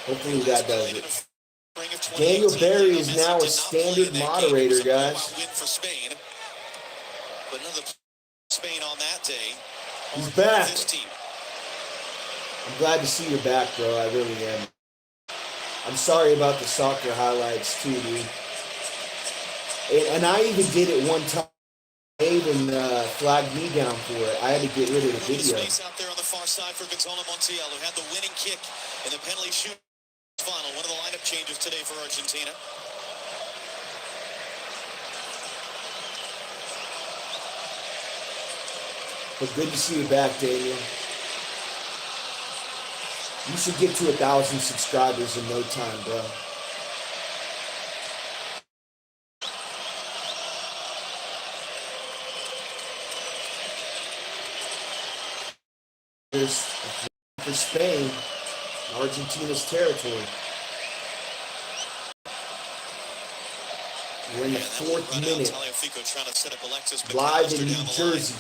Hopefully that does it. Daniel Barry is now a standard moderator, guys. He's back. I'm glad to see you back, bro. I really am. I'm sorry about the soccer highlights too, dude. And I even did it one time. They even flagged me down for it. I had to get rid of the video. Out there on the far side for Gonzalo Montiel, who had the winning kick in the penalty shoot final. One of the lineup changes today for Argentina. But good to see you back, Daniel. You should get to 1,000 subscribers in no time, bro. For Spain, Argentina's territory. We're in the 4th minute, live in New Jersey.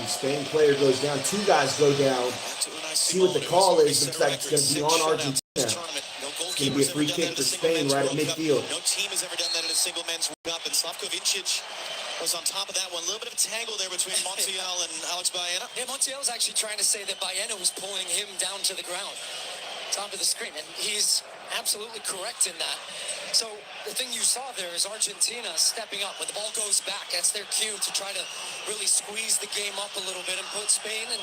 Spain player goes down. 2 guys go down. See what the call is. Looks like it's going to be on Argentina. It's going to be a free kick for Spain right at midfield. No team has ever done that in a single men's World Cup, and Slavko Vincic was on top of that one. A little bit of a tangle there between Montiel and Alex Baena. Yeah, Montiel was actually trying to say that Baena was pulling him down to the ground, top of the screen, and he's absolutely correct in that. So the thing you saw there is Argentina stepping up. When the ball goes back, that's their cue to try to really squeeze the game up a little bit and put Spain and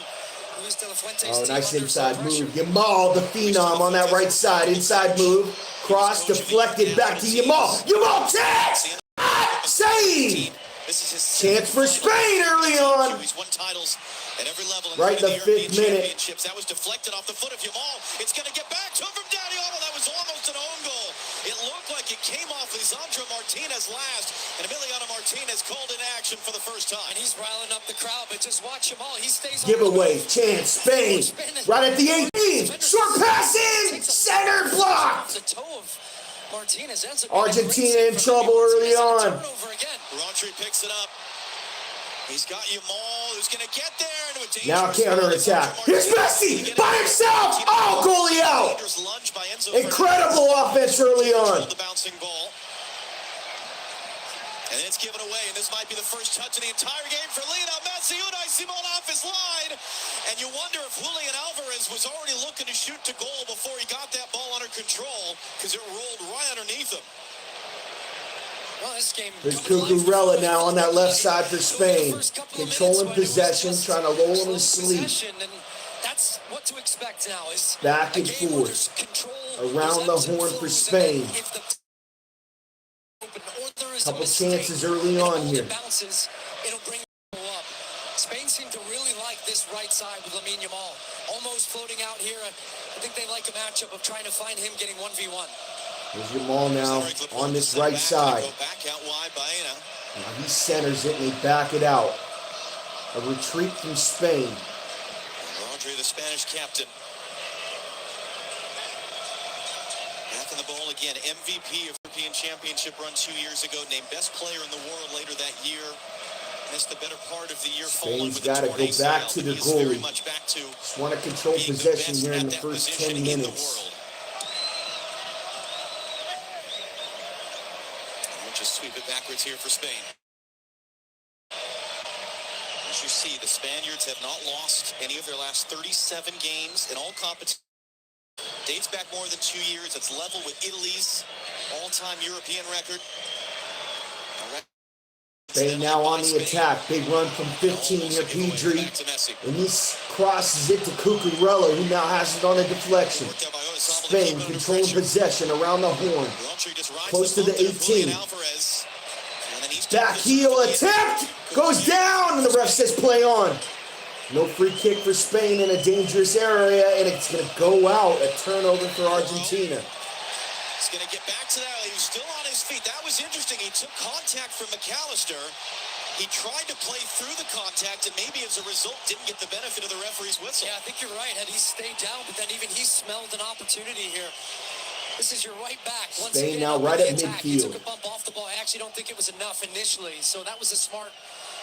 Luis de la Fuente's team nice inside move. Yamal, the phenom, on that right side. Inside move. Cross deflected back to Yamal. Yamal chance! Save! Chance for Spain early on. Right in the 5th minute. That was deflected off the foot of Yamal. It's going to get back to him from Dani Olmo. That was almost an own goal. It looked like it came off Lisandro Martinez last, and Emiliano Martinez called in action for the first time. And he's riling up the crowd, but just watch Yamal. He stays giveaway, chance, Spain. Right at the 18. Short pass in. Center blocked. The toe of Martinez. Argentina in trouble early on. Rodri picks it up. He's got Yamal, who's going to get there. Now counter-attack. Here's Messi by himself. Oh, goalie out. Incredible offense early on. The bouncing ball. And it's given away, and this might be the first touch of the entire game for Lionel Messi. Unai Simon off his line. And you wonder if Julian Alvarez was already looking to shoot to goal before he got that ball under control, because it rolled right underneath him. Well, this game there's Cucurella now on that left side for Spain. Controlling possession, trying to lull him to sleep. That's what to expect now. Is back and forth. Around the horn for Spain. Couple chances early on here. Spain seemed to really like this right side with Lamine Yamal. Almost floating out here. I think they like a matchup of trying to find him getting 1v1. There's Yamal now on this right side. Now he centers it and they back it out. A retreat from Spain. Rodri, the Spanish captain. Back in the ball again. MVP of European Championship run 2 years ago. Named best player in the world later that year. Missed the better part of the year. Spain's got to go back to the goalie. Just want to control possession here in the first 10 minutes. Just sweep it backwards here for Spain. As you see, the Spaniards have not lost any of their last 37 games in all competitions. Dates back more than 2 years. It's level with Italy's all-time European record. Spain now on the attack. Big run from 15 here, Pedri. And he crosses it to Cucurella, who now has it on a deflection. Spain controlling possession around the horn. Close to the 18. Back heel attempt. Goes down, and the ref says play on. No free kick for Spain in a dangerous area, and it's going to go out. A turnover for Argentina. He's going to get back to that. He was still on his feet. That was interesting. He took contact from McAllister. He tried to play through the contact, and maybe as a result didn't get the benefit of the referee's whistle. Yeah, I think you're right. Had he stayed down, but then even he smelled an opportunity here. This is your right back. Once Spain now right at midfield. He took a bump off the ball. I actually don't think it was enough initially, so that was a smart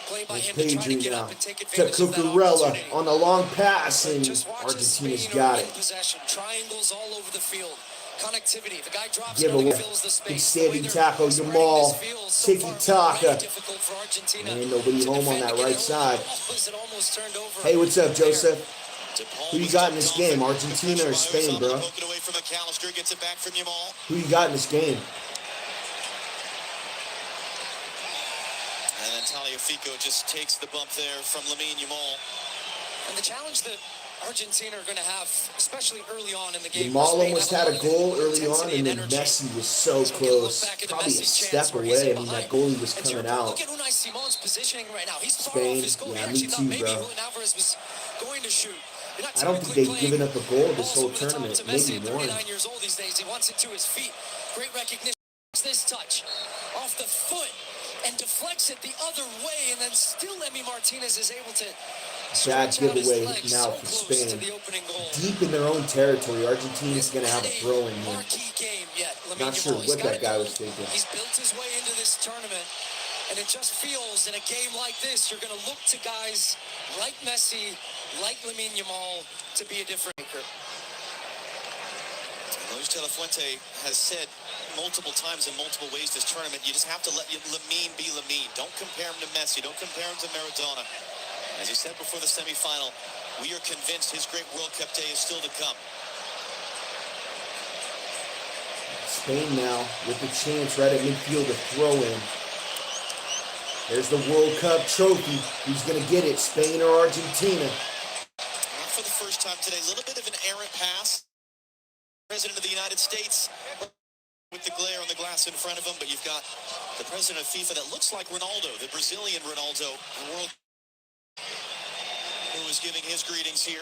Play by him to try to Pedri get now up and take to advantage of that Cucurella opportunity. on the long pass, and Just watch as Argentina's Spain got are it. in possession. Triangles all over the field. Connectivity. The guy drops, Give another away. fills the Big space. The way standing they're tackle, spreading Yamal. this field so Tiki far, already taka. difficult for Argentina And nobody to home on defend that again. right Early side. ball as it almost turned over Hey, what's up, there. Joseph? DePaul Who you was got in tipped this off game, it. Argentina or The pressure by Spain, Osama, bro? poking away from McAllister, gets it back from Yamal. Who you got in this game? And then Tagliafico just takes the bump there from Lamine Yamal. And the challenge that Argentina are going to have, especially early on in the game. Yamal Spain almost have had a goal early on, intensity and then energy. Messi was so So get a look close. back at the Probably a Messi step chance where he's away. in I mean, that behind. goalie was And to your coming point, out. look at Unai Simon's positioning right now. He's far Spain, off his goal. yeah, We me actually thought too, maybe bro. Julian Alvarez was going to shoot. You're not I don't think typically they've given playing up a goal this balls whole over the top tournament. to Messi Maybe at one. 39 years old these days. He wants it to his feet. Great recognition. This touch off the foot and deflects it the other way, and then still Emi Martinez is able to Bad stretch out his giveaway legs now so for close to Spain. the opening goal. Deep in their own territory, Argentina's going to have a throw in here. Marquee game yet, Lamine Not sure Yamal. He's what got that a guy goal. was thinking. He's built his way into this tournament, and it just feels in a game like this, you're going to look to guys like Messi, like Lamine Yamal, to be a difference maker. Luis de la Fuente has said multiple times in multiple ways this tournament, you just have to let Lamine be Lamine. Don't compare him to Messi. Don't compare him to Maradona. As he said before the semifinal, we are convinced his great World Cup day is still to come. Spain now with the chance right at midfield to throw in. There's the World Cup trophy. Who's going to get it, Spain or Argentina? Not for the first time today. A little bit of an errant pass. President of the United States with the glare on the glass in front of him, but you've got the president of FIFA that looks like Ronaldo, the Brazilian Ronaldo, the world who is giving his greetings here.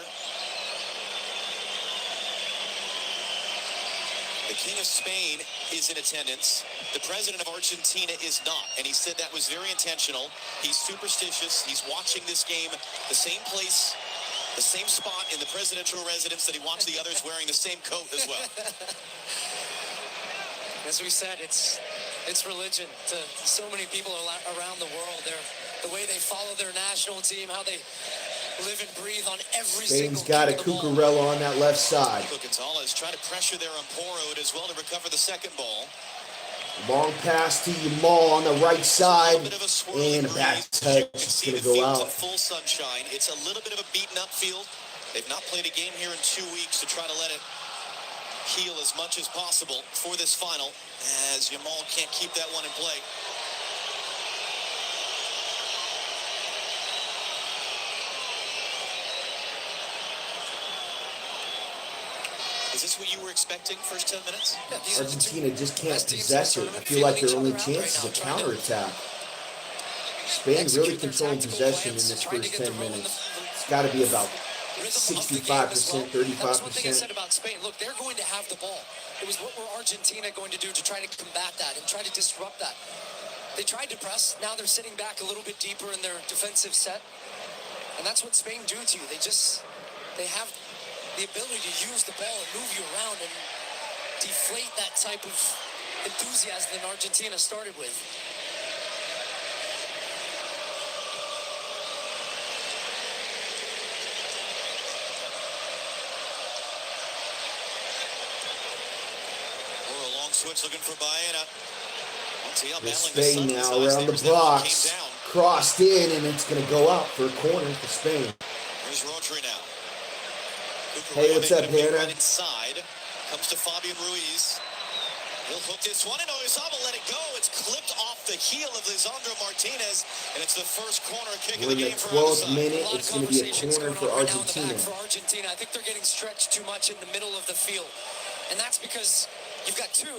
The King of Spain is in attendance. The president of Argentina is not, and he said that was very intentional. He's superstitious. He's watching this game the same place, the same spot in the presidential residence that he watched the others wearing the same coat as well. As we said, it's religion to so many people around the world. The way they follow their national team, how they live and breathe on every Spain's single got a kick of the ball. Cucurella on that left side. Gonzalez trying to pressure there on Porro as well to recover the second ball. Long pass to Yamal on the right side, and a bad touch. It's going to go out. In full sunshine. It's a little bit of a beaten up field. They've not played a game here in 2 weeks to try to let it heal as much as possible for this final, as Yamal can't keep that one in play. Is this what you were expecting first 10 minutes? Yeah, Argentina just can't possess it. I feel like their only chance is a counterattack. Spain really controlling possession in this first 10 minutes. It's got to be about 65%, 35%. That's one thing I said about Spain. Look, they're going to have the ball. It was what were Argentina going to do to try to combat that and try to disrupt that? They tried to press. Now they're sitting back a little bit deeper in their defensive set. And that's what Spain do to you. They have the ability to use the ball and move you around and deflate that type of enthusiasm that Argentina started with. Or a long switch looking for Baena. Spain now around the box. Crossed in, and it's going to go out for a corner for Spain. Here's Rodri now. Hey, what's up, Hannah? Right inside. Comes to Fabian Ruiz. He'll hook this one, and Oyarzabal let it go. It's clipped off the heel of Lisandro Martinez, and it's the first corner kick of the game for We're in the 12th Argentina. minute. It's going to be a corner for Argentina. For Argentina, I think they're getting stretched too much in the middle of the field, and that's because you've got two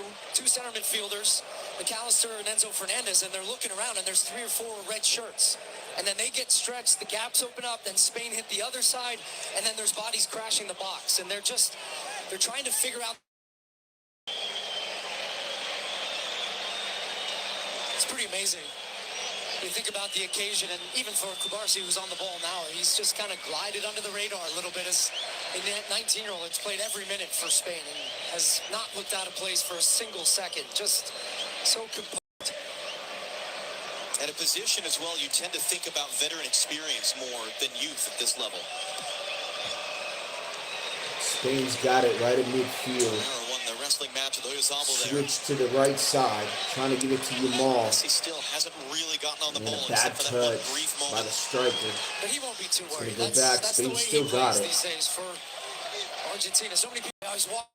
center midfielders, McAllister and Enzo Fernandez, and they're looking around, and there's 3 or 4 red shirts. And then they get stretched, the gaps open up, then Spain hit the other side, and then there's bodies crashing the box. And they're trying to figure out. It's pretty amazing. You think about the occasion, and even for Kubarsi, who's on the ball now, he's just kind of glided under the radar a little bit. As a 19-year-old, it's played every minute for Spain and has not looked out of place for a single second. Just so composed. Had a position as well, you tend to think about veteran experience more than youth at this level. Spain's got it right at midfield. Won the wrestling match with Oyarzabal there. Switch to the right side, trying to give it to Yamal. Messi still hasn't really gotten on the ball. And a bad touch by the striker. But he won't be too worried. Go back. Spain still got it. These days for Argentina. So many people always walk.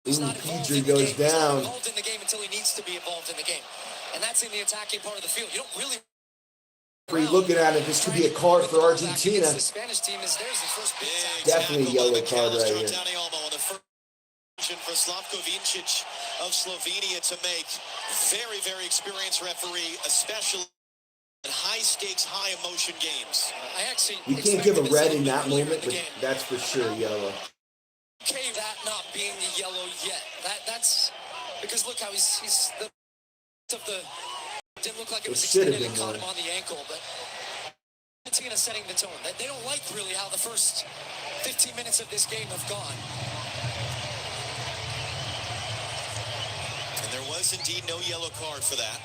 Pedri goes down. Involved in the game until he needs to be involved in the game, and that's in the attacking part of the field. You don't really. Looking at it, this could be a card for Argentina. The Spanish team is there's the first big definitely a yellow card right here. For Slavko Vincic of Slovenia to make. Very, very experienced referee, especially in high stakes, high emotion games. You can't give a red in that moment, but that's for sure yellow. Okay, that not being the yellow yet. That's because look how he's the didn't look like it was extended and caught him on the ankle, but Argentina setting the tone. They don't like really how the first 15 minutes of this game have gone. And there was indeed no yellow card for that.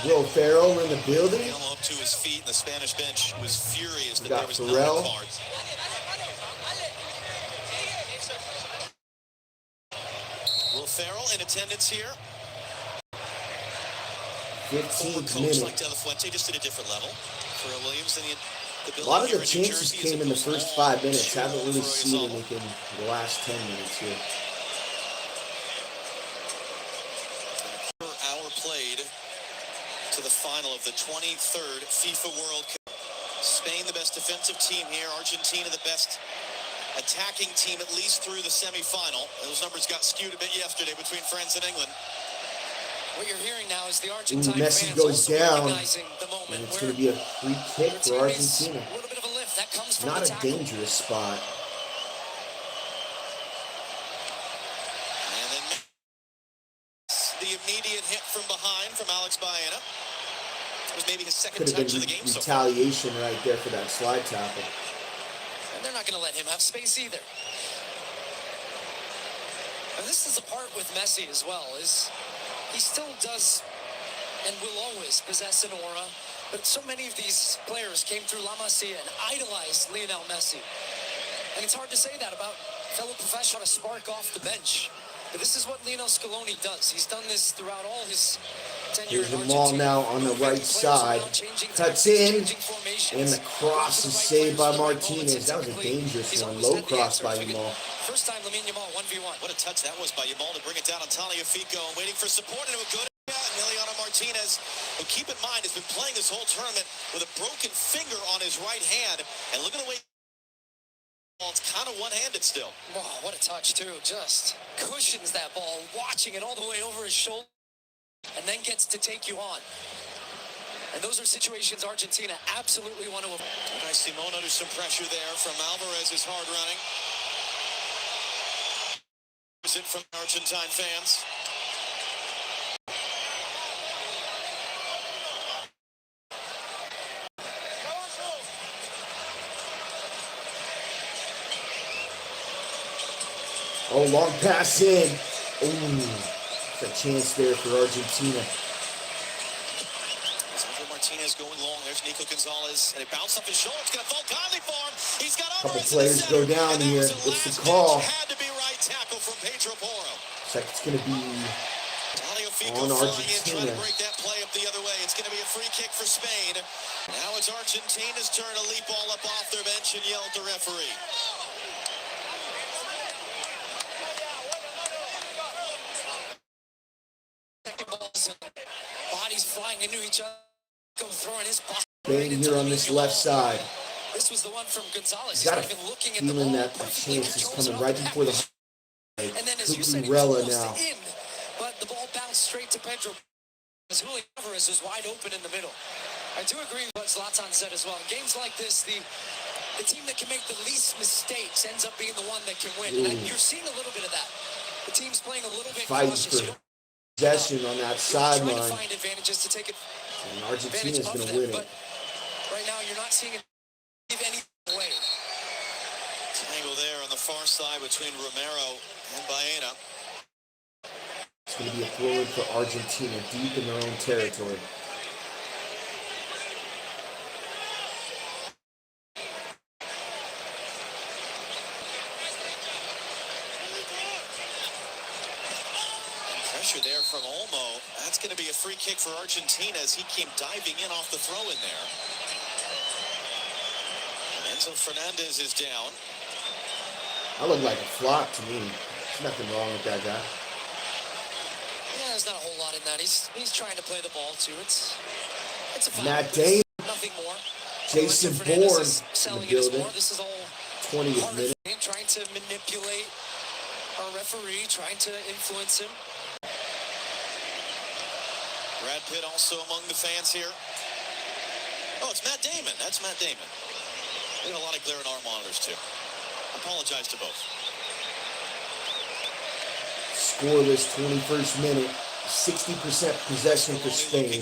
Will Ferrell in the building. Up to his feet, and the Spanish bench was furious that there was no card. Will Ferrell in attendance here. 15 minutes. Like De La Fuente, just at a different level. For Williams, and a lot of the chances came in the first 5 minutes. Haven't really seen anything in the last 10 minutes here. Hour played to the final of the 23rd FIFA World Cup. Spain, the best defensive team here. Argentina, the best attacking team, at least through the semifinal. Those numbers got skewed a bit yesterday between France and England. What you're hearing now is the Argentine Messi fans goes down, the moment and it's going to be a free kick for Argentina. A little bit of a lift that comes from not the a dangerous spot. And then the immediate hit from behind from Alex Baena. It was maybe his second touch of the game. Retaliation right there for that slide tackle. And they're not going to let him have space either. And this is the part with Messi as well, is he still does and will always possess an aura, but so many of these players came through La Masia and idolized Lionel Messi. And it's hard to say that about fellow professional to spark off the bench. But this is what Lionel Scaloni does. He's done this throughout all his tenure in Argentina. The ball now on the right side. Cuts in, and the cross is saved by Martinez. That was a dangerous one. Low cross by Yamal. First time Lamine Yamal 1v1. What a touch that was by Yamal to bring it down on Tagliafico and waiting for support, and it was good. Emiliano Martinez, who, keep in mind, has been playing this whole tournament with a broken finger on his right hand. And look at the way it's kind of one-handed still. Wow, what a touch, too. Just cushions that ball, watching it all the way over his shoulder, and then gets to take you on. And those are situations Argentina absolutely want to avoid. Nice Simone under some pressure there from Alvarez, is hard running. Is it from Argentine fans? Oh, long pass in. Ooh, a chance there for Argentina. Martinez going long. There's Nico Gonzalez, and it bounced off his shoulder. It's going to fall kindly for him. He's got Couple players go down here. What's the call? Had to be right tackle from Pedro Porro. Looks like it's going to be on Argentina. Trying to break that play up the other way. It's going to be a free kick for Spain. Now it's Argentina's turn to leap all up off their bench and yell at the referee. Bodies flying into each other, throwing his body. Spain here on this left side. This was the one from Gonzalez. He's got a feeling that a chance is coming right before the and then, as you said, Cucurella now. But the ball bounced straight to Pedro. As Julian Alvarez is wide open in the middle. I do agree with what Zlatan said as well. In games like this, the team that can make the least mistakes ends up being the one that can win. And you're seeing a little bit of that. The team's playing a little bit cautious. Possession on that sideline. Trying to find advantages to take it. And Argentina's going to win it. But right now, you're not seeing it give any away. Angle there on the far side between Romero and Baena. going to be a throw-in for Argentina, deep in their own territory. Pressure there from Olmo. That's going to be a free kick for Argentina as he came diving in off the throw in there. Enzo Fernandez is down. That looked like a flop to me. There's nothing wrong with that guy. Yeah, there's not a whole lot in that. He's trying to play the ball too. It's a foul. Matt Damon, Nothing more. Jason Enzo Bourne Fernandez is in the selling it as building. more. This is all 20th part of minute. the game, trying to manipulate our referee, trying to influence him. Brad Pitt also among the fans here. Oh, it's Matt Damon. That's Matt Damon. We got a lot of glare in our monitors too. Apologize to both. Scoreless 21st minute. 60% possession for Spain.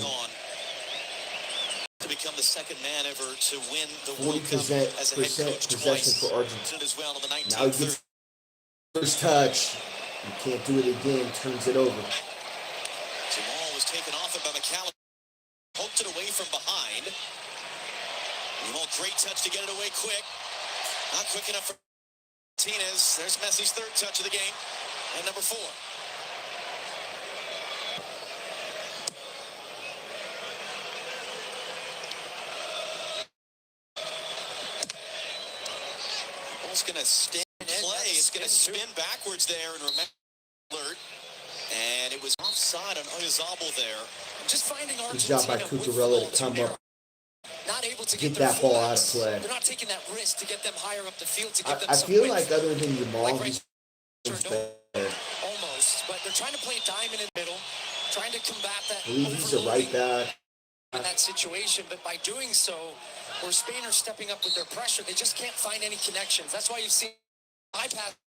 To become the second man ever to win the 40% as a head coach possession twice. for Argentina. As well in the Now he gets first touch. He can't do it again. Turns it over. Jamal was taken off it by McCallum. Poked it away from behind. Jamal, great touch to get it away quick. Not quick enough for Martinez. There's Messi's third touch of the game. And number 4. Ball's going to stand and play. It's going to spin backwards there and remember alert. And it was offside on Oyazabal there. Just finding Good Argentina job by with Cucurella the to come up. not able to Get their that ball out of fullbacks. play. They're not taking that risk to get them higher up the field to give them I some feel width. like other than Jamal, Like he's almost, but they're trying to play a diamond in the middle, trying to combat that. I believe he's a right back. In that situation, but by doing so, where Spain are stepping up with their pressure, they just can't find any connections. That's why you've seen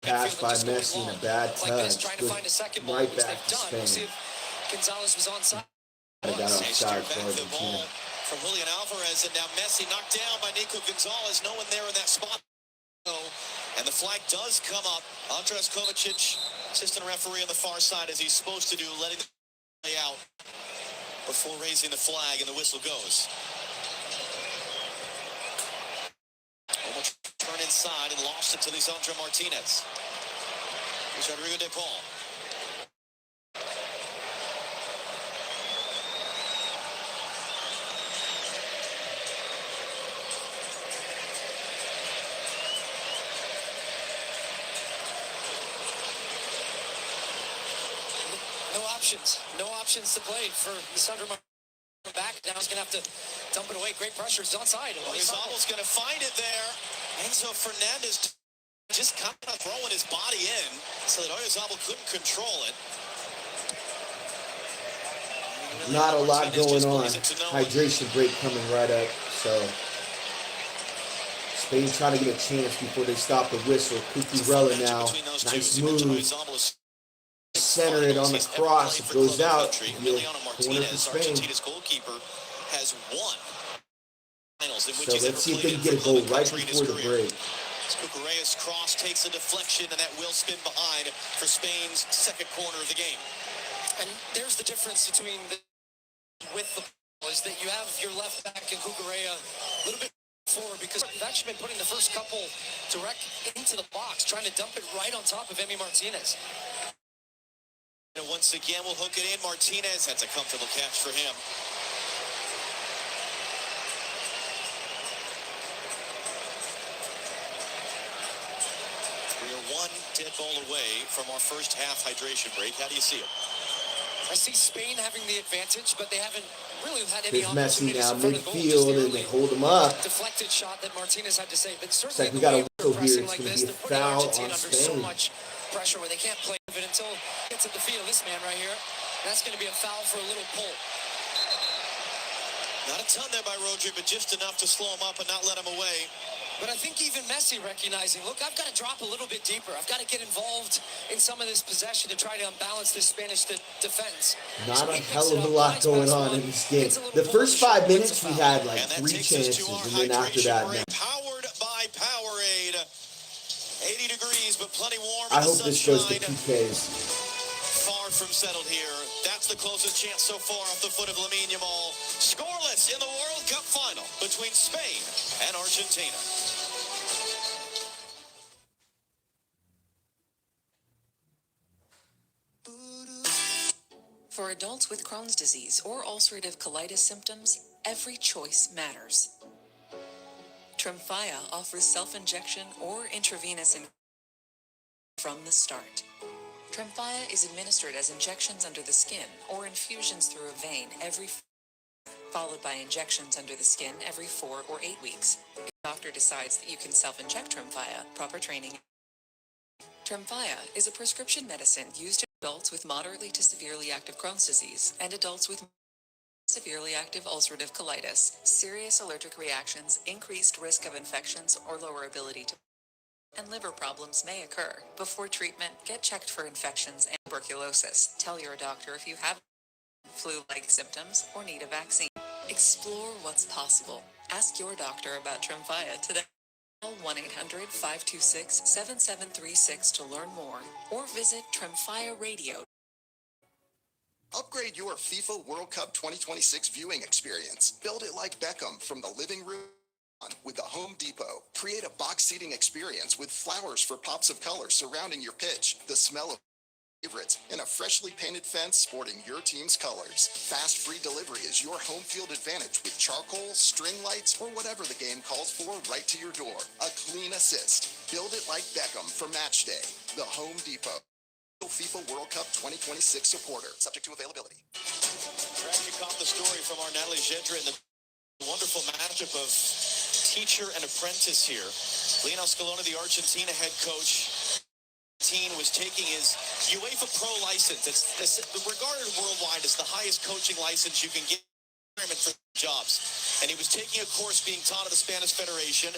Pass by Messi and a bad touch. Like this, trying to find a second ball, Right which back they've to done. Spain. We'll see if Gonzalez was onside. I got offside for The ball Argentina. from Julian Alvarez, and now Messi knocked down by Nico Gonzalez. No one there in that spot. And the flag does come up. Andres Kovacic, assistant referee on the far side, as he's supposed to do, letting the play out before raising the flag, and the whistle goes. Almost turn inside and lost it to Lisandro Martinez. Here's Rodrigo de Paul. No options to play for Lisandro Martinez. Back now he's going to have to dump it away. Great pressure. He's onside. Oyarzabal going to find it there. Enzo Fernandez just kind of throwing his body in so that Oyarzabal couldn't control it. Not a lot going on. Hydration break coming right up. So Spain trying to get a chance before they stop the whistle. Cucurella now. Nice move. Center it on the cross. It goes out. Corner for Spain. Argentina's goalkeeper has won finals in which So let's see if they can get a goal right before the break. Cucurella's cross takes a deflection, and that will spin behind for Spain's second corner of the game. And there's the difference between with the ball is that you have your left back and Cucurella a little bit forward, because you've actually been putting the first couple direct into the box, trying to dump it right on top of Emi Martinez. And once again, we'll hook it in. Martinez, that's a comfortable catch for him. We are one dead ball away from our first half hydration break. How do you see it? I see Spain having the advantage, but they haven't really had any Here's Messi opportunities now in front of the goal. midfield, and they hold him up. Deflected shot that Martinez had to save, but It's certainly like we got a whistle here. pressing It's like going this, to be a they're putting foul Argentina on under so Spain. much pressure where they can't play with it until it gets at the feet of this man right here. That's going to be a foul for a little pull. Not a ton there by Rodri, but just enough to slow him up and not let him away. But I think even Messi recognizing, look, I've got to drop a little bit deeper. I've got to get involved in some of this possession to try to unbalance this Spanish defense. Not a hell of a lot going on in this game. The first 5 minutes, we had like 3 chances, and then after that, no. Powered by Powerade. 80 degrees, but plenty warm. I hope this goes to PKs. Far from settled here. That's the closest chance so far off the foot of Lamine Yamal. Scoreless in the World Cup final between Spain and Argentina. For adults with Crohn's disease or ulcerative colitis symptoms, every choice matters. Tremfya offers self-injection or intravenous from the start. Tremfya is administered as injections under the skin or infusions through a vein followed by injections under the skin every 4 or 8 weeks. If the doctor decides that you can self-inject Tremfya, proper training. Tremfya is a prescription medicine used in adults with moderately to severely active Crohn's disease and adults with severely active ulcerative colitis, serious allergic reactions, increased risk of infections, or lower ability to and liver problems may occur. Before treatment, get checked for infections and tuberculosis. Tell your doctor if you have flu-like symptoms or need a vaccine. Explore what's possible. Ask your doctor about Tremfya today. Call 1-800-526-7736 to learn more or visit Tremfya Radio. Upgrade your FIFA World Cup 2026 viewing experience. Build it like Beckham from the living room with the Home Depot. Create a box seating experience with flowers for pops of color surrounding your pitch, the smell of favorites, and a freshly painted fence sporting your team's colors. Fast free delivery is your home field advantage with charcoal, string lights, or whatever the game calls for right to your door. A clean assist. Build it like Beckham for match day. The Home Depot. FIFA World Cup 2026 supporter. Subject to availability. Brad, you caught the story from our Natalie Jedra in the wonderful matchup of teacher and apprentice here. Lionel Scaloni, the Argentina head coach, was taking his UEFA Pro license. It's regarded worldwide as the highest coaching license you can get for jobs. And he was taking a course being taught at the Spanish Federation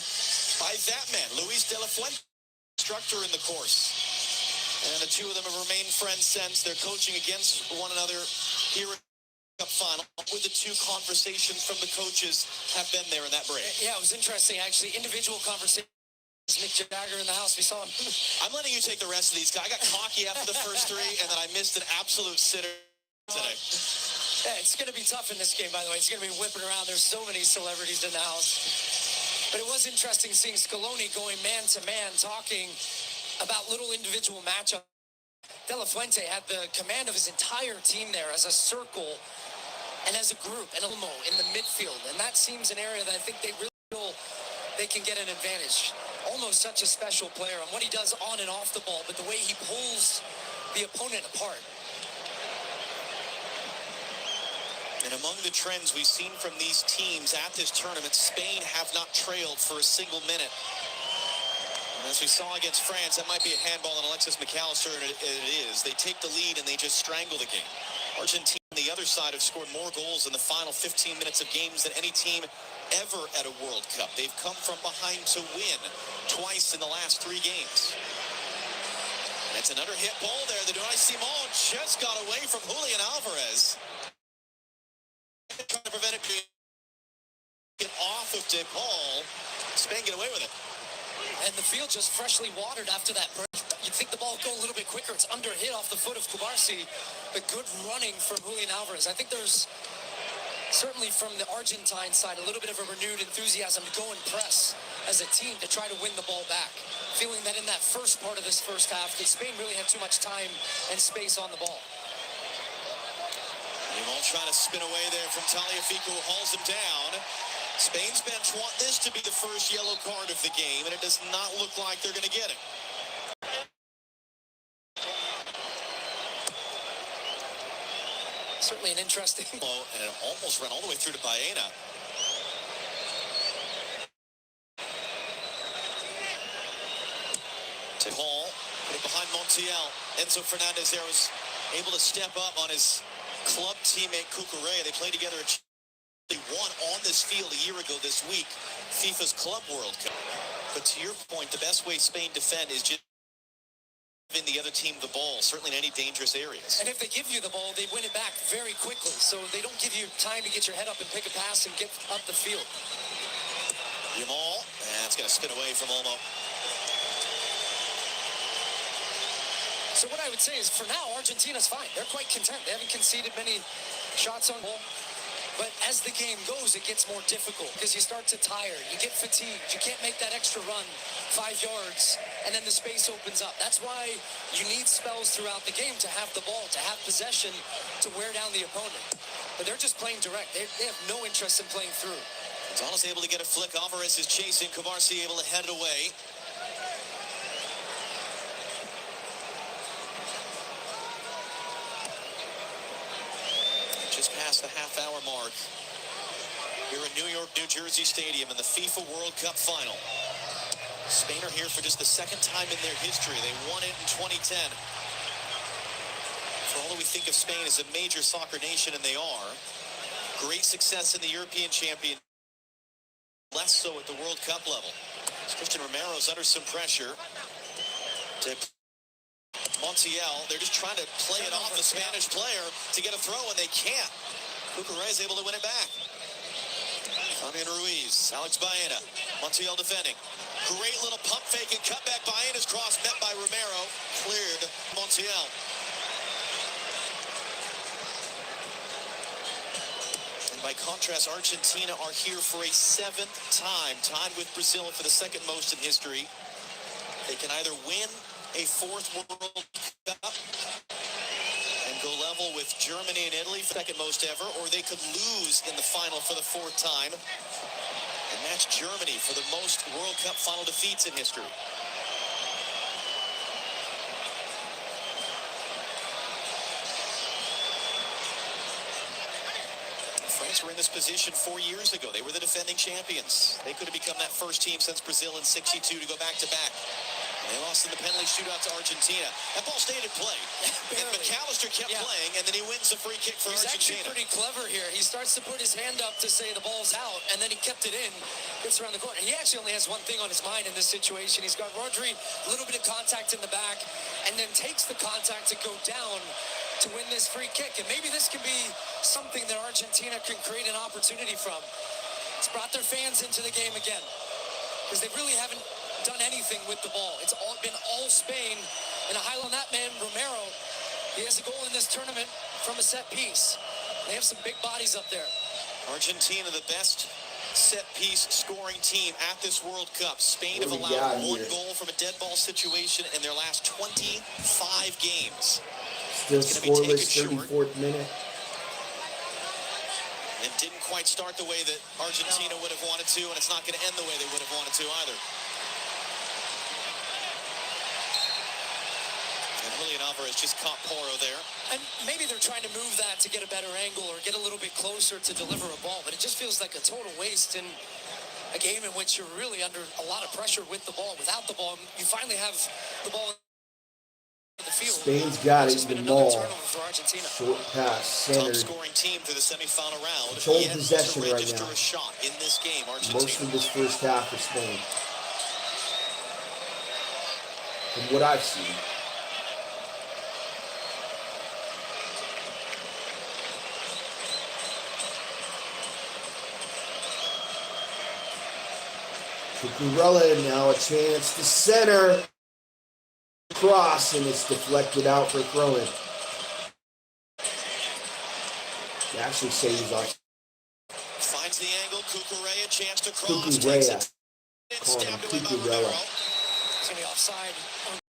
by that man, Luis de la Fuente, instructor in the course. And the two of them have remained friends since. They're coaching against one another here at the Cup final. With the two conversations from the coaches have been there in that break. Yeah, it was interesting, actually. Individual conversations. Mick Jagger in the house. We saw him. I'm letting you take the rest of these. I got cocky after the first three, and then I missed an absolute sitter today. Yeah, it's going to be tough in this game, by the way. It's going to be whipping around. There's so many celebrities in the house. But it was interesting seeing Scaloni going man-to-man, talking about little individual matchups. De La Fuente had the command of his entire team there as a circle and as a group, and Elmo in the midfield. And that seems an area that I think they really feel they can get an advantage. Almost such a special player on what he does on and off the ball, but the way he pulls the opponent apart. And among the trends we've seen from these teams at this tournament, Spain have not trailed for a single minute. And as we saw against France, that might be a handball on Alexis McAllister, and it is. They take the lead and they just strangle the game. Argentina on the other side have scored more goals in the final 15 minutes of games than any team ever at a World Cup. They've come from behind to win twice in the last 3 games. And it's another hit ball there. The Unai Simon just got away from Julian Alvarez. Trying to prevent it being off of De Paul. Spain get away with it. And the field just freshly watered after that break. You'd think the ball would go a little bit quicker. It's under hit off the foot of Kubarsi, but good running from Julian Alvarez. I think there's certainly from the Argentine side a little bit of a renewed enthusiasm to go and press as a team to try to win the ball back. Feeling that in that first part of this first half, that Spain really had too much time and space on the ball. Yamal trying to spin away there from Tagliafico, who hauls him down. Spain's bench want this to be the first yellow card of the game, and it does not look like they're going to get it. Certainly an interesting... Oh, and it almost ran all the way through to Baena. To Hall, put it behind Montiel. Enzo Fernandez there was able to step up on his club teammate Cucurella. They played together at won on this field a year ago this week, FIFA's Club World Cup. But to your point, the best way Spain defend is just giving the other team the ball, certainly in any dangerous areas. And if they give you the ball, they win it back very quickly. So they don't give you time to get your head up and pick a pass and get up the field. Yamal, and it's going to spin away from Olmo. So what I would say is, for now, Argentina's fine. They're quite content. They haven't conceded many shots on goal. But as the game goes, it gets more difficult because you start to tire. You get fatigued. You can't make that extra run 5 yards, and then the space opens up. That's why you need spells throughout the game to have the ball, to have possession, to wear down the opponent. But they're just playing direct. They have no interest in playing through. Gonzalez able to get a flick. Alvarez is chasing. Cavarsi able to head it away. Just past the half-hour mark here in New York, New Jersey Stadium in the FIFA World Cup final. Spain are here for just the second time in their history. They won it in 2010. For all that we think of Spain as a major soccer nation, and they are, great success in the European Championship, less so at the World Cup level. Christian Romero's under some pressure. To Montiel, they're just trying to play it off the Spanish player to get a throw, and they can't. Cucurella is able to win it back. Fabian Ruiz, Alex Baena, Montiel defending. Great little pump fake and cutback. Baena's cross met by Romero. Cleared Montiel. And by contrast, Argentina are here for a 7th time, tied with Brazil for the second most in history. They can either win a 4th World Cup and go level with Germany and Italy, second most ever, or they could lose in the final for the 4th time and match Germany for the most World Cup final defeats in history. France were in this position 4 years ago. They were the defending champions. They could have become that first team since Brazil in '62 to go back-to-back. They lost in the penalty shootout to Argentina. That ball stayed in play. And McAllister kept playing, and then he wins the free kick for Argentina. He's actually pretty clever here. He starts to put his hand up to say the ball's out, and then he kept it in, gets around the corner. He actually only has one thing on his mind in this situation. He's got Rodri, a little bit of contact in the back, and then takes the contact to go down to win this free kick. And maybe this can be something that Argentina can create an opportunity from. It's brought their fans into the game again, because they really haven't done anything with the ball. It's been all Spain, and a highlight on that man, Romero. He has a goal in this tournament from a set piece. They have some big bodies up there. Argentina, the best set-piece scoring team at this World Cup. Spain have allowed one goal from a dead ball situation in their last 25 games. Still scoreless, 34th minute. And didn't quite start the way that Argentina would have wanted to, and it's not going to end the way they would have wanted to either. And Julian Alvarez just caught Porro there. And maybe they're trying to move that to get a better angle or get a little bit closer to deliver a ball, but it just feels like a total waste in a game in which you're really under a lot of pressure with the ball. Without the ball, you finally have the ball in the field. Spain's got it, the ball. Short pass, centered. Top scoring team through the semifinal round. Control possession right register now. a shot in this game, Argentina. Most of this first half for Spain. From what I've seen. Cucurella now a chance to center. Cross, and it's deflected out for throwing. They actually say he's off. Finds the angle. Cucurella, chance to cross. Cucurella. Call him Cucurella. He's going to be offside.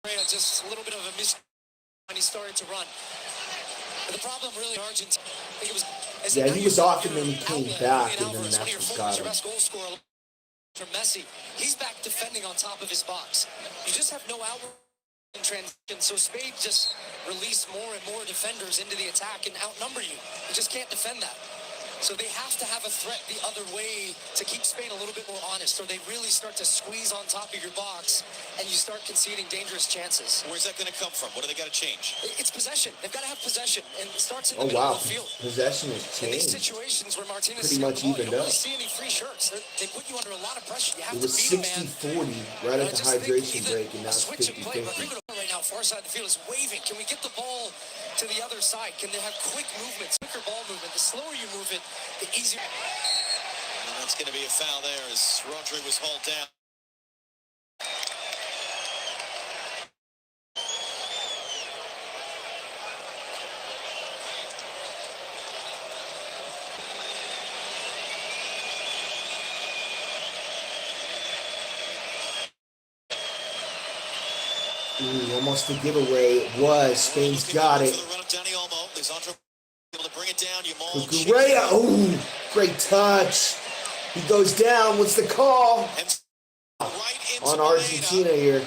Cucurella just a little bit of a miss when he started to run. But the problem really, Argentina, I think it was... Yeah, he was off and then he came back, and then that's what got him. Best goal scorer from Messi. He's back defending on top of his box. You just have no outward in transition, so Spain just release more and more defenders into the attack and outnumber you. You just can't defend that. So they have to have a threat the other way to keep Spain a little bit more honest, or they really start to squeeze on top of your box and you start conceding dangerous chances. Where's that going to come from? What do they got to change? It's possession. They've got to have possession, and it starts in the middle of the field. Possession has In these changed. situations where Martinez Pretty much you evened don't up. really see any free shirts. They put you under a lot of pressure. You have It to was beat a man. 60-40 right at the hydration break, and now it's switch of play. 50-50. Right now, far side of the field is waving. Can we get the ball to the other side? Can they have quick movements, quicker ball movement? The slower you move it, the easier. And that's going to be a foul there as Rodri was hauled down. Ooh, almost a giveaway. It was. Spain's got it. Cucurella. Ooh, great touch. He goes down. What's the call? On Argentina here.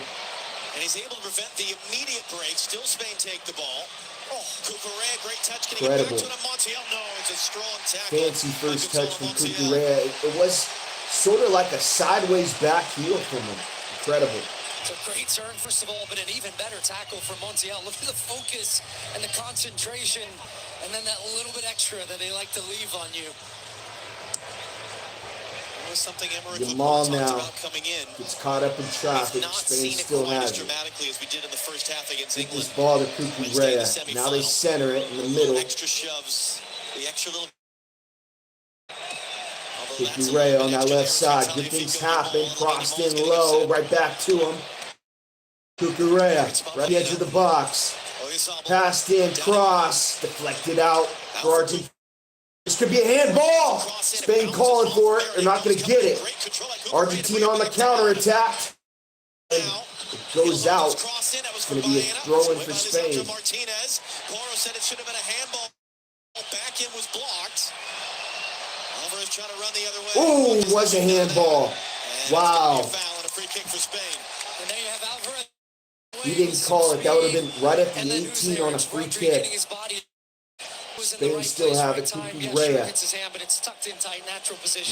And he's able to prevent the immediate break. Still Spain take the ball. Oh, Cucurella, great touch. Can he get back to him? Montiel? No, it's a strong tackle. Fancy first touch from Cucurella. It was sort of like a sideways back heel from him. Incredible. It's a great turn, first of all, but an even better tackle from Montiel. Look at the focus and the concentration, and then that little bit extra that they like to leave on you. Jamal now gets caught up in traffic. Spain still has it. Get this ball to Cucurella. Now they center it in the middle. Cucurella on that left side. Good things happen. Crossed in low. Right back to him. Cucurella. Right at the edge of the box. Passed in. Cross. Deflected out for Argentina. This could be a handball. Spain calling for it. They're not going to get it. Argentina on the counterattack. It goes out. It's going to be a throw-in for Spain. Said it should have been a handball. Back in was blocked. Alvarez trying to run the other way. Ooh, was a handball. Wow. He didn't call it. That would have been right at the 18 on a free kick. Spain still have it. Cucurella.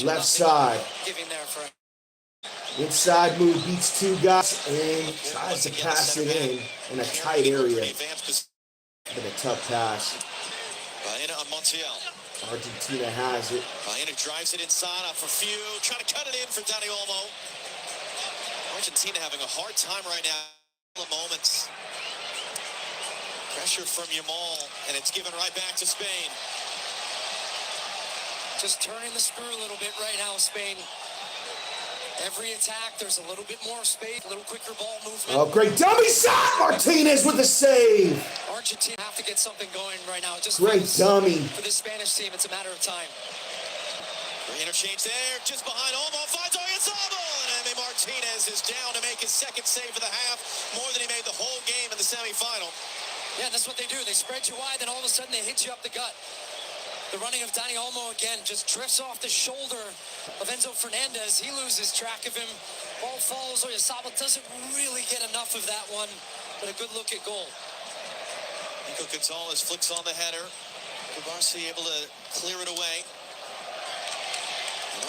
Left side. Inside move, beats two guys and tries to pass it in a tight area. Been a tough pass. Argentina has it. Baena drives it inside off a few. Trying to cut it in for Dani Olmo. Argentina having a hard time right now. Moments. Pressure from Yamal, and it's given right back to Spain. Just turning the screw a little bit right now, Spain. Every attack, there's a little bit more space, a little quicker ball movement. Oh, great dummy shot! Martinez with the save. Argentina have to get something going right now. Just great dummy. For this Spanish team, it's a matter of time. Interchange there, just behind Olmo, finds Oyarzabal, and Emi Martinez is down to make his second save of the half, more than he made the whole game in the semifinal. Yeah, that's what they do. They spread you wide, then all of a sudden they hit you up the gut. The running of Dani Olmo again just drifts off the shoulder of Enzo Fernandez. He loses track of him. Ball falls. Oyarzabal doesn't really get enough of that one, but a good look at goal. Nico Gonzalez flicks on the header. Kubarsi able to clear it away.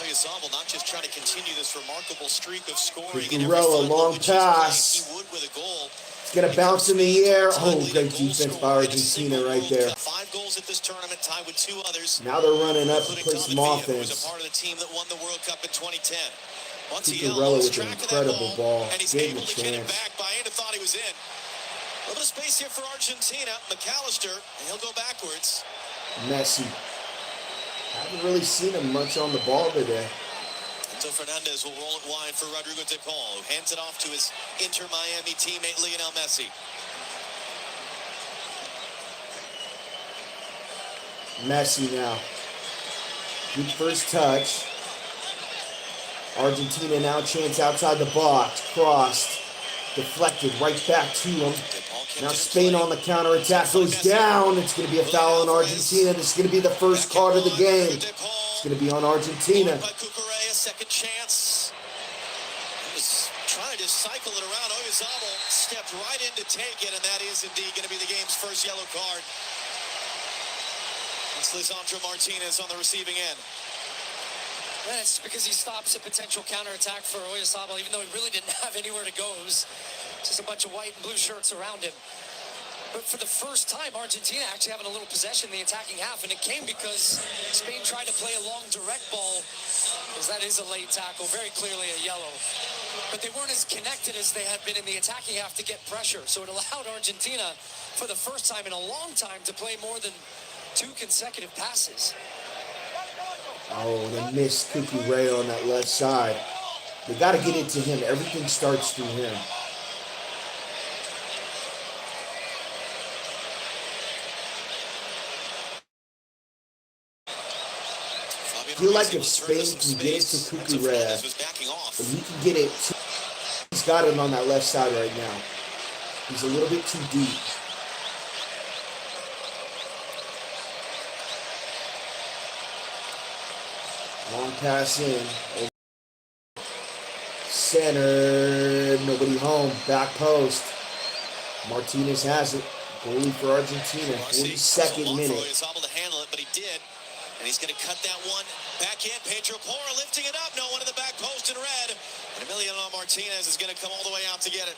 Oyarzabal not just trying to continue this remarkable streak of scoring. Cucurella, long pass. He would with a goal. It's going to bounce in the air. Oh, great defense by Argentina right there. 5 goals at this tournament, tied with 2 others. Now they're running up to play some offense. Was a part of the team that won the World Cup in 2010. Cucurella with an incredible ball. And he's Gave him able a to get it chance. back. Baena thought he was in. A little bit of space here for Argentina. McAllister, and he'll go backwards. Messi. Haven't really seen him much on the ball today. So Fernandez will roll it wide for Rodrigo de Paul, who hands it off to his Inter Miami teammate Lionel Messi. Messi now. Good first touch. Argentina now chance outside the box. Crossed. Deflected right back to him. Now Spain on the counterattack goes down. It's going to be a foul on Argentina. This is going to be the first card of the game. It's going to be on Argentina. Second chance. He was trying to just cycle it around. Oyarzabal stepped right in to take it, and that is indeed going to be the game's first yellow card. It's Lisandro Martinez on the receiving end. That's because he stops a potential counterattack for Oyarzabal, even though he really didn't have anywhere to go. It was just a bunch of white and blue shirts around him. But for the first time, Argentina actually having a little possession in the attacking half, and it came because Spain tried to play a long direct ball, because that is a late tackle, very clearly a yellow. But they weren't as connected as they had been in the attacking half to get pressure, so it allowed Argentina, for the first time in a long time, to play more than 2 consecutive passes. Oh, they missed Cucurella on that left side. They got to get it to him. Everything starts through him. I feel like if Spain can get it to Cucurella, if he can get it to, he's got it on that left side right now. He's a little bit too deep. Long pass in. Center. Nobody home. Back post. Martinez has it. Goalie for Argentina. 42nd minute. He's able to handle it, but he did. And he's going to cut that one back in. Pedro Porra lifting it up. No one in the back post in red. And Emiliano Martinez is going to come all the way out to get it.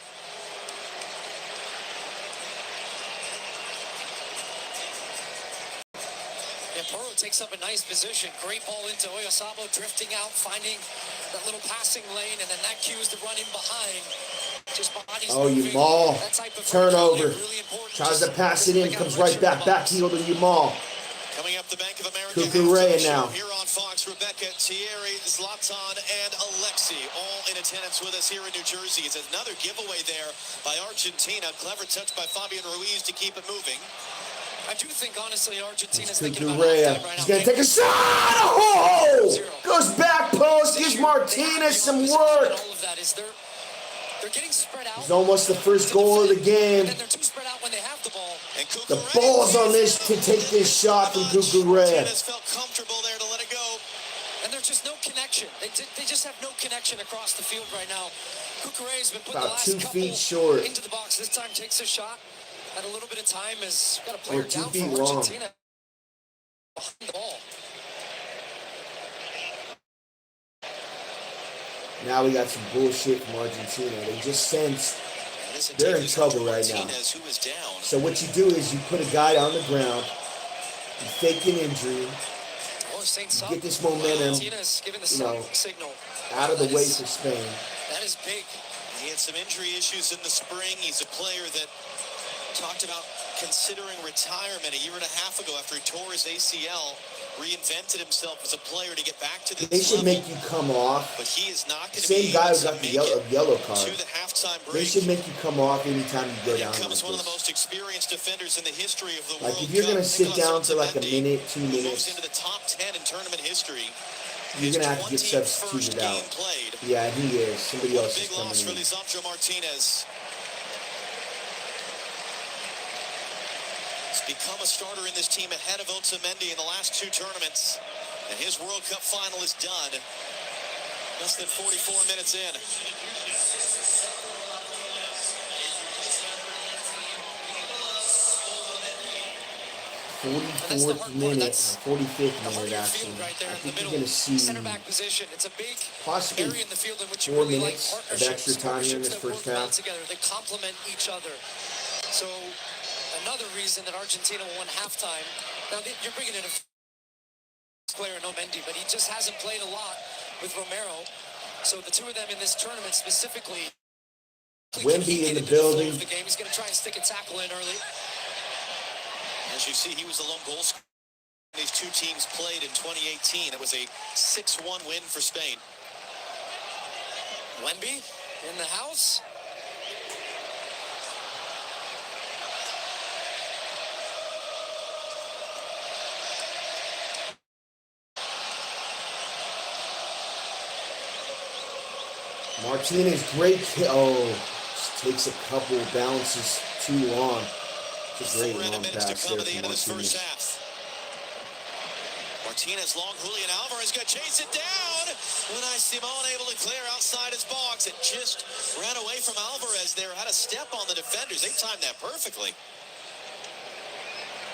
Yeah, Porra takes up a nice position. Great ball into Oyasabo, drifting out, finding that little passing lane, and then that cues the run in behind. Just bodies moving. Yamal. Turnover. Really Tries to pass it in. Comes right back. Backheel to Yamal. Coming up the Bank of America Cucurella now. Here on Fox, Rebecca, Thierry, Zlatan, and Alexi all in attendance with us here in New Jersey. It's another giveaway there by Argentina. Clever touch by Fabian Ruiz to keep it moving. I do think, honestly, Argentina's thinking about Cucurella. halftime right He's now. going to take a shot. Oh! Goes back post. Gives Martinez some work. All of that is they're getting spread out. It's almost the first goal of the game. And they're too spread out when they have the ball. And The ball's on this to take this shot from Cucurella. Martinez felt comfortable there to let it go. And there's just no connection. They just have no connection across the field right now. Cucurella's been putting About the 2 last feet couple short. into the box. This time takes a shot. Had a little bit of time. Has got a player 2 down feet from long. Argentina. Behind the ball. Now we got some bullshit from Argentina. They just sensed they're in trouble right now. Who is down. So what you do is you put a guy on the ground, you fake an injury, you get this momentum, Signal. out of the way for Spain. That is big. He had some injury issues in the spring. He's a player that talked about considering retirement a year and a half ago after he tore his ACL, reinvented himself as a player to get back to this They should level. make you come off. But he is not going to Same be guy able who to got the make yellow it card. to the halftime break. They should make you come off anytime you go Here down like comes one of the this. most experienced defenders in the history of the Like World if you're Cup. gonna sit Nicolas down for like a Otamendi, minute, 2 who moves minutes, into the top 10 in tournament history. you're His gonna have to get 21st substituted game out. played. Yeah, he is. Somebody What a else is big loss for coming in. Lisandro Martinez. He's become a starter in this team ahead of Otamendi in the last 2 tournaments. And his World Cup final is done. Less than 44 minutes in. 44th minute, 45th minute actually. I think you're going to see center back position. It's a big possibly area in the field in which you 4 really minutes like of extra time here in this first partnerships that work well half. together. They complement each other. So another reason that Argentina won halftime. Now you're bringing in a player, no Mendy, but he just hasn't played a lot with Romero. So the two of them in this tournament specifically. Wemby in the building. The game. He's going to try and stick a tackle in early. As you see, he was the lone goal scorer. These two teams played in 2018. It was a 6-1 win for Spain. Wemby in the house. Martinez, great kick. Oh, just takes a couple bounces too long. It's a great long pass there from Martinez. Martinez long, Julian Alvarez got to chase it down. Unai Simon able to clear outside his box. It just ran away from Alvarez there. Had a step on the defenders. They timed that perfectly.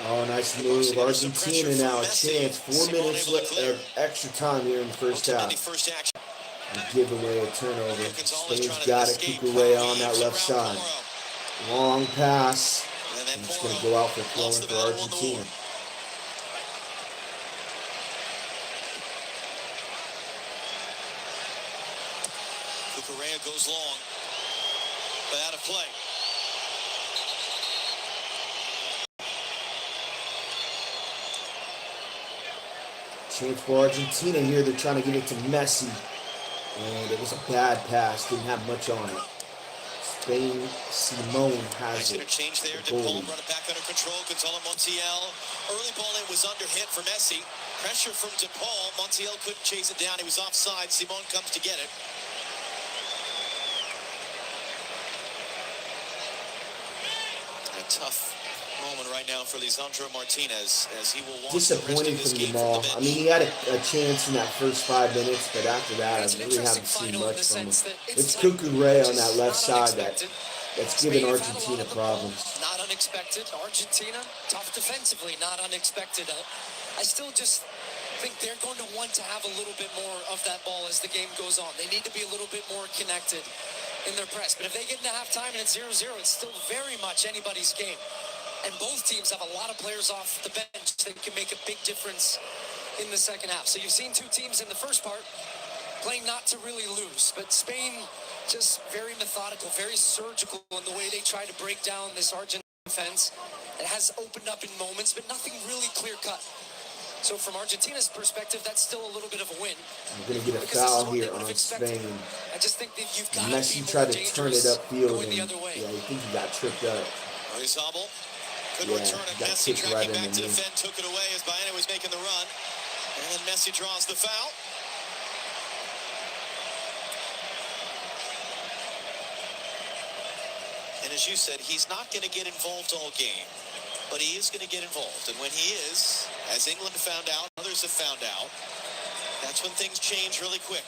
Oh, nice move. Argentina now a chance. 4 minutes of extra time here in the first half. And give away a turnover. Spain's got it. Cucurella on that left side. Long pass. And it's going to go out for throwing for Argentina. Cucurella goes long, but out of play. Chance for Argentina here. They're trying to get it to Messi. And it was a bad pass. Didn't have much on it. Spain, Simon has it. Change there. De Paul brought it back under control. Gonzalo Montiel. Early ball in was under hit for Messi. Pressure from De Paul. Montiel couldn't chase it down. He was offside. Simon comes to get it. now for Lisandro Martinez, as he will watch Disappointing the rest of this from game Jamal. from the bench. I mean, he had a chance in that first 5 minutes, but after that, It's I an really interesting haven't seen final in much the from him. sense that It's tight, Cucurella which on that is left not side unexpected. that's Spain giving have had a lot Argentina of the ball, problems. not unexpected. Argentina, tough defensively, not unexpected. I still just think they're going to want to have a little bit more of that ball as the game goes on. They need to be a little bit more connected in their press. But if they get into halftime and it's 0-0, it's still very much anybody's game. And both teams have a lot of players off the bench that can make a big difference in the second half. So you've seen two teams in the first part playing not to really lose, but Spain just very methodical, very surgical in the way they try to break down this Argentine defense. It has opened up in moments, but nothing really clear-cut. So from Argentina's perspective, that's still a little bit of a win. We're going to get a Because this is foul what here they would on have expected. Spain. I just think that you've got to Messi be more tried to turn it dangerous upfield, going the and other way. yeah, I think he got tripped up. Oyarzabal could Yeah, return it. got Messi kicked right tracking in back the to knee. defend, took it away as Baena was making the run. And then Messi draws the foul. And as you said, he's not going to get involved all game, but he is going to get involved. And when he is, as England found out, others have found out, that's when things change really quick.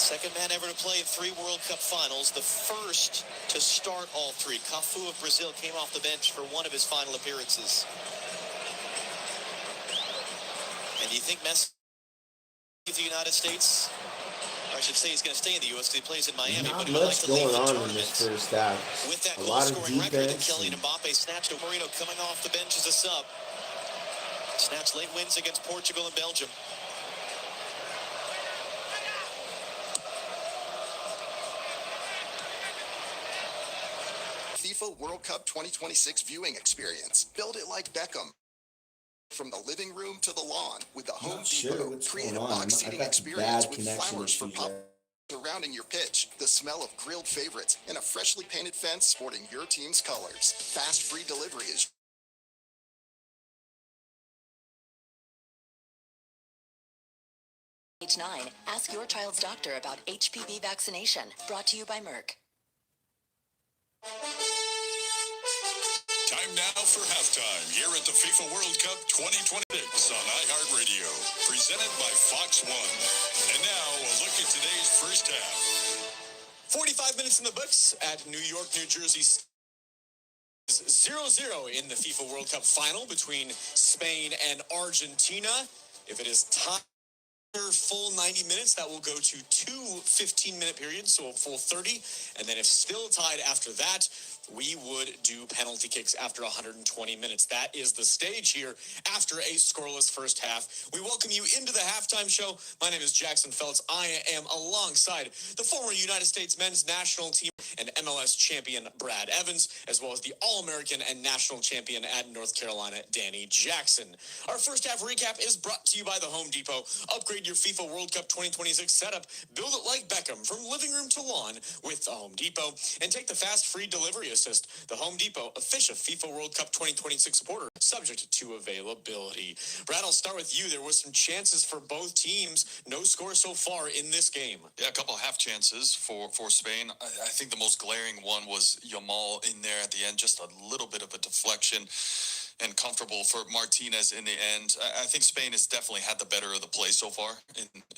Second man ever to play in 3 World Cup finals, the first to start all 3. Cafu of Brazil came off the bench for one of his final appearances. And do you think Messi with the United States? Or I should say he's going to stay in the U.S. because he plays in Miami. Not but he would like much to leave going the on in tournament this first half. with that A lot of goal-scoring record that defense. Kylian Mbappe snatched. Marino coming off the bench as a sub. Snatched late wins against Portugal and Belgium. FIFA World Cup 2026 viewing experience. Build it like Beckham. From the living room to the lawn with the Home Not sure Depot. what's Create going a on. box I've seating got experience bad with connection flowers for issues pop there. surrounding your pitch, the smell of grilled favorites, and a freshly painted fence sporting your team's colors. Fast free delivery is Age 9, ask your child's doctor about HPV vaccination. Brought to you by Merck. Time now for halftime here at the FIFA World Cup 2026 on iHeartRadio, presented by Fox One. And now a look at today's first half. 45 minutes in the books at New York, New Jersey. 0-0 in the FIFA World Cup final between Spain and Argentina. If it is tied full 90 minutes, that will go to 2 15-minute periods, so a full 30. And then if still tied after that, we would do penalty kicks after 120 minutes. That is the stage here after a scoreless first half. We welcome you into the halftime show. My name is Jackson Feltz. I am alongside the former United States men's national team and MLS champion Brad Evans, as well as the All-American and national champion at North Carolina, Danny Jackson. Our first half recap is brought to you by the Home Depot. Upgrade your FIFA World Cup 2026 setup. Build it like Beckham from living room to lawn with the Home Depot. And take the fast free delivery assist. The Home Depot, official FIFA World Cup 2026 supporter, subject to availability. Brad, I'll start with you. There were some chances for both teams. No score so far in this game. Yeah, a couple of half chances for Spain. I think the most glaring one was Yamal in there at the end, just a little bit of a deflection, and comfortable for Martinez in the end. I think Spain has definitely had the better of the play so far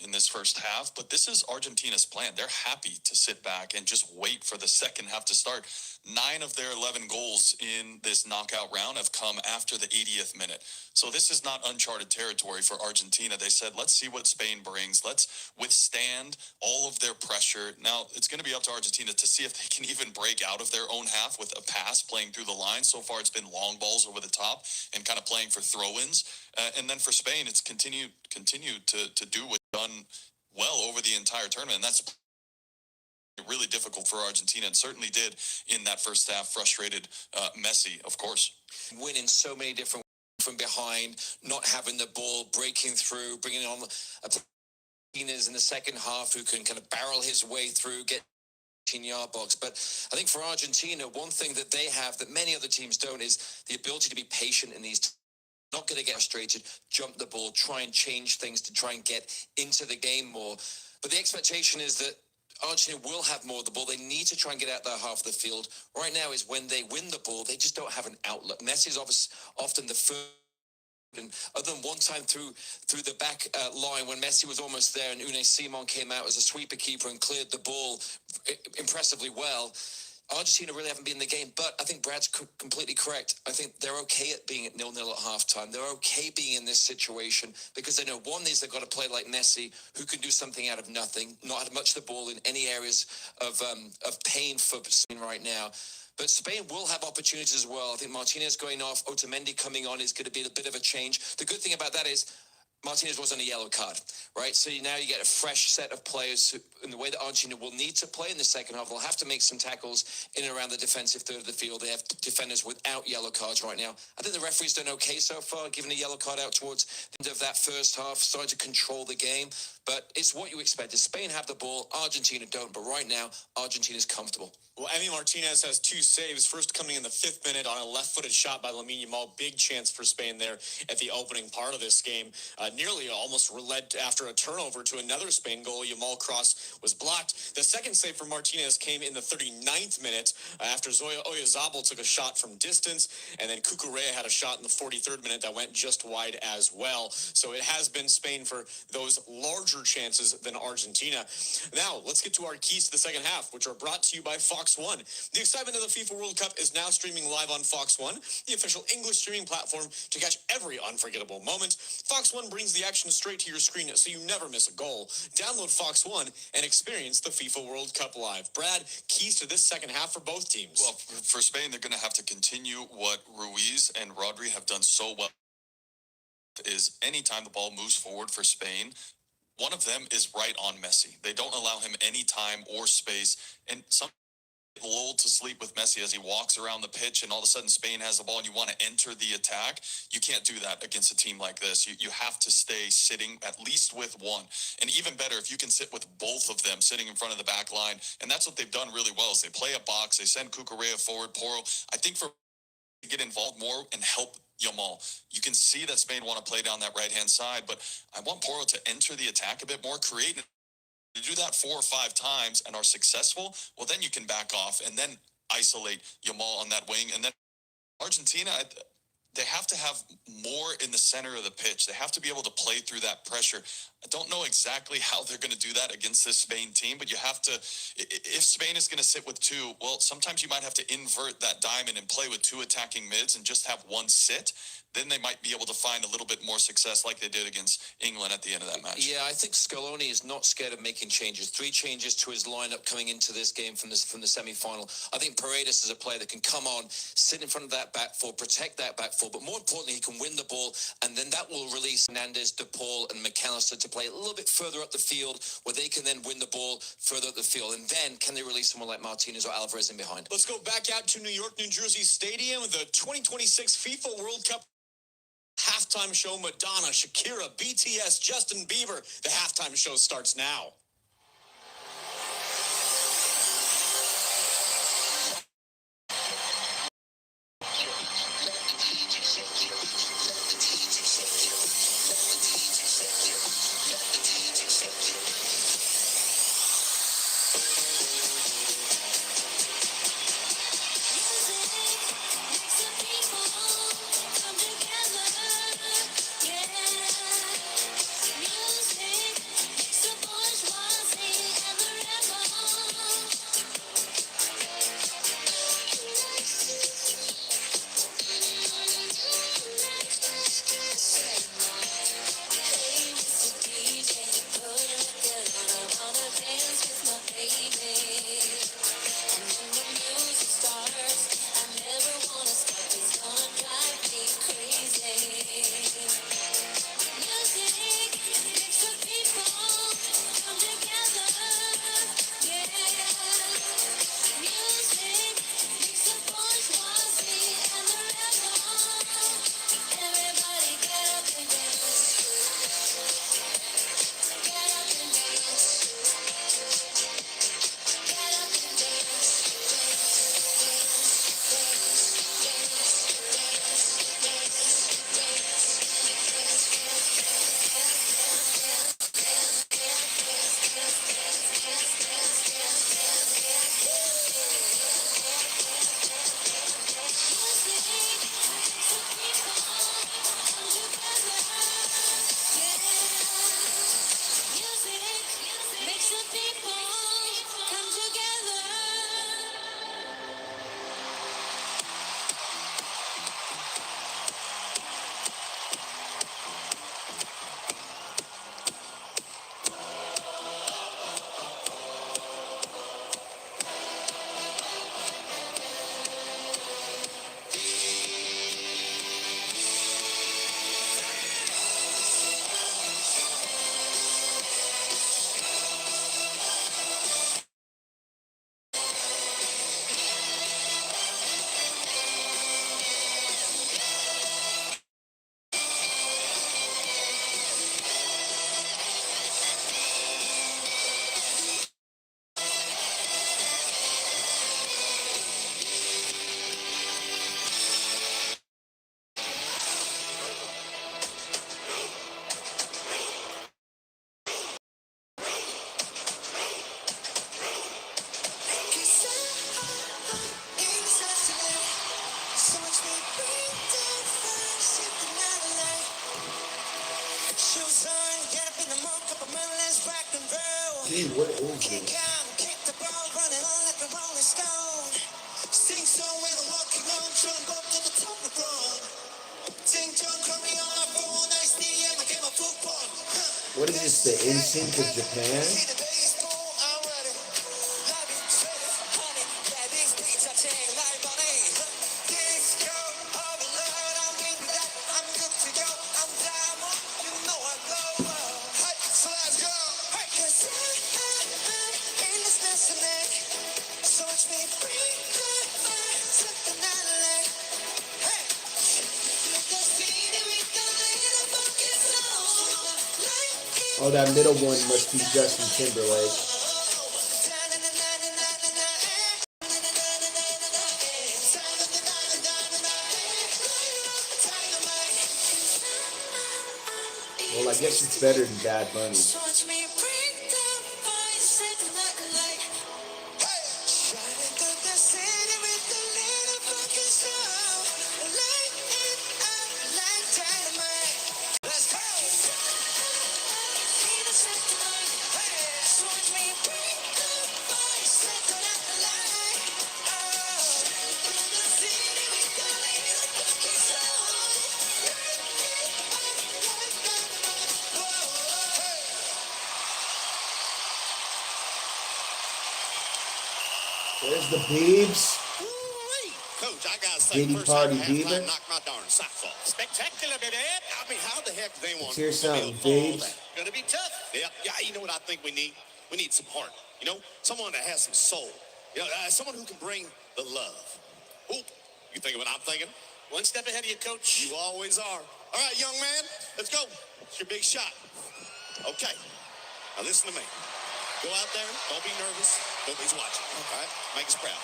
in this first half, but this is Argentina's plan. They're happy to sit back and just wait for the second half to start. 9 of their 11 goals in this knockout round have come after the 80th minute. So this is not uncharted territory for Argentina. They said, let's see what Spain brings. Let's withstand all of their pressure. Now, it's going to be up to Argentina to see if they can even break out of their own half with a pass playing through the line. So far, it's been long balls over the top and kind of playing for throw-ins. And then for Spain, it's continue to do what's done well over the entire tournament. And that's really difficult for Argentina, and certainly did in that first half. Frustrated Messi, of course. Winning so many different from behind, not having the ball, breaking through, bringing on Martinez in the second half who can kind of barrel his way through, get 18-yard box. But I think for Argentina, one thing that they have that many other teams don't is the ability to be patient in these. Not going to get frustrated, jump the ball, try and change things to try and get into the game more. But the expectation is that Argentina will have more of the ball. They need to try and get out their half of the field. Right now is when they win the ball, they just don't have an outlet. Messi is often the first. And other than one time through the back line when Messi was almost there and Unai Simon came out as a sweeper keeper and cleared the ball impressively well, Argentina really haven't been in the game. But I think Brad's completely correct. I think they're okay at being at 0-0 at halftime. They're okay being in this situation because they know one is they've got to play like Messi, who can do something out of nothing, not have much of the ball in any areas of pain for Spain right now. But Spain will have opportunities as well. I think Martinez going off, Otamendi coming on is going to be a bit of a change. The good thing about that is Martinez was on a yellow card, right? So now you get a fresh set of players who, in the way that Argentina will need to play in the second half. They'll have to make some tackles in and around the defensive third of the field. They have defenders without yellow cards right now. I think the referee's done okay so far, giving a yellow card out towards the end of that first half, starting to control the game. But it's what you expected. Spain have the ball, Argentina don't. But right now, Argentina's comfortable. Well, Emi Martinez has 2 saves, first coming in the 5th minute on a left-footed shot by Lamine Yamal. Big chance for Spain there at the opening part of this game. Nearly almost led after a turnover to another Spain goal. Yamal cross was blocked. The second save for Martinez came in the 39th minute after Zoya Oyazabal took a shot from distance, and then Cucurella had a shot in the 43rd minute that went just wide as well. So it has been Spain for those larger chances than Argentina. Now, let's get to our keys to the second half, which are brought to you by Fox One. The excitement of the FIFA World Cup is now streaming live on Fox One, the official English streaming platform to catch every unforgettable moment. Fox One brings the action straight to your screen so you never miss a goal. Download Fox One and experience the FIFA World Cup live. Brad, keys to this second half for both teams. Well, for Spain, they're going to have to continue what Ruiz and Rodri have done so well. Is anytime the ball moves forward for Spain, one of them is right on Messi. They don't allow him any time or space, and some lulled to sleep with Messi as he walks around the pitch and all of a sudden Spain has the ball and you want to enter the attack. You can't do that against a team like this. You have to stay sitting at least with one. And even better if you can sit with both of them sitting in front of the back line. And that's what they've done really well is they play a box. They send Cucurella forward, Porro. I think for to get involved more and help Yamal. You can see that Spain want to play down that right-hand side, but I want Porro to enter the attack a bit more, create. You do that 4 or 5 times and are successful, well, then you can back off and then isolate Yamal on that wing. And then Argentina, they have to have more in the center of the pitch. They have to be able to play through that pressure. I don't know exactly how they're going to do that against this Spain team, but you have to, if Spain is going to sit with 2, well, sometimes you might have to invert that diamond and play with 2 attacking mids and just have one sit. Then they might be able to find a little bit more success like they did against England at the end of that match. Yeah, I think Scaloni is not scared of making changes. 3 changes to his lineup coming into this game from the semi-final. I think Paredes is a player that can come on, sit in front of that back four, protect that back four, but more importantly, he can win the ball, and then that will release Hernandez, De Paul, and McAllister to play a little bit further up the field where they can then win the ball further up the field. And then can they release someone like Martinez or Alvarez in behind? Let's go back out to New York, New Jersey Stadium, the 2026 FIFA World Cup halftime show. Madonna, Shakira, BTS, Justin Bieber. The halftime show starts now. Dude, what is this? Kick the ball, running on like a rolling stone. Sing song when I'm walking on, jump up to the top of the run. Sing song, call me on my phone, I see him, I get my football. What is this, the NSYNC of Japan? See the baseball, I'm ready. Love it, sweat it, honey. Yeah, these beats are chain like money. Disco, overload, I'm into that. I'm good to go, I'm diamond. You know I go. Hey, so let's go. Hey, 'cause I'm in this destiny. So watch me bring that fire, set the night alight. Hey, let the city with the little fucking soul. Oh, that middle one must be Justin Timberlake. Well, I guess it's better than Bad Bunny. There's the Biebs. Coach, I gotta say, Diddy first Party half, Diva. knocked my darn socks off. Spectacular, baby. I mean, how the heck do they want Here's to be something, able to follow Biebs. that? Gonna be tough. Yeah, you know what I think we need? We need some heart. You know, someone that has some soul. You know, someone who can bring the love. Ooh, you thinking what I'm thinking? One step ahead of you, Coach. You always are. All right, young man, let's go. It's your big shot. Okay, now listen to me. Go out there, don't be nervous. Nobody's watching, all right? Make us proud.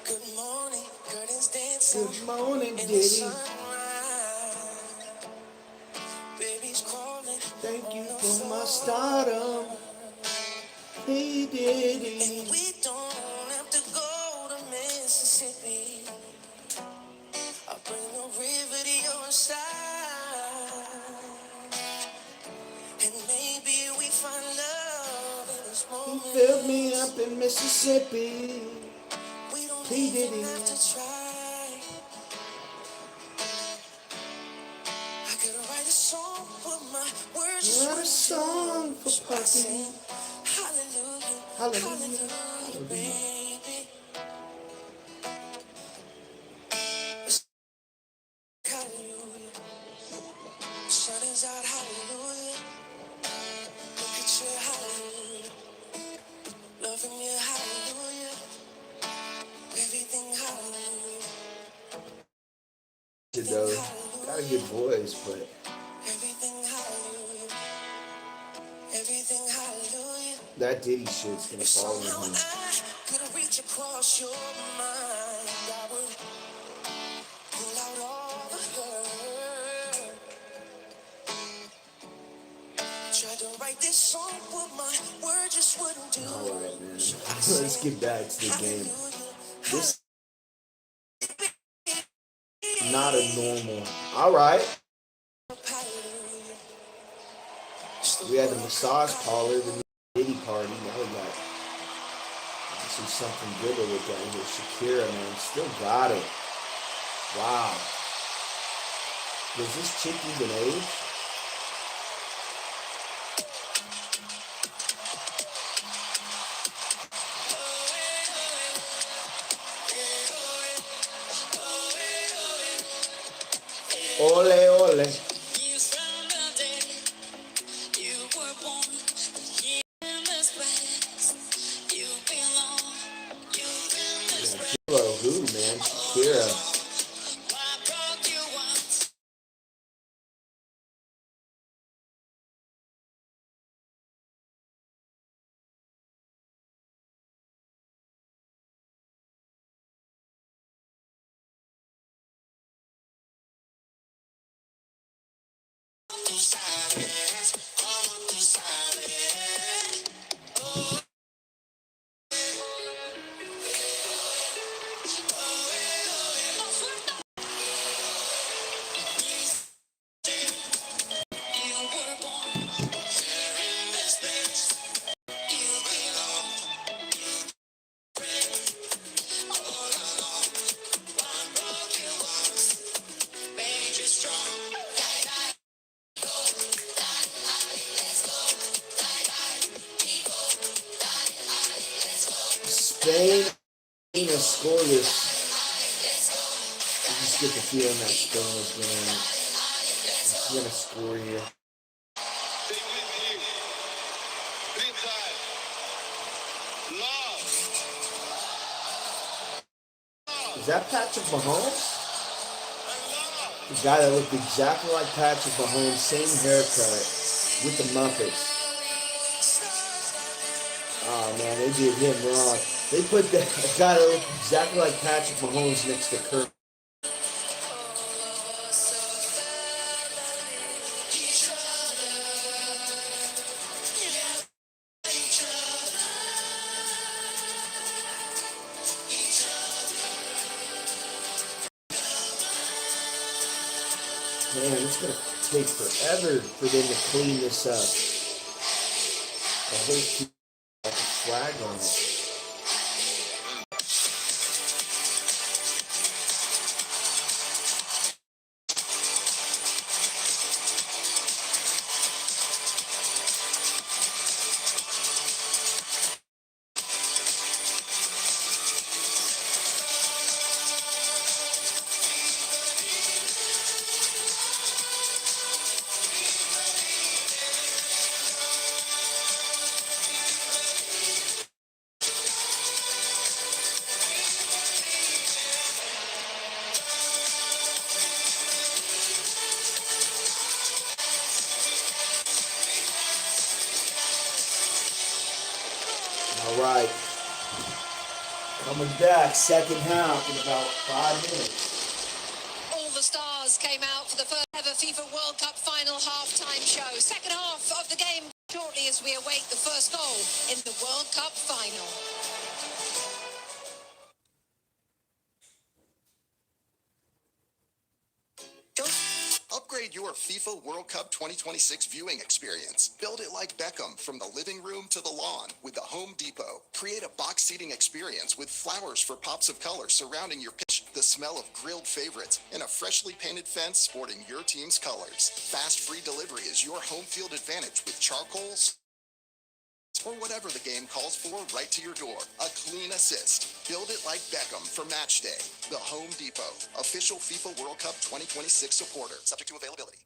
Good morning, curtains dancing. Good morning, In the Diddy. sunrise. Baby's crawling. Thank you on the for my floor. stardom. Hey, Diddy. And we don't have to go to Mississippi. I'll bring the river to your side. And maybe we find love in this He moment. filled me up in Mississippi. We don't He even did have it. to try. I could write a song, but my words just What a wouldn't song do. for So I Puppy. sing hallelujah, Hallelujah. hallelujah, baby. Hallelujah. Sun is out, hallelujah. Look at you, hallelujah. Loving you, hallelujah. Everything, hallelujah. Though, got a good voice, but Everything, hallelujah. Everything, hallelujah. that Diddy shit's gonna If follow somehow him. I could reach across your mind, I would pull out all the hurt. Tried to write this song, but my words just wouldn't do. All right, man. So I Let's sing get back to the game. hallelujah, This not a normal. All right. hallelujah. We had the massage parlor, the Diddy party. Now we got actually something good to look at here. Shakira, man, still got it. Wow. Does this chick even age? Ole, ole. Kilo who, man? Shakira. Spain Argentina scoreless. I just get the feeling that Spain is gonna score here. Is that Patrick Mahomes? The guy that looked exactly like Patrick Mahomes, same haircut, with the Muppets. Oh man, they did him wrong. They put a guy that looked exactly like Patrick Mahomes next to Kirk. Man, it's going to take forever for them to clean this up. The whole team got the flag on it. All right, coming back, second half in about 5 minutes. All the stars came out for the first ever FIFA World Cup final halftime show. Second half of the game shortly as we await the first goal in the World Cup final. Upgrade your FIFA World Cup 2026 viewing experience. Build it like Beckham from the living room to the lawn with the Home Depot. Create a box seating experience with flowers for pops of color surrounding your pitch, the smell of grilled favorites, and a freshly painted fence sporting your team's colors. Fast free delivery is your home field advantage with charcoals or whatever the game calls for right to your door. A clean assist. Build it like Beckham for match day. The Home Depot, official FIFA World Cup 2026 supporter. Subject to availability.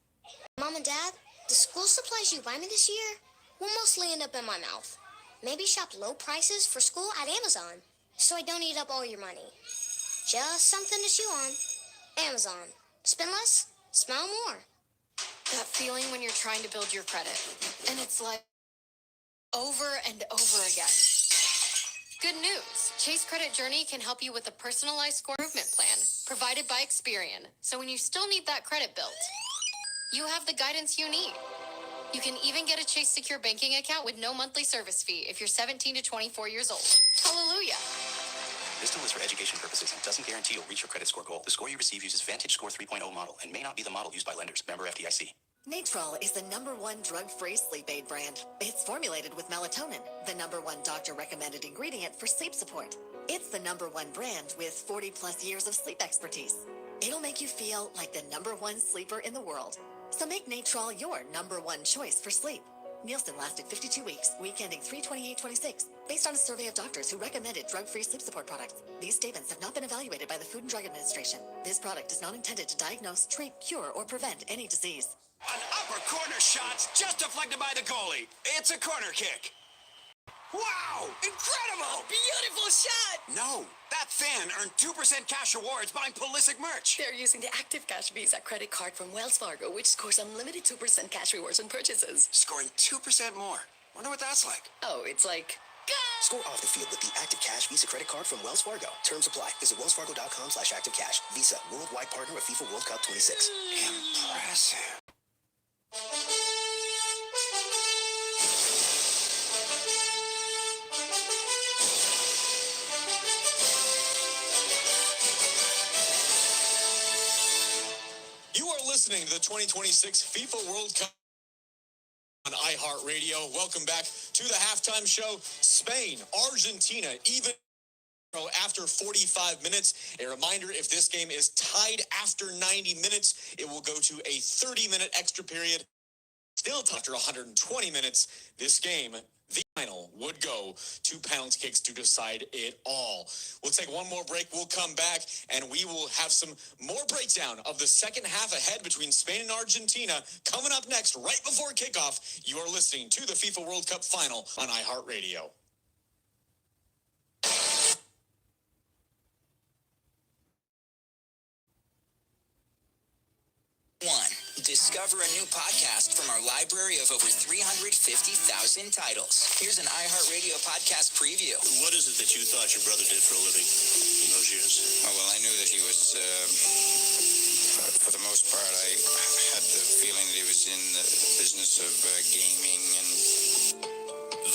Mom and Dad, the school supplies you buy me this year will mostly end up in my mouth. Maybe shop low prices for school at Amazon so I don't eat up all your money. Just something to chew on. Amazon. Spend less, smile more. That feeling when you're trying to build your credit and it's like over and over again. Good news. Chase Credit Journey can help you with a personalized score improvement plan provided by Experian. So when you still need that credit built, you have the guidance you need. You can even get a Chase Secure banking account with no monthly service fee if you're 17 to 24 years old. Hallelujah. This tool is for education purposes and doesn't guarantee you'll reach your credit score goal. The score you receive uses Vantage Score 3.0 model and may not be the model used by lenders. Member FDIC. Natrol is the #1 drug-free sleep aid brand. It's formulated with melatonin, the #1 doctor-recommended ingredient for sleep support. It's the #1 brand with 40-plus years of sleep expertise. It'll make you feel like the #1 sleeper in the world. So make Natrol your #1 choice for sleep. Nielsen lasted 52 weeks, week ending 3/28/26, based on a survey of doctors who recommended drug-free sleep support products. These statements have not been evaluated by the Food and Drug Administration. This product is not intended to diagnose, treat, cure, or prevent any disease. An upper corner shot's just deflected by the goalie. It's a corner kick. Wow! Incredible! Beautiful shot! No, that fan earned 2% cash rewards buying Pulisic merch. They're using the Active Cash Visa credit card from Wells Fargo, which scores unlimited 2% cash rewards on purchases. Scoring 2% more. Wonder what that's like. Oh, it's like... Score off the field with the Active Cash Visa credit card from Wells Fargo. Terms apply. Visit wellsfargo.com/activecash. Visa, worldwide partner of FIFA World Cup 26. Impressive. You are listening to the 2026 FIFA World Cup on iHeartRadio. Welcome back to the halftime show. Spain, Argentina, even after 45 minutes. A reminder, if this game is tied after 90 minutes, it will go to a 30-minute extra period. Still after 120 minutes, this game, The final would go to penalty kicks to decide it all. We'll take one more break. We'll come back, and we will have some more breakdown of the second half ahead between Spain and Argentina coming up next, right before kickoff. You are listening to the FIFA World Cup final on iHeartRadio. Discover a new podcast from our library of over 350,000 titles. Here's an iHeartRadio podcast preview. What is it that you thought your brother did for a living in those years? Oh, well, I knew that he was, for the most part, I had the feeling that he was in the business of gaming and...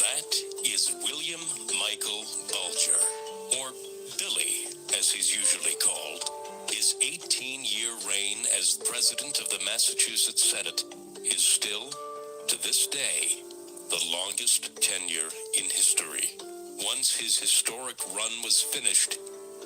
That is William Michael Bulger, or Billy, as he's usually called. His 18-year reign as president of the Massachusetts Senate is still, to this day, the longest tenure in history. Once his historic run was finished,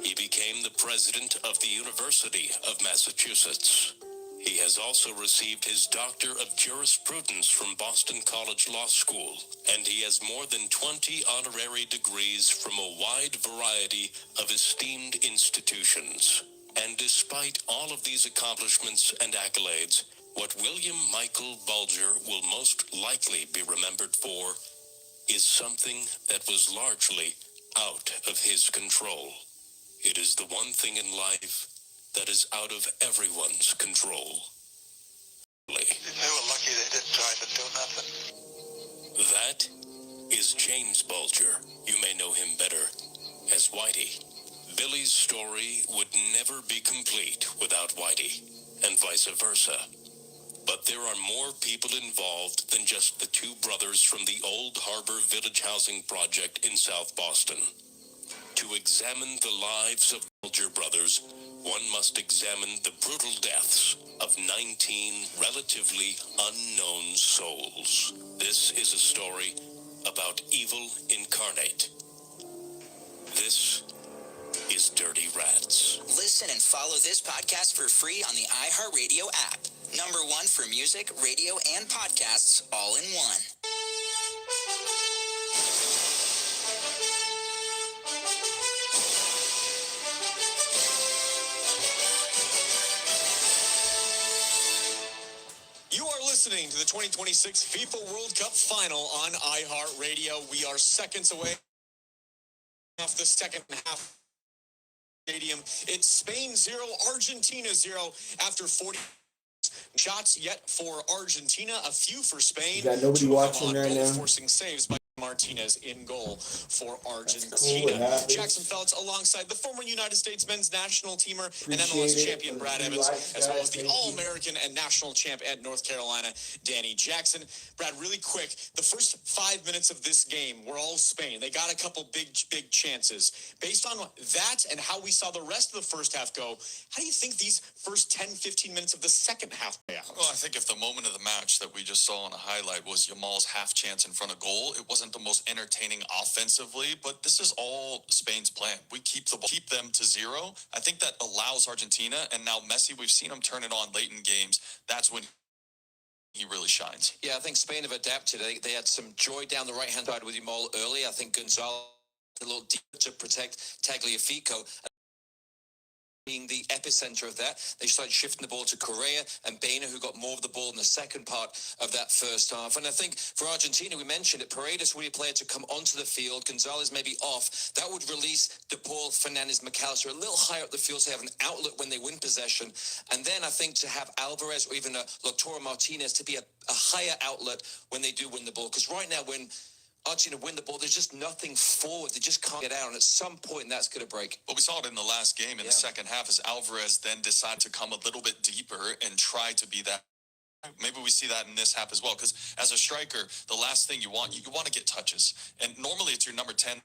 he became the president of the University of Massachusetts. He has also received his Doctor of Jurisprudence from Boston College Law School, and he has more than 20 honorary degrees from a wide variety of esteemed institutions. And despite all of these accomplishments and accolades, what William Michael Bulger will most likely be remembered for is something that was largely out of his control. It is the one thing in life that is out of everyone's control. They were lucky they didn't try to do nothing. That is James Bulger. You may know him better as Whitey. Billy's story would never be complete without Whitey, and vice versa. But there are more people involved than just the two brothers from the Old Harbor Village Housing Project in South Boston. To examine the lives of Bulger brothers, one must examine the brutal deaths of 19 relatively unknown souls. This is a story about evil incarnate. This is Dirty Rats. Listen and follow this podcast for free on the iHeartRadio app. Number one for music, radio, and podcasts all in one. You are listening to the 2026 FIFA World Cup final on iHeartRadio. We are seconds away off the second half. Stadium. It's Spain 0, Argentina 0 after 40 shots yet for Argentina, a few for Spain. You got nobody watching right now. Forcing saves by Martinez in goal for Argentina. Cool, Jackson Feltz alongside the former United States men's national teamer and MLS champion Brad Evans, as well as the All-American and national champ at North Carolina, Danny Jackson. Brad, really quick, the first 5 minutes of this game were all Spain. They got a couple big chances. Based on that and how we saw the rest of the first half go, how do you think these first 10, 15 minutes of the second half play out? Well, I think if the moment of the match that we just saw on a highlight was Yamal's half chance in front of goal, it wasn't the most entertaining offensively, but this is all Spain's plan. We keep them to 0. I think that allows Argentina, and now Messi, we've seen him turn it on late in games. That's when he really shines. Yeah, I think Spain have adapted. I think they had some joy down the right-hand side with Yamal early. I think Gonzalo a little deeper to protect Tagliafico. Being the epicenter of that, they started shifting the ball to Correa and Baena, who got more of the ball in the second part of that first half. And I think for Argentina, we mentioned it, Paredes will be a player to come onto the field. Gonzalez may be off. That would release De Paul, Fernandez, McAllister a little higher up the field so they have an outlet when they win possession. And then I think to have Alvarez or even Lautaro Martinez to be a higher outlet when they do win the ball. Because right now, when Argentina win the ball, there's just nothing forward. They just can't get out, and at some point, that's going to break. But we saw it in the last game in the second half as Alvarez then decided to come a little bit deeper and try to be that. Maybe we see that in this half as well, because as a striker, the last thing you want to get touches. And normally it's your number 10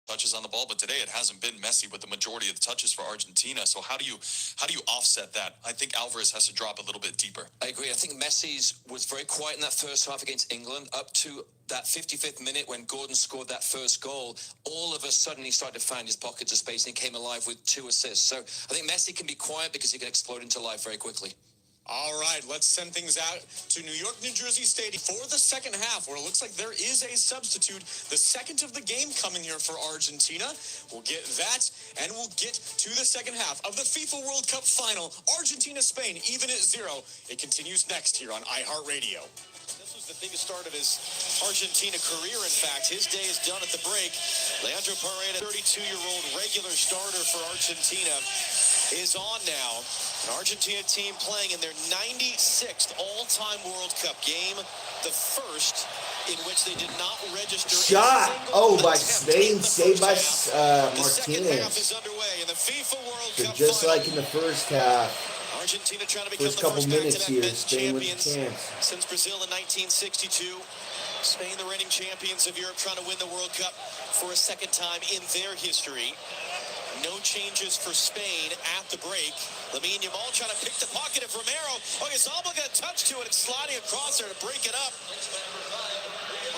touches on the ball, but today it hasn't been Messi with the majority of the touches for Argentina. So how do you offset that? I think Alvarez has to drop a little bit deeper. I agree. I think Messi's was very quiet in that first half against England up to that 55th minute when Gordon scored that first goal. All of a sudden he started to find his pockets of space and he came alive with 2 assists. So I think Messi can be quiet because he can explode into life very quickly. All right, let's send things out to New York, New Jersey Stadium for the second half, where it looks like there is a substitute. The second of the game coming here for Argentina. We'll get that, and we'll get to the second half of the FIFA World Cup final. Argentina-Spain, even at 0. It continues next here on iHeartRadio. This was the biggest start of his Argentina career, in fact. His day is done at the break. Leandro Paredes, 32-year-old regular starter for Argentina, is on now. An Argentina team playing in their 96th all-time World Cup game, the first in which they did not register Shot. a By Spain, saved by Martinez. So just like in the first half, Argentina trying to become first the couple first minutes back-to-back here, men's Spain with a champions chance. since Brazil in 1962. Spain, the reigning champions of Europe, trying to win the World Cup for a second time in their history. No changes for Spain at the break. Lamine Yamal trying to pick the pocket of Romero. Oh, Yazama got a touch to it. It's sliding across there to break it up.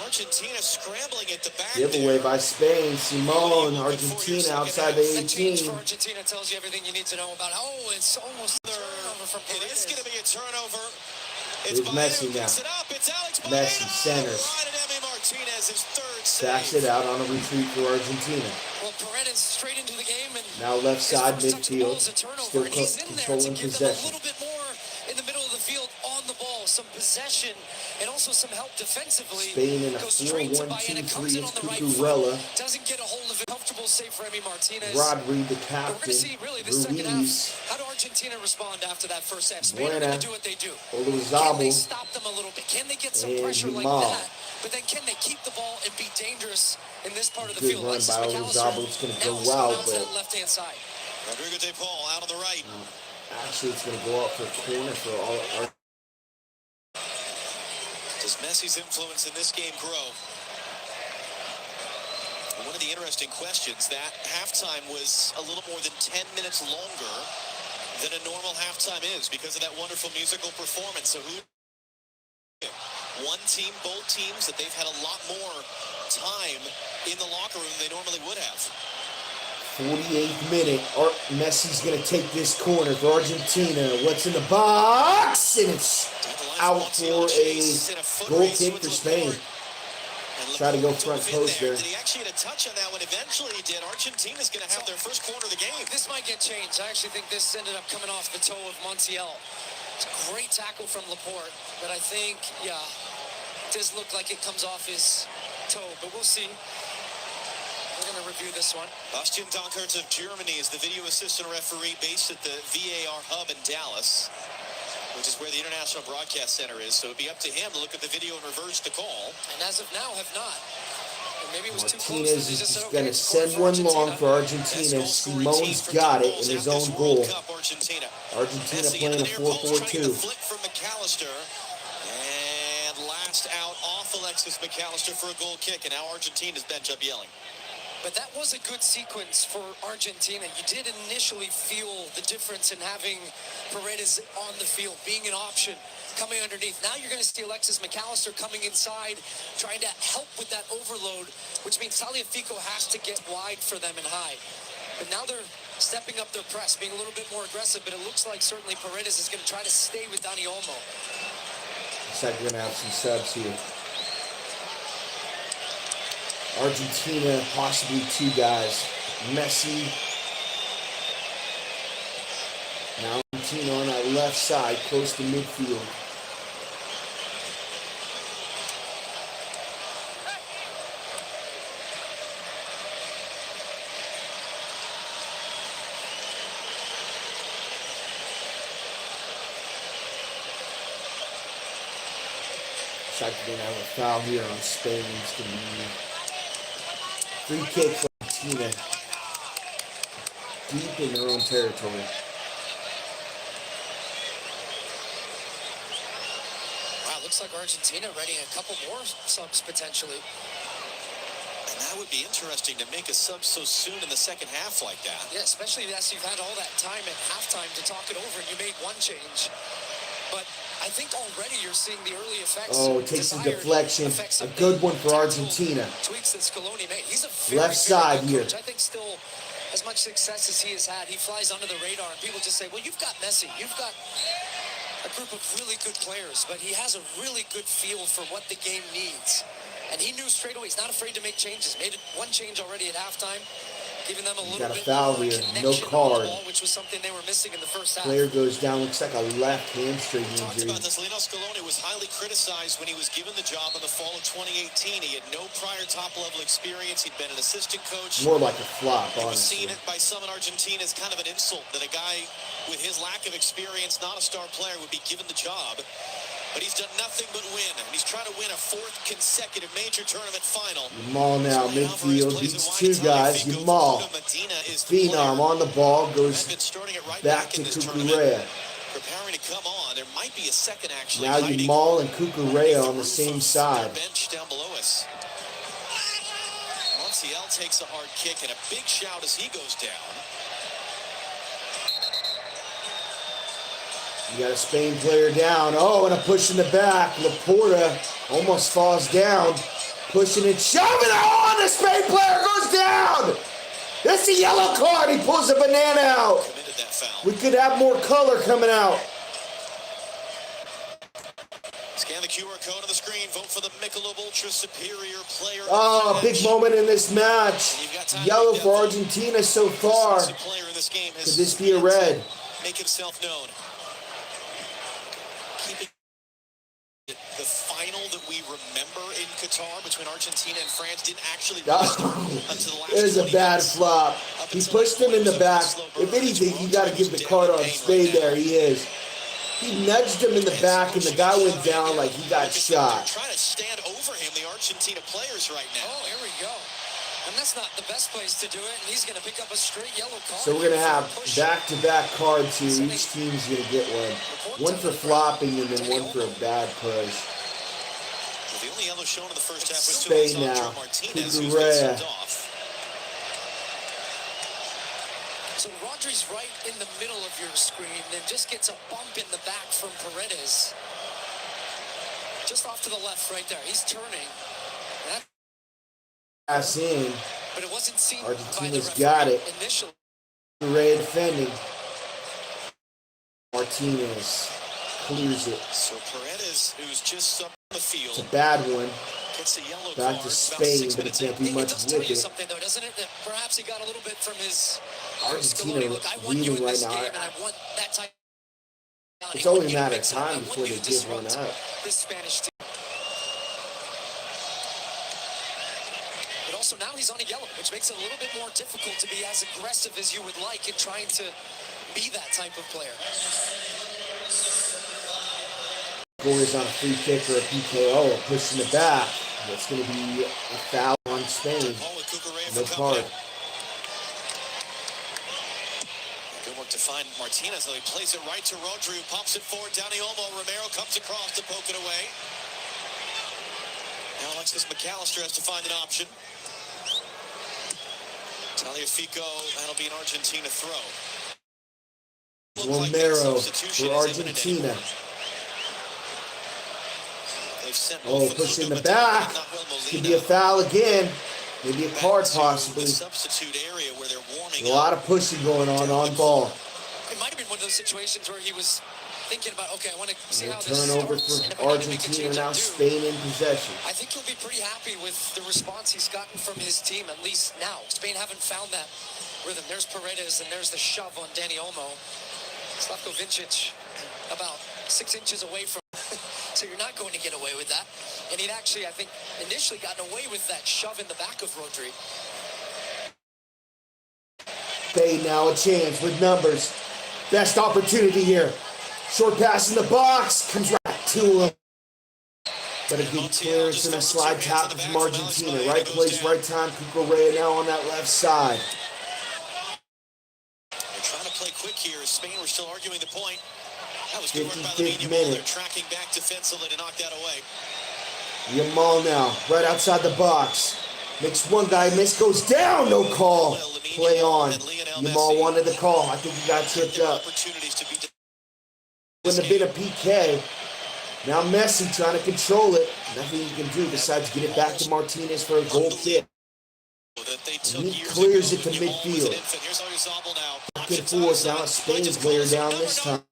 Argentina scrambling at the back. Giveaway by Spain. Simone, Argentina outside the 18. Argentina tells you everything you need to know about. Oh, it's almost a turnover from Paredes. It is going to be a turnover. It's Messi now. Messi centers. Backs it out on a retreat for Argentina. Well, Paredes straight into the game, and now left side midfield, still controlling possession. A little bit more in the middle of the field on the ball, some possession, and also some help defensively. Spain in a 4-1-2-3. It's Cucurella. Doesn't get a hold of it. Comfortable save for Emi Martinez. Rodri, the captain. We're going to see really the second half. How do Argentina respond after that first half? Spain are going to do what they do. Can they stop them a little bit? Can they get some pressure like that? But then can they keep the ball and be dangerous in this part of the field? Good run by Olazabal. It's going to go out, but left-hand side. Rodrigo De Paul out on the right. Actually, it's going to go out for a corner for all. Does Messi's influence in this game grow? One of the interesting questions, that halftime was a little more than 10 minutes longer than a normal halftime is because of that wonderful musical performance. So who? One team, both teams, that they've had a lot more time in the locker room than they normally would have. 48th minute. Messi's going to take this corner for Argentina. What's in the box? And it's out for a goal kick for Spain. Try to go front post there. Did he actually get a touch on that one? Eventually he did. Argentina's going to have their first corner of the game. This might get changed. I actually think this ended up coming off the toe of Montiel. It's a great tackle from Laporte, but I think, yeah, it does look like it comes off his toe, but we'll see. We're going to review this one. Bastian Dankert of Germany is the video assistant referee based at the VAR hub in Dallas, which is where the International Broadcast Center is. So it'd be up to him to look at the video and reverse the call. And as of now, have not. Maybe it was Martinez is just going to send one long for Argentina. Simone's got it in his own goal. Argentina playing a 4-4-2. Flick from McAllister. And last out off Alexis McAllister for a goal kick. And now Argentina's bench up yelling. But that was a good sequence for Argentina. You did initially feel the difference in having Paredes on the field, being an option, coming underneath. Now you're going to see Alexis McAllister coming inside, trying to help with that overload, which means Tagliafico has to get wide for them and high. But now they're stepping up their press, being a little bit more aggressive, but it looks like certainly Paredes is going to try to stay with Dani Olmo. Looks like we're going to have some subs here. Argentina, possibly two guys. Messi. Now Argentina on that left side, close to midfield. Looks like we're going to have a foul here on Spain. It's going to be free kick for Argentina, deep in their own territory. Wow, looks like Argentina readying a couple more subs potentially. And that would be interesting to make a sub so soon in the second half like that. Yeah, especially as you've had all that time at halftime to talk it over and you made one change. But I think already you're seeing the early effects. Oh, it takes a deflection. A good one for Argentina. Tweaks that Scaloni made. He's a very, left side very here. coach. I think still as much success as he has had, he flies under the radar and people just say, well, you've got Messi. You've got a group of really good players, but he has a really good feel for what the game needs. And he knew straight away, he's not afraid to make changes. Made one change already at halftime, giving them a little bit foul more here. connection No card. on the ball, which was something they were missing in the first half. Player goes down, looks like a left hamstring Talked injury. about this. Lionel Scaloni was highly criticized when he was given the job in the fall of 2018. He had no prior top-level experience. He'd been an assistant coach. More like a flop, It was honestly. seen by some in Argentina as kind of an insult that a guy with his lack of experience, not a star player, would be given the job. But he's done nothing but win, and he's trying to win a fourth consecutive major tournament final. Yamal now, midfield, beats two guys. Yamal, phenom on the ball, goes back to Cucurella. Preparing to come on. There might be a second actually. Now Yamal and Cucurella on the same side. Bench down below us. Montiel takes a hard kick and a big shout as he goes down. You got a Spain player down. Oh, and a push in the back. Laporta almost falls down. Pushing and shoving. Oh, and the Spain player goes down. That's a yellow card. He pulls a banana out. We could have more color coming out. Scan the QR code on the screen. Vote for the Michelob Ultra Superior Player. Oh, big moment in this match. Yellow for Argentina so far. Could this be a red? Make himself known. Keeping the final that we remember in Qatar between Argentina and France didn't actually until the last. It was a bad flop. He pushed him in the back. If anything, you got to give the card on Spain there. He is. He nudged him in the back, and the guy went down like he got shot. Trying to stand over him, the Argentina players right now. Oh, here we go. And that's not the best place to do it, and he's going to pick up a straight yellow card. So we're going to have back-to-back cards here. Each team's going to get one. One for flopping and then one for a bad push. Well, the only yellow shown in the first half was Spain now. Cucurella. So Rodri's right in the middle of your screen, then just gets a bump in the back from Paredes. Just off to the left right there. He's turning. Pass in. But it wasn't seen Argentina's got it. Initially. Ray defending. Martinez clears it. So Paredes, who's just up the field. It's a bad one. Gets a yellow Back to Spain, but it can't be much with it. Something though, doesn't it? That perhaps he got a little bit from his Argentina Scaloni. leading right now. And I want that type. It's only a matter of time before they give one up. This Spanish team. But also now he's on a yellow, which makes it a little bit more difficult to be as aggressive as you would like in trying to be that type of player. Scores on a free kick or a PKO, a push in the back. That's going to be a foul on Spain. No card. Good work to find Martinez, though he plays it right to Rodri, who pops it forward. Dani Olmo. Romero comes across to poke it away. Now Alexis McAllister has to find an option. Taliafico, that'll be an Argentina throw. Romero for Argentina. Oh, push in the back. Could be a foul again. Maybe a card possibly. A lot of pushing going on ball. It might have been one of those situations where he was thinking about, okay, I want to see how this turnover starts. for Argentina, now Spain in possession. I think he'll be pretty happy with the response he's gotten from his team, at least now. Spain haven't found that rhythm. There's Paredes, and there's the shove on Dani Olmo. Slavko Vincic about 6 inches away from so you're not going to get away with that. And he'd actually, I think, initially gotten away with that shove in the back of Rodri. Spain now a chance with numbers. Best opportunity here. Short pass in the box. Comes right to him. But a good clearance and a slide tap from Argentina. Right place, right time. Cucurella now on that left side. They're trying to play quick here. Spain were still arguing the point. That was good work by 55th minute. They're tracking back defensively to knock that away. Yamal now, right outside the box. Makes one guy miss, goes down, no call. Play on. Yamal wanted the call. I think he got tripped up. Wouldn't have been a PK. Now Messi trying to control it. Nothing he can do besides get it back to Martinez for a goal kick. And he clears it to midfield. Back and forth. Now Spain's player down this time.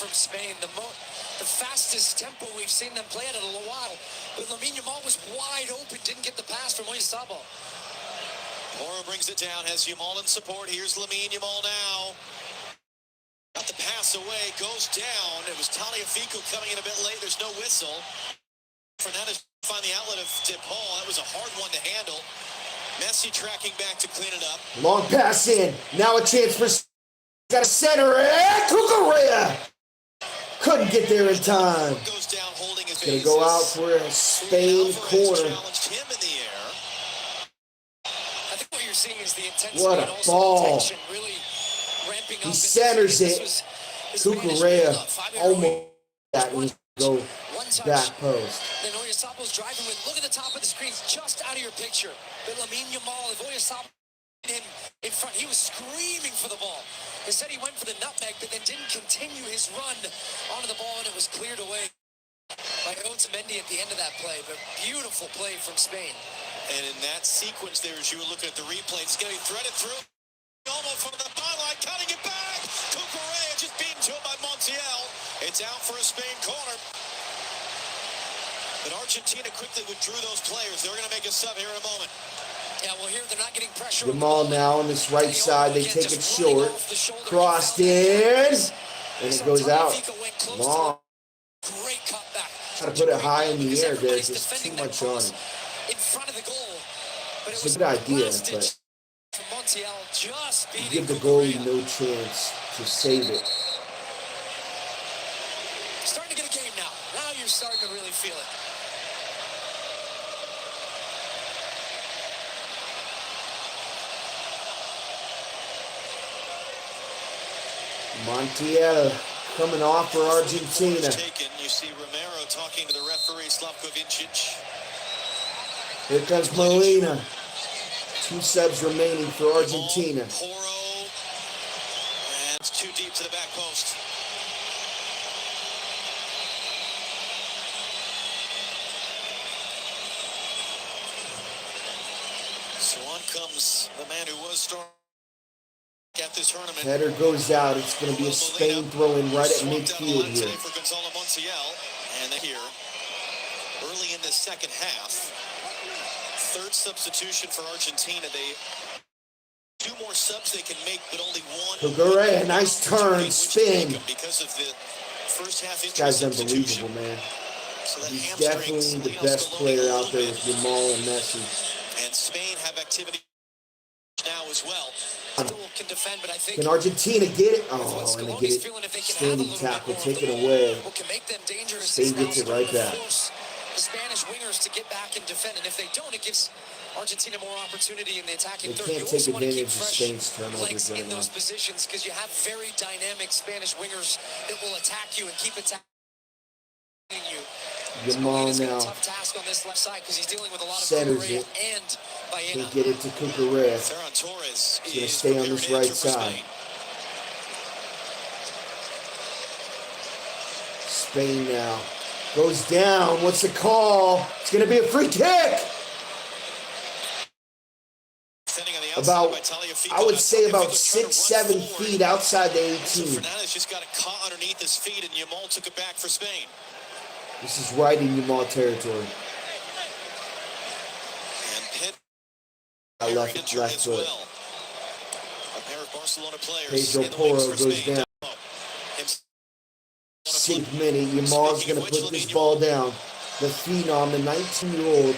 from Spain. The fastest tempo we've seen them play at in a little while. But Lamine Yamal was wide open, didn't get the pass from Oyarzabal. Poro brings it down, has Yamal in support. Here's Lamine Yamal now. Got the pass away, goes down. It was Tagliafico coming in a bit late. There's no whistle. Fernandez find the outlet of Paul. That was a hard one to handle. Messi tracking back to clean it up. Long pass in. Now a chance for... Got a center. Cucurella couldn't get there in time. Goes down holding his Gonna go out for a Spain corner. Challenged him in the air. I think what you're seeing is the intensity What and a also ball. the tension really ramping up. He centers it. Cucurella almost got me go back post. Then Oyarzabal driving with, look at the top of the screen, just out of your picture. But Lamine Yamal, if Oyarzabal him in front, he was screaming for the ball. Instead, he went for the nutmeg, but then didn't continue his run onto the ball, and it was cleared away by Otamendi at the end of that play. But beautiful play from Spain. And in that sequence there, as you were looking at the replay, it's going to be threaded through. Almost from the byline, cutting it back. Cucurella just beaten to it by Montiel. It's out for a Spain corner. But Argentina quickly withdrew those players. They're going to make a sub here in a moment. Yeah, well, here they're not getting pressure. Jamal now on this right side. They take it short. Crossed in. And it goes out. Long. Great cutback. Try to put it high in the air there. Just too much on it. In front of the goal. But It's a good idea, but you give the goalie no chance to save it. Starting to get a game now. Now you're starting to really feel it. Montiel coming off for Argentina. You see Romero talking to the referee, Slavko Vincic. Here comes Molina. 2 subs remaining for Argentina. Poro. And it's too deep to the back post. So on comes the man who was starting at this tournament. Header goes out. It's going to be a Spain throw-in right at midfield here. For Gonzalo Montiel. And here, early in the second half, third substitution for Argentina. They 2 more subs they can make, but only 1. Cucurella, nice turn, spin. Because of the first half this guy's unbelievable, man. So he's definitely the best player out there with Yamal and Messi. And Spain have activity now as well. Can defend, but I think can Argentina get it? Oh, and they get it. Standing tackle, take it away. Spain gets it right back. The Spanish wingers to get back and defend, and if they don't, it gives Argentina more opportunity in the attacking third. They can't take advantage of Spain's turnovers right in those positions because you have very dynamic Spanish wingers that will attack you and keep attacking you. Yamal now tough task on this left side because he's dealing with a lot of centers it. And can't get it to Cucurella. He's going to stay on this right side. Spain now goes down. What's the call? It's going to be a free kick. About, I would say about 6-7 feet outside the 18. Fernandez just got it caught underneath his feet, and Yamal took it back for Spain. This is right in Yamal territory. And Pitt left foot. Well. A pair of Barcelona players. Pedro Poro goes down. 6th minute, Yamal's going to put this ball down. The phenom, the 19-year-old,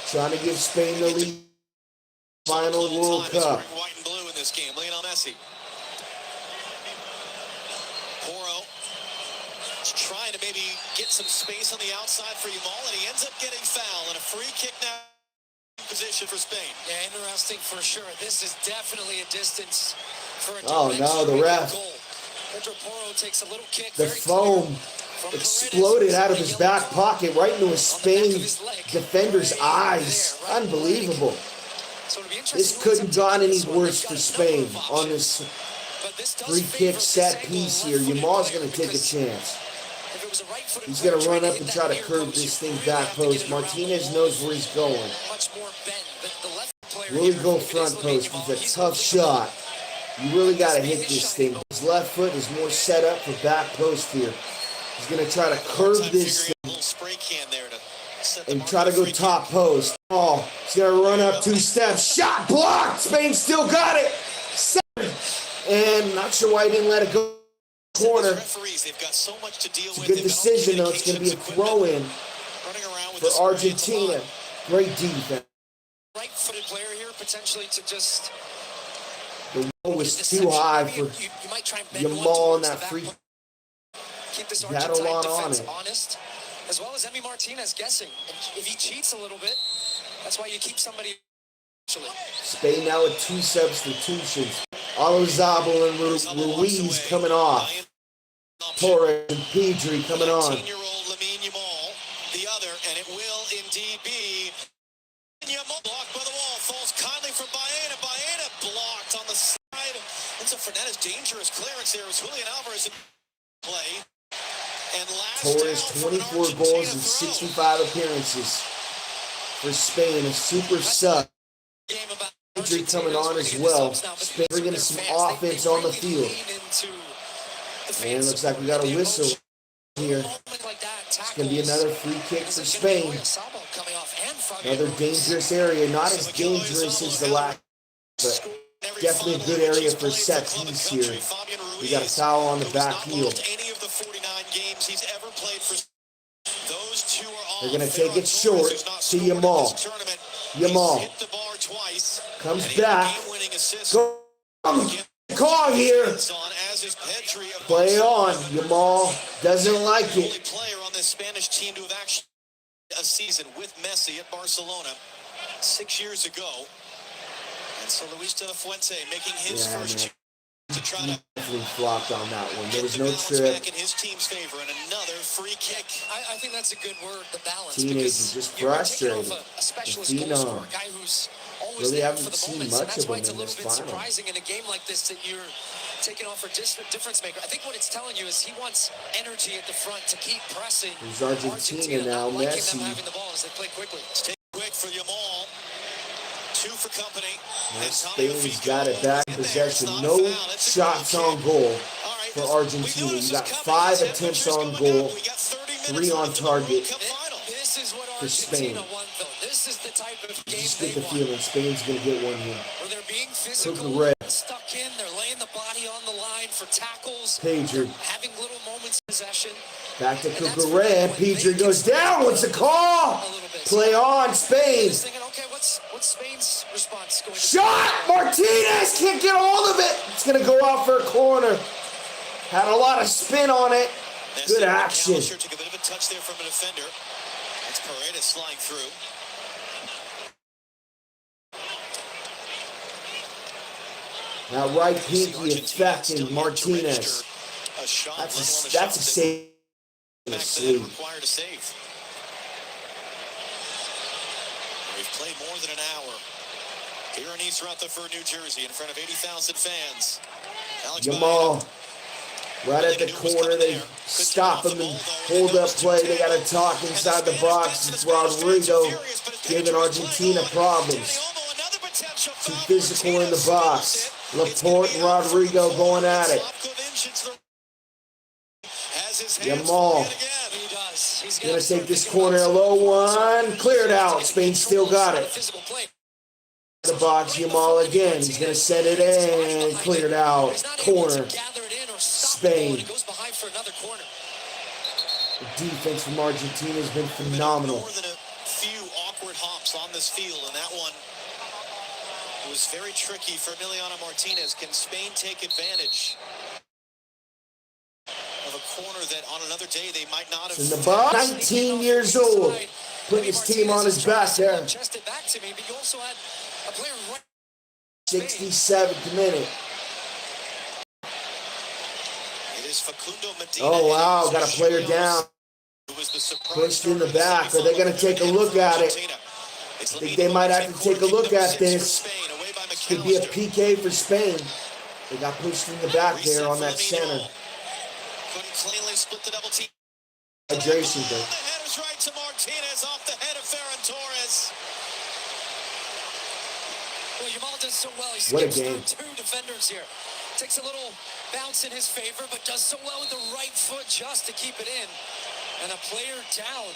trying to give Spain the lead. Final World Cup. White and blue in this game. Lionel Messi. Poro is trying to maybe get some space on the outside for Yamal, and he ends up getting fouled. And a free kick now position for Spain. Yeah, interesting for sure. This is definitely a distance for a the ref. goal. Pedro Poro takes a little kick. The foam exploded out of his back pocket right into a Spain defender's eyes. Unbelievable. This couldn't have gone any worse for Spain on this free kick set piece here. Yamal's going to take a chance. He's going to run up and try to curve this thing back post. Martinez knows where he's going. Will he go front post? It's a tough shot. You really got to hit this thing. His left foot is more set up for back post here. He's going to try to curve this thing and try to go top post. Oh, he's going to run up 2 steps. Shot blocked. Spain still got it. 7. And not sure why he didn't let it go. Corner. It's a good decision, though. It's going to be a throw-in for Argentina. Great defense. Right-footed player here, potentially to just... The wall was too high for Yamal in that free. Keep this Had a lot on defense it. honest, as well as Emi Martinez guessing. And if he cheats a little bit, that's why you keep somebody. Spain now with 2 substitutions. Alozabal and Ruiz coming off. Torres and Pedri coming on. 19-year-old Lamine Yamal, the other, and it will indeed be Yamal. Blocked by the wall, falls kindly from Baena. Baena blocked on the side. Enzo Fernandez, dangerous clearance there as Julian Alvarez in play. And last Torres, 24 goals in 65 appearances for Spain. A super sub. Pedri coming on as well. Spain bringing some offense on the field. And it looks like we got a whistle here. It's going to be another free kick for Spain. Another dangerous area. Not as dangerous as the last, but definitely a good area for set piece here. We got a foul on the back heel. They're going to take it short to Yamal. Yamal comes back. Go. Call here. Play on. Yamal doesn't like it. Player on this Spanish team to have actually a season with Messi at Barcelona 6 years ago. And so Luis de la Fuente making his first to try to definitely flopped on that one. There was no trip. back in his team's favor and another free kick. I think that's a good word, the balance. Teenagers just frustrated. A specialist The goal scorer, phenom. a guy who's always Really there haven't for the seen moments, and much that's of why him it's a in little this bit final. surprising in a game like this that you're taking off for difference maker. I think what it's telling you is he wants energy at the front to keep pressing. There's Argentina now. not liking Messi. them having the ball as they play quickly. Take quick for Yamal. 2 for company. Now Spain's got it back in possession. No shots on goal for Argentina. You got 5 attempts on goal, 3 on target for Spain. This is the type of game Just they get the want. feeling Spain's going to get one here. Where they're being physical, Red. stuck in, they're laying the body on the line for tackles, Pedri. having little moments of possession. Back to Cucurella. Pedri goes down. What's the call? Play on, Spain. Thinking, okay, what's Spain's response going to Shot! Martinez can't get a hold of it. It's going to go out for a corner. Had a lot of spin on it. Good action. Took a bit of a touch there from a defender. That's Paredes sliding through. Now right pinky affecting Martinez. That's a save. Required a save. We've played more than an hour here in East Rutherford, New Jersey, in front of 80,000 fans. Yamal, right at the corner, they stop him and hold up play. They got to talk inside the box. It's Rodrigo giving Argentina problems. Too physical in the box. Laporte and Rodrigo going at it. Yamal gonna take this corner, a low one, cleared out. Spain still got it. The box, Yamal again. He's gonna set it in, cleared out. Corner, Spain. The defense from Argentina has been phenomenal. More than a few awkward hops on this field, and that one was very tricky for Emiliano Martinez. Can Spain take advantage of a corner that on another day they might not have? In the box, 19 years old, putting his team on his back there. 67th minute. Oh wow, got a player down. Pushed in the back. Are they going to take a look at it? I think they might have to take a look at this. Could be a PK for Spain. They got pushed in the back there on that center. Hydration though. The header's right to Martinez off the head of Ferran Torres. Well, Jamal does so well. He What a skips game. through two defenders here. Takes a little bounce in his favor, but does so well with the right foot just to keep it in. And a player down.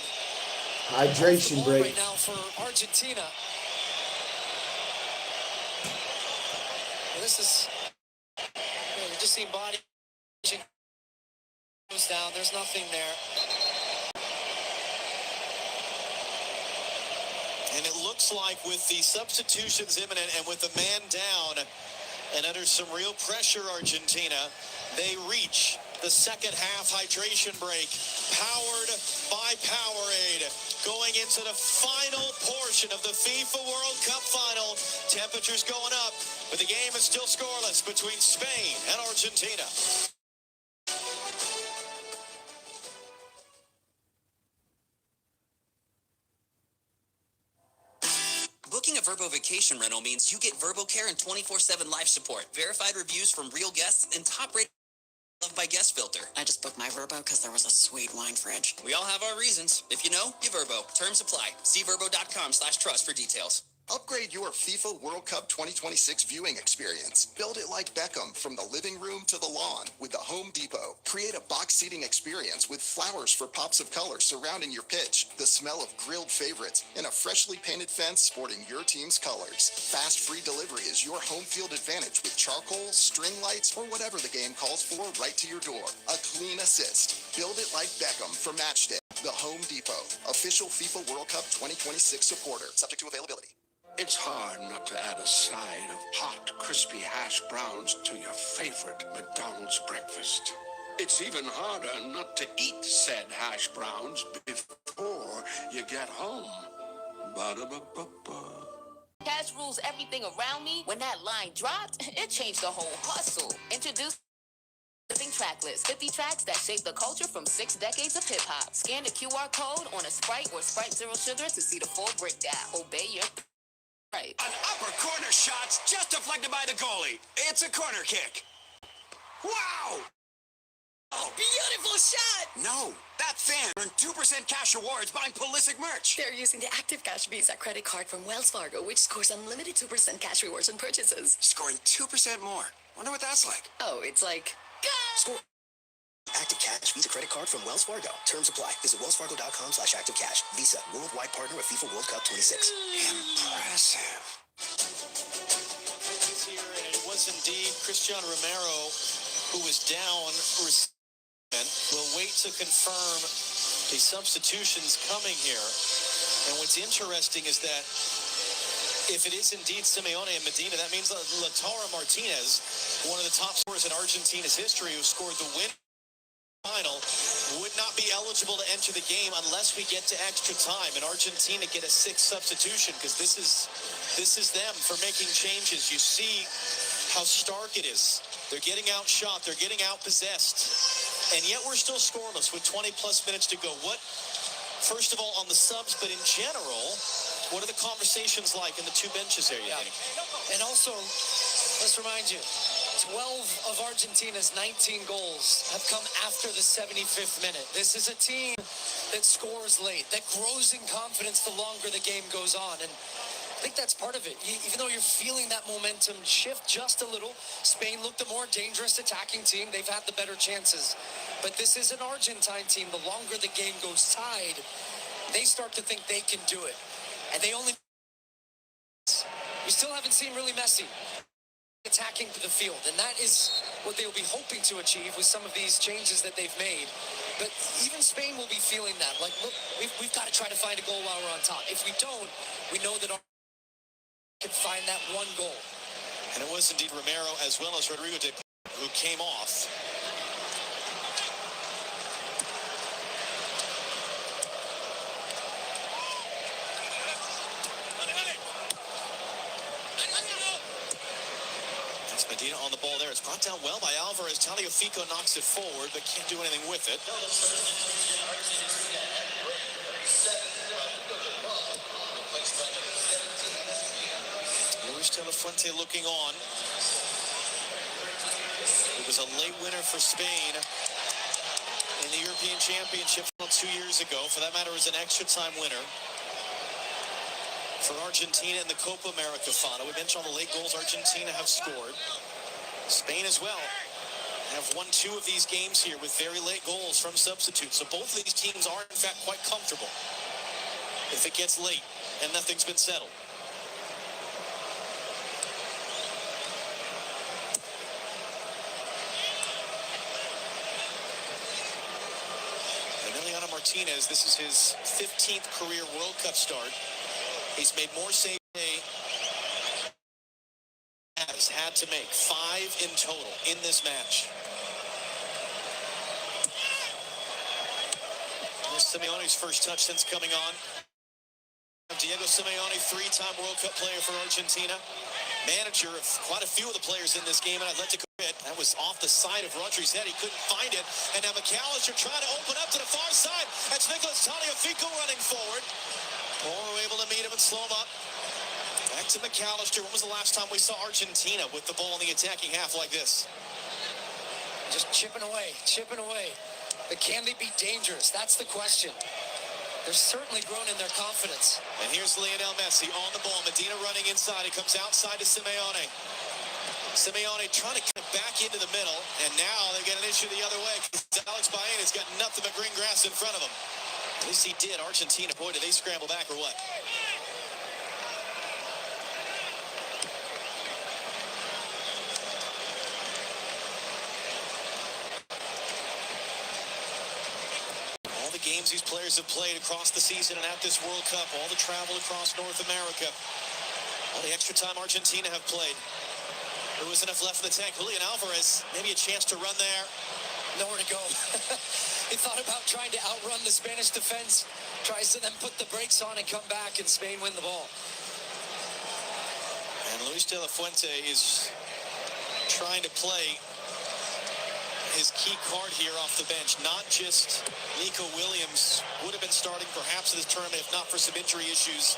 Hydration break. Right now for Argentina. Well, this is, we're just seeing body goes down. There's nothing there. And it looks like with the substitutions imminent and with the man down and under some real pressure, Argentina, they reach the second half hydration break, powered by Powerade. Going into the final portion of the FIFA World Cup final. Temperatures going up, but the game is still scoreless between Spain and Argentina. Booking a Verbo vacation rental means you get Verbo Care and 24/7 life support, verified reviews from real guests, and top-rated loved by Guest Filter. I just booked my Verbo because there was a sweet wine fridge. We all have our reasons. If you know, you Verbo. Terms apply. See verbo.com/trust for details. Upgrade your FIFA World Cup 2026 viewing experience. Build it like Beckham from the living room to the lawn with the Home Depot. Create a box seating experience with flowers for pops of color surrounding your pitch, the smell of grilled favorites, and a freshly painted fence sporting your team's colors. Fast free delivery is your home field advantage with charcoal, string lights, or whatever the game calls for right to your door. A clean assist. Build it like Beckham for match day. The Home Depot, official FIFA World Cup 2026 supporter. Subject to availability. It's hard not to add a side of hot, crispy hash browns to your favorite McDonald's breakfast. It's even harder not to eat said hash browns before you get home. Ba-da-ba-ba-ba. Cash rules everything around me. When that line dropped, it changed the whole hustle. Introduce Living Track List. 50 tracks that shape the culture from 6 decades of hip-hop. Scan the QR code on a Sprite or Sprite Zero Sugar to see the full breakdown. Obey your... Right. An upper corner shot's just deflected by the goalie. It's a corner kick. Wow! Oh, beautiful shot! No, that fan earned 2% cash rewards buying Pulisic merch. They're using the Active Cash Visa credit card from Wells Fargo, which scores unlimited 2% cash rewards on purchases. Scoring 2% more. Wonder what that's like. Oh, it's like... Score. Active Cash Visa credit card from Wells Fargo. Terms apply. Visit wellsfargo.com/activecash. Visa, worldwide partner of FIFA World Cup 26. Impressive. Here, and it was indeed Cristiano Romero who was down. We'll wait to confirm the substitutions coming here. And what's interesting is that if it is indeed Simeone and Medina, that means Lautaro Martinez, one of the top scorers in Argentina's history, who scored the win final, would not be eligible to enter the game unless we get to extra time and Argentina get a sixth substitution, because this is them for making changes. You see how stark it is. They're getting outshot, they're getting outpossessed, and yet we're still scoreless with 20 plus minutes to go. What, first of all, on the subs, but in general, what are the conversations like in the two benches there, you think? And also, let's remind you, 12 of Argentina's 19 goals have come after the 75th minute. This is a team that scores late, that grows in confidence the longer the game goes on. And I think that's part of it. Even though you're feeling that momentum shift just a little, Spain looked a more dangerous attacking team. They've had the better chances. But this is an Argentine team. The longer the game goes tied, they start to think they can do it. And they only... You still haven't seen really Messi attacking the field, and that is what they'll be hoping to achieve with some of these changes that they've made. But even Spain will be feeling that. Like, look, we've got to try to find a goal while we're on top. If we don't, we know that our can find that one goal. And it was indeed Romero as well as Rodrigo who came off. Medina on the ball there. It's brought down well by Alvarez. Tagliafico knocks it forward, but can't do anything with it. Luis de la Fuente looking on. It was a late winner for Spain in the European Championship 2 years ago. For that matter, it was an extra time winner. for Argentina in the Copa America final. We mentioned all the late goals Argentina have scored. Spain as well have won 2 of these games here with very late goals from substitutes. So both of these teams are, in fact, quite comfortable if it gets late and nothing's been settled. Emiliano Martinez, this is his 15th career World Cup start. He's made more saves today. Has had to make 5 in total in this match. This is Simeone's first touch since coming on. Diego Simeone, 3-time World Cup player for Argentina. Manager of quite a few of the players in this game, and Atletico. That was off the side of Rodri's head. He couldn't find it. And now McAllister trying to open up to the far side. That's Nicolas Tagliafico running forward. Oro able to meet him and slow him up. Back to McAllister. When was the last time we saw Argentina with the ball in the attacking half like this? Just chipping away, chipping away. But can they be dangerous? That's the question. They're certainly grown in their confidence. And here's Lionel Messi on the ball. Medina running inside. He comes outside to Simeone. Simeone trying to get back into the middle. And now they get an issue the other way. Alex Baena's got nothing but green grass in front of him. At least he did. Argentina, boy, did they scramble back or what? Games these players have played across the season and at this World Cup, all the travel across North America, all the extra time Argentina have played. There was enough left in the tank. Julian Alvarez, maybe a chance to run there. Nowhere to go. He thought about trying to outrun the Spanish defense, tries to then put the brakes on and come back, and Spain win the ball. And Luis de la Fuente is trying to play his key card here off the bench. Not just Nico Williams would have been starting perhaps in this tournament if not for some injury issues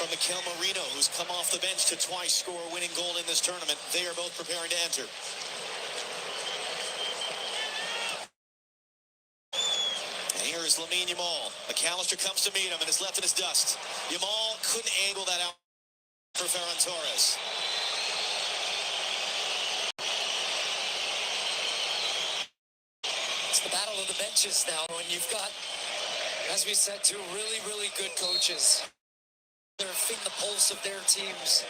from Mikel Merino, who's come off the bench to twice score a winning goal in this tournament. They are both preparing to enter. And here is Lamine Yamal. McAllister comes to meet him and is left in his dust. Yamal couldn't angle that out for Ferran Torres. The battle of the benches now, and you've got, as we said, 2 really, really good coaches. They're feeling the pulse of their teams.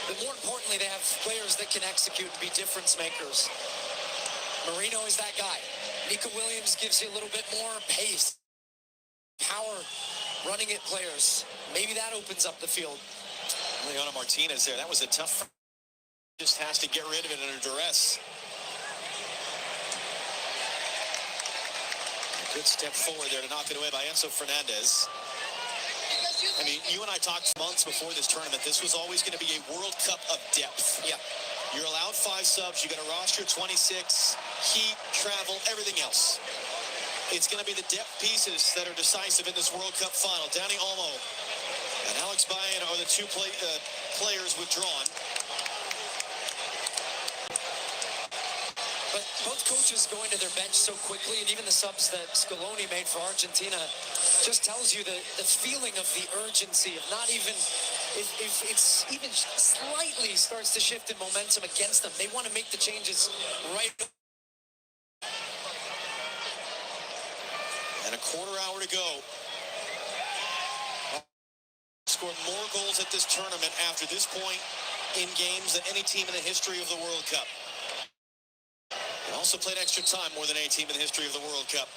But more importantly, they have players that can execute and be difference makers. Marino is that guy. Nico Williams gives you a little bit more pace, power, running at players. Maybe that opens up the field. Leona Martinez there. That was a tough. Just has to get rid of it under duress. Good step forward there to knock it away by Enzo Fernandez. I mean, you and I talked months before this tournament. This was always going to be a World Cup of depth. Yeah. You're allowed 5 subs. You got a roster of 26, heat, travel, everything else. It's going to be the depth pieces that are decisive in this World Cup final. Dani Olmo and Alex Baena are the 2 players withdrawn. But both coaches going to their bench so quickly, and even the subs that Scaloni made for Argentina just tells you the feeling of the urgency of not even, if it's even slightly starts to shift in momentum against them, they want to make the changes right. And a quarter hour to go. Scored more goals at this tournament after this point in games than any team in the history of the World Cup. Also played extra time more than any team in the history of the World Cup.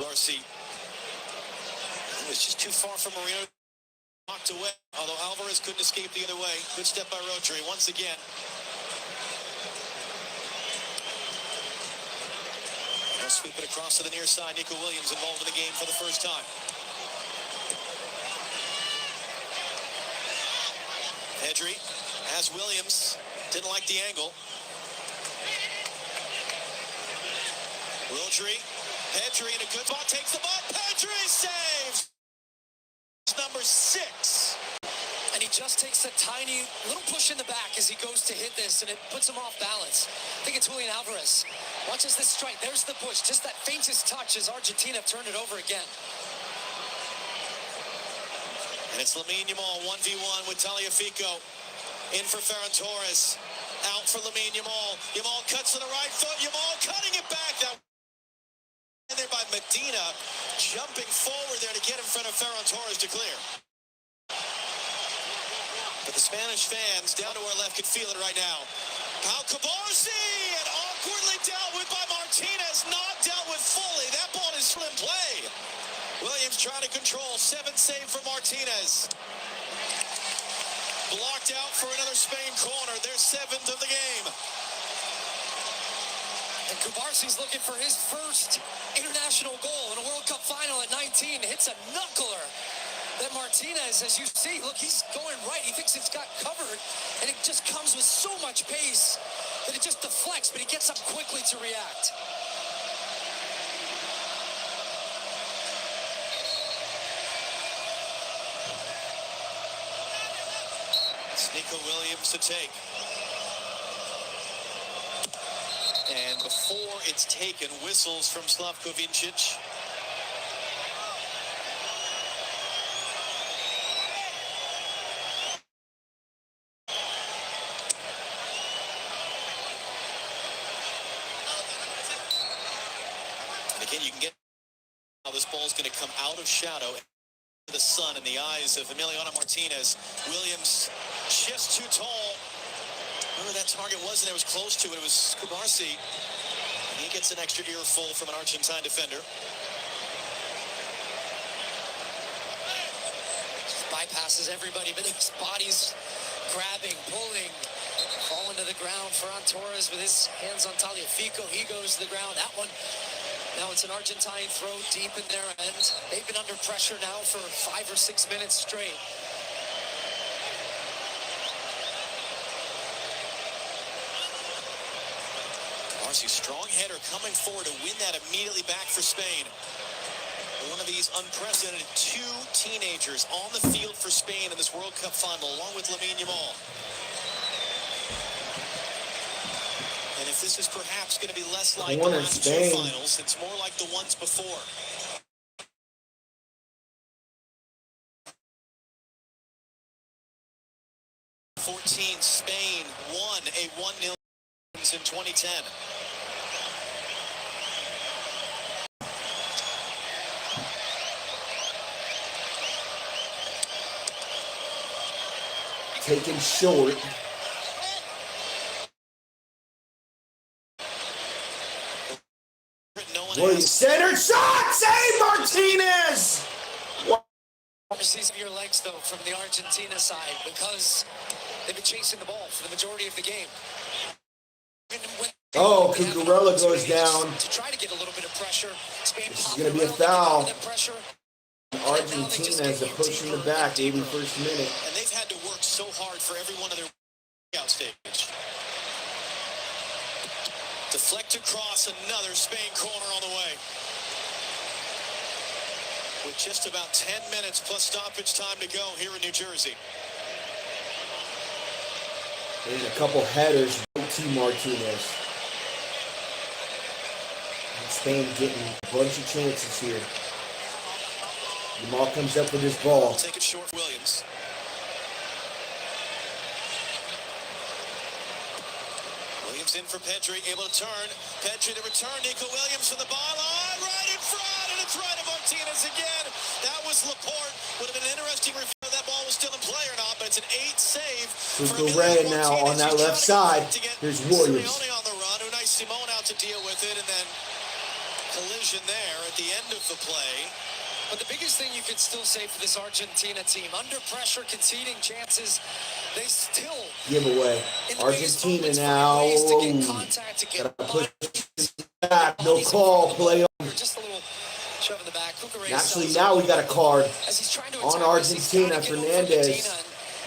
Garcia. It was just too far from Marino. Knocked away, although Alvarez couldn't escape the other way. Good step by Rodri once again. They'll sweep it across to the near side. Nico Williams involved in the game for the first time. Pedri has Williams. Didn't like the angle. Rodri Pedri in a good spot, takes the ball. Pedri saves! Number 6. And he just takes a tiny little push in the back as he goes to hit this, and it puts him off balance. I think it's Julian Alvarez. Watches this strike. There's the push. Just that faintest touch as Argentina turned it over again. And it's Lamine Yamal, 1v1 with Tagliafico. In for Ferran Torres. Out for Lamine Yamal. Yamal cuts to the right foot. Yamal cutting it back. That and there by Medina, jumping forward there to get in front of Ferran Torres to clear. But the Spanish fans down to our left can feel it right now. Pau Cabarsi, and awkwardly dealt with by Martinez, not dealt with fully. That ball is still in play. Williams trying to control, 7 save for Martinez. Blocked out for another Spain corner, their 7th of the game. And Kubarsi's looking for his first international goal in a World Cup final at 19. Hits a knuckler that Martinez, as you see, look, he's going right. He thinks it's got covered, and it just comes with so much pace that it just deflects, but he gets up quickly to react. It's Nico Williams to take. And before it's taken, whistles from Slavko Vincic. And again, you can get how this ball's going to come out of shadow. The sun in the eyes of Emiliano Martinez. Williams just too tall. Whoever that target was, and it was close to it. It was Kubarsi. And he gets an extra earful from an Argentine defender. Just bypasses everybody, but his body's grabbing, pulling, falling to the ground. Ferran Torres with his hands on Tagliafico. He goes to the ground. That one. Now it's an Argentine throw deep in their end. They've been under pressure now for 5 or 6 minutes straight. Marcy, strong header coming forward to win that immediately back for Spain. One of these unprecedented 2 teenagers on the field for Spain in this World Cup final, along with Lamine Yamal. And if this is perhaps going to be less like the last 2 finals, it's more like the ones before. Spain won a 1-0 in 2010. Taken short. Williams center shot, save Martinez. Overseas of your legs though from the Argentina side because they've been chasing the ball for the majority of the game. Oh, Cucurella goes down. To try to get a little bit of pressure. Spain this is going to be a foul. Argentina has a push in the back, 81st minute. And they've had to work so hard for every one of their out stage. Deflected cross, another Spain corner on the way. With just about 10 minutes plus stoppage time to go here in New Jersey. There's a couple headers to Martinez. And Spain getting a bunch of chances here. Jamal comes up with his ball. Take it short, Williams. Williams in for Pedri, able to turn. Pedri to return. Nico Williams from the byline, right in front, and it's right of Martinez again. That was Laporte. Would have been an interesting review if that ball was still in play or not, but it's an 8 save. Cucurella now on that left side. Here's Williams. Simeone on the run. Unai Simone out to deal with it, and then collision there at the end of the play. But the biggest thing you could still say for this Argentina team, under pressure, conceding chances, they still give away. Argentina now. Gotta push back. No call. Play on. Just a little shove in the back. Actually, now we got a card on Argentina. Fernandez.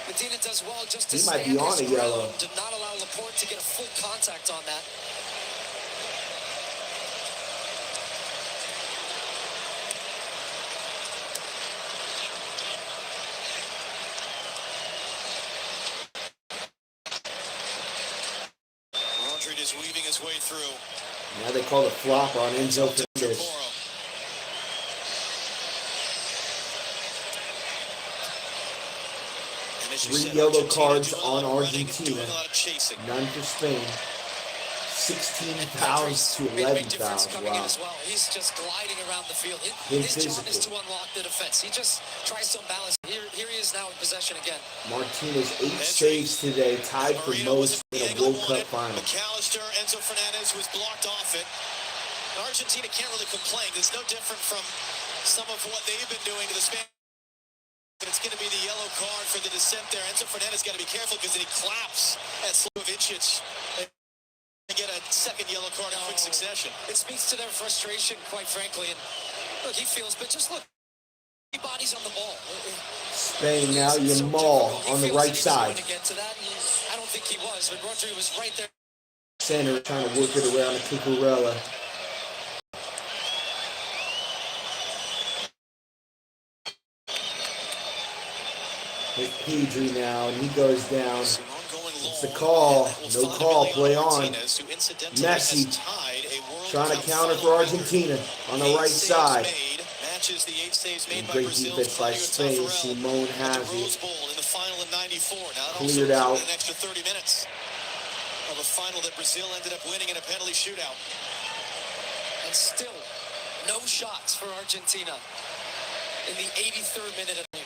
Medina does well just to he might be on a yellow. Did not allow Laporte to get a full contact on that. Fernandez weaving his way through. Now they call the flop on Enzo Fernandez. 3 yellow cards on Argentina, none for Spain. 16 fouls to 11 fouls. Wow. He's just gliding around the field. His job is to unlock the defense. He just tries to unbalance. Here he is now in possession again. Martinez 8 saves today, tied for most in a World Cup final. McAllister, Enzo Fernandez was blocked off it. Argentina can't really complain. It's no different from some of what they've been doing to the Spanish. It's going to be the yellow card for the descent there. Enzo Fernandez got to be careful because then he claps at Slovincic. Get a second yellow card in quick succession. It speaks to their frustration, quite frankly. And look, he feels, but just look, he bodies on the ball. Spain now, Yamal on the right side. To get to that, I don't think he was, but Rodri was right there. Center trying to work it around to Cucurella. With Pedri now, and he goes down. It's the call. No call. Play on. Messi trying to counter for Argentina on the right side. And great defense by Spain. Simone has it. Cleared out. An extra 30 minutes of a final that Brazil ended up winning in a penalty shootout. And still, no shots for Argentina in the 83rd minute of the game.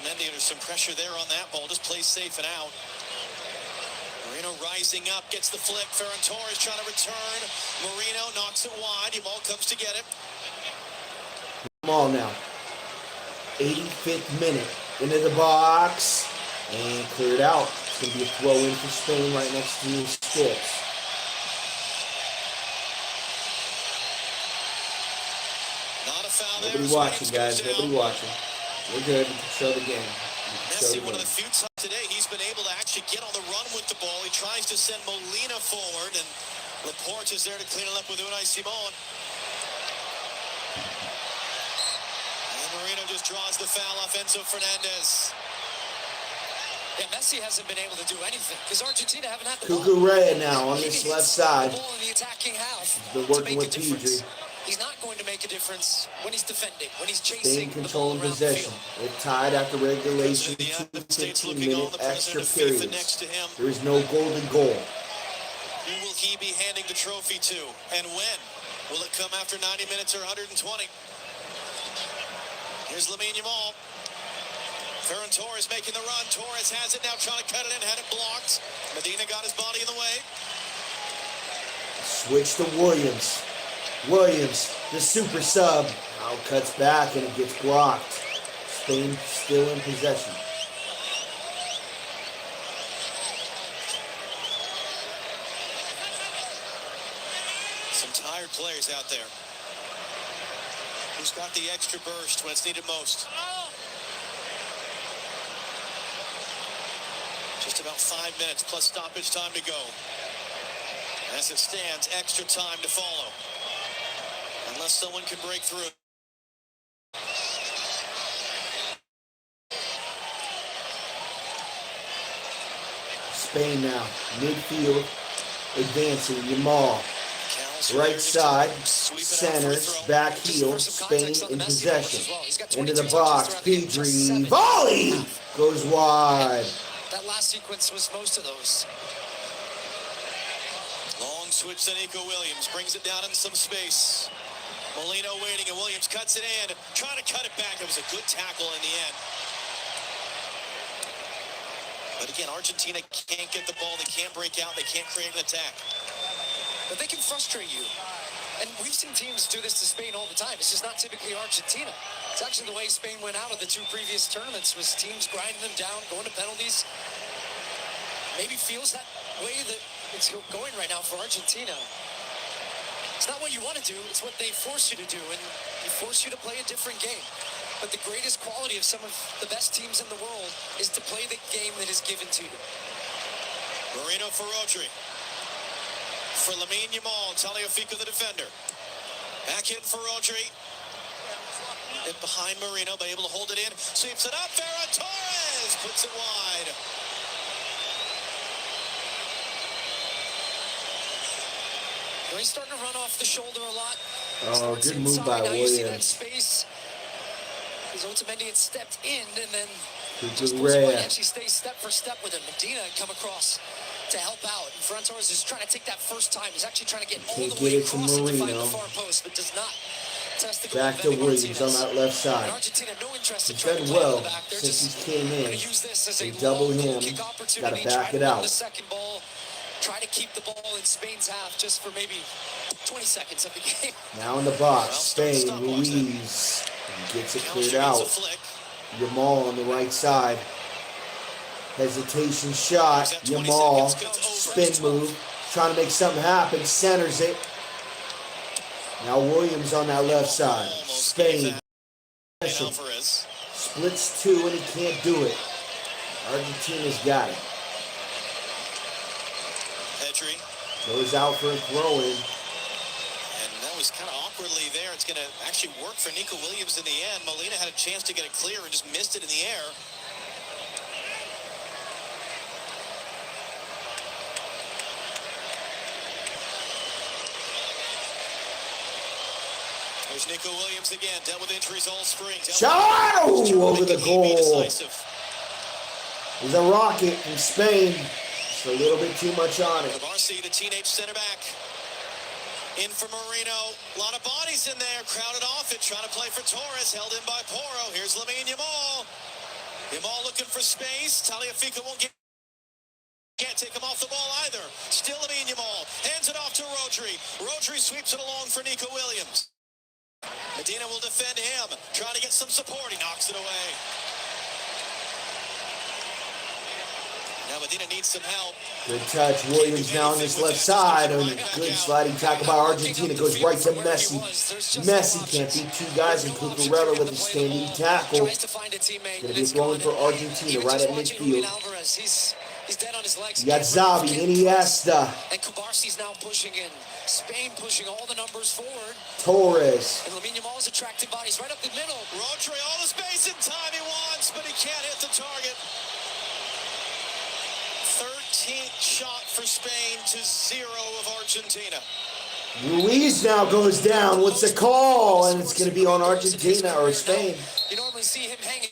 Mendy, there's some pressure there on that ball. Just plays safe and out. Marino rising up, gets the flick. Ferran Torres trying to return. Marino knocks it wide. Yamal comes to get it. Yamal now. 85th minute. Into the box. And cleared out. It's going to be a throw in for Spain right next to his sticks. Not a foul there. Nobody watching, guys. Nobody watching. We're good. We can show the game. Messi, one of the few times today he's been able to actually get on the run with the ball. He tries to send Molina forward, and Laporte is there to clean it up with Unai Simon. And Marino just draws the foul off Enzo Fernandez. Yeah, Messi hasn't been able to do anything because Argentina haven't had the ball. Cucurella now on this left side. The ball in the attacking half. He's been working with Pedri. He's not going to make a difference when he's defending, when he's Spain chasing controlling possession. They're tied after regulation. 2 15-minute extra periods. There is no golden goal. Who will he be handing the trophy to? And when? Will it come after 90 minutes or 120? Here's Lamine Yamal. Ferran Torres making the run. Torres has it now, trying to cut it in, had it blocked. Medina got his body in the way. Switch to Williams. Williams, the super sub, now cuts back and it gets blocked. Spain still in possession. Some tired players out there. Who's got the extra burst when it's needed most? Just about 5 minutes plus stoppage time to go. As it stands, extra time to follow. Unless someone can break through. Spain now, midfield, advancing, Yamal. Right side, center, back heel, Spain in possession. Into the box, Pedri, volley! Goes wide. That last sequence was most of those. Long switch to Nico Williams, brings it down in some space. Molino waiting, and Williams cuts it in, trying to cut it back. It was a good tackle in the end. But again, Argentina can't get the ball. They can't break out. They can't create an attack. But they can frustrate you. And we've seen teams do this to Spain all the time. It's just not typically Argentina. It's actually the way Spain went out of the 2 previous tournaments, was teams grinding them down, going to penalties. Maybe feels that way that it's going right now for Argentina. It's not what you want to do, it's what they force you to do, and they force you to play a different game. But the greatest quality of some of the best teams in the world is to play the game that is given to you. Marino for Rodri. For Lamine Yamal, Tagliafico the defender. Back in for Rodri. And behind Marino, but able to hold it in. Sweeps it up. Ferran Torres puts it wide. He's starting to run off the shoulder a lot. Oh, good move by Williams. Space. Because Otamendi had stepped in, and then Raya actually stays step for step with him. Medina had come across to help out. And Ferran Torres is trying to take that first time. He's actually trying to get all the way across it to find the far post, but does not test the goal. Back to Williams on that left side. He's done well since he came in. They double him. Got to back it out. Try to keep the ball in Spain's half just for maybe 20 seconds of the game. Now in the box, Spain, Ruiz gets it cleared out. Yamal on the right side. Hesitation shot. Yamal, spin move, trying to make something happen, centers it. Now Williams on that left side. Spain. Splits two and he can't do it. Argentina's got it. Goes out for a throw-in. And that was kind of awkwardly there. It's going to actually work for Nico Williams in the end. Molina had a chance to get it clear and just missed it in the air. There's Nico Williams again. Dealt with injuries all spring. Shot over the goal. There's a rocket from Spain. A little bit too much on it. Barcy, the teenage center back. In for Marino. A lot of bodies in there. Crowded off it. Trying to play for Torres. Held in by Porro. Here's Lamine Yamal. Yamal looking for space. Tagliafico won't get. Can't take him off the ball either. Still Lamine Yamal. Hands it off to Rodri. Rodri sweeps it along for Nico Williams. Medina will defend him. Trying to get some support. He knocks it away. Now Medina needs some help. Good touch. Williams now on this left side. And good sliding tackle by Argentina. Goes right to Messi. Messi can't beat two guys in Cucurella with a standing tackle. Going to be throwing for Argentina right at midfield. You got Xavi, Iniesta. And Kubarsi's now pushing in. Spain pushing all the numbers forward. Torres. And Lamine Yamal is attracted bodies right up the middle. Rodri, all the space and time he wants, but he can't hit the target. 13th shot for Spain to 0 of Argentina. Ruiz now goes down. What's the call? And it's going to be on Argentina or Spain. You normally see him hanging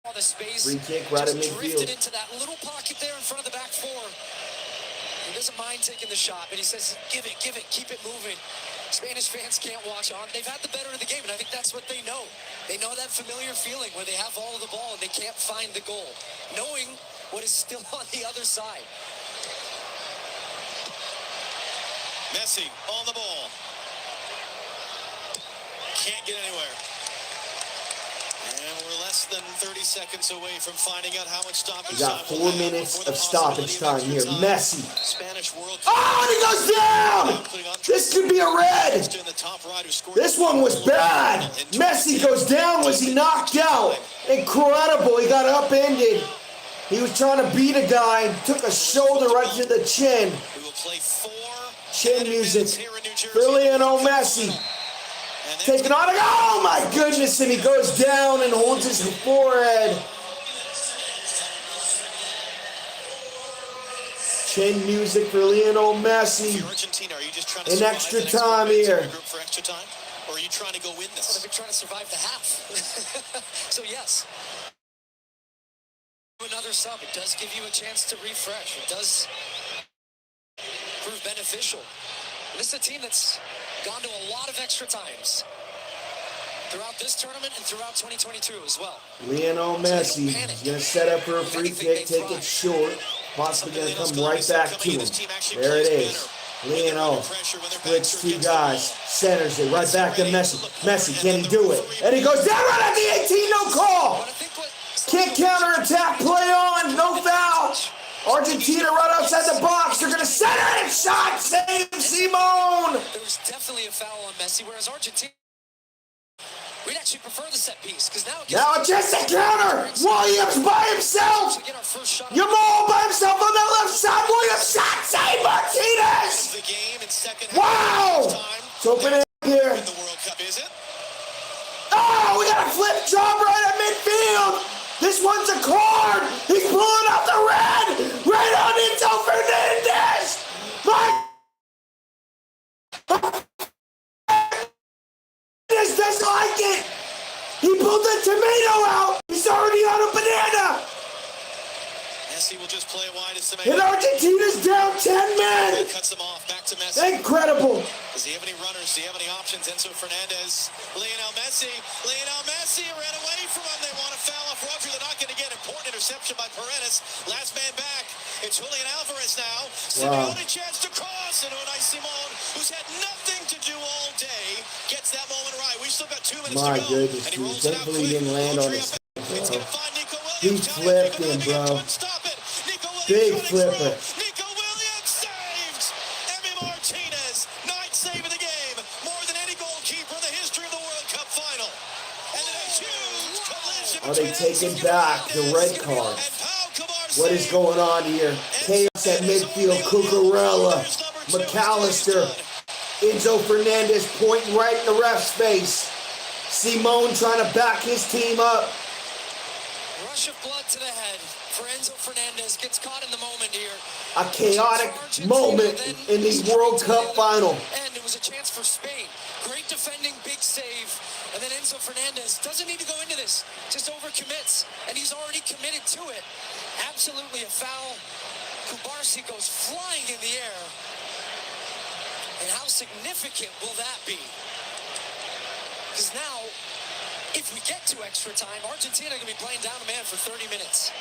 all the space. Free kick right at midfield. Drifted into that little pocket there in front of the back four. He doesn't mind taking the shot, but he says, give it, keep it moving. Spanish fans can't watch on. They've had the better of the game, and I think that's what they know. They know that familiar feeling where they have all of the ball and they can't find the goal. Knowing what is still on the other side. Messi on the ball. Can't get anywhere. And we're less than 30 seconds away from finding out how much stoppage time. We got 4 minutes of stoppage time here. Messi. Spanish World Cup. Oh, he goes down! This could be a red. This one was bad. Messi goes down. Was he knocked out? Incredible. He got upended. He was trying to beat a guy and took a shoulder right to the chin. Chin music for Lionel Messi. Taking on it. Oh my goodness. And he goes down and holds his forehead. Chin music for Lionel Messi. In extra time here. Or are you trying to go win this? Well, they're trying to survive the half. So yes. Another sub, it does give you a chance to refresh. It does prove beneficial. And this is a team that's gone to a lot of extra times throughout this tournament and throughout 2022 as well. Lionel Messi is going to set up for a free kick, take it short, possibly going to come right back to him. There it is. Lionel splits two guys, centers it right back to Messi. Messi, can he do it? And he goes down right at the 18, no call. Can't counter-attack, play on, no foul. Argentina right outside the box. They're going to center it, shot, save Simone. There was definitely a foul on Messi, whereas Argentina, we'd actually prefer the set piece. Because now it's just a counter. Williams by himself. Yamal by himself on the left side. Williams shot, save Martinez. Wow. It's open in here. The World Cup, is it? Oh, flip job right at midfield. This one's a card. He's pulling out the red. Right on Enzo Fernandez. This doesn't like it. He pulled the tomato out. He's already on a banana. Messi will just play wide as Tomato. And Argentina's down 10 men. Cuts them off. Back to Messi. Incredible. Does he have any runners? Does he have any options? Enzo Fernandez. Lionel Messi ran away from him. They want to foul off Roger. They're not going to get. Important interception by Paredes. Last man back. It's Julian Alvarez now. Simeone chance to cross. And Unai Simon, who's had nothing to do all day, gets that moment right. We still got 2 minutes to go. My goodness, And he he rolls it out definitely quick. didn't land on his It's going to find Nico Williams. He flipped him, bro. Big flipper. Nico Williams saves! Emi Martinez, ninth save of the game. More than any goalkeeper in the history of the World Cup final. And then a huge collision. Are they taking back the red card? What is going on here? Chaos at midfield. Cucurella, McAllister, Enzo Fernandez pointing right in the ref's face. Simone trying to back his team up. Rush of blood to the head for Enzo Fernandez. Gets caught in the moment here. A chaotic moment in the World Cup final. And it was a chance for Spain. Great defending, big save. And then Enzo Fernandez doesn't need to go into this. Just overcommits. And he's already committed to it. Absolutely a foul. Kubarsi goes flying in the air. And how significant will that be? Because now, if we get to extra time, Argentina are going to be playing down a man for 30 minutes.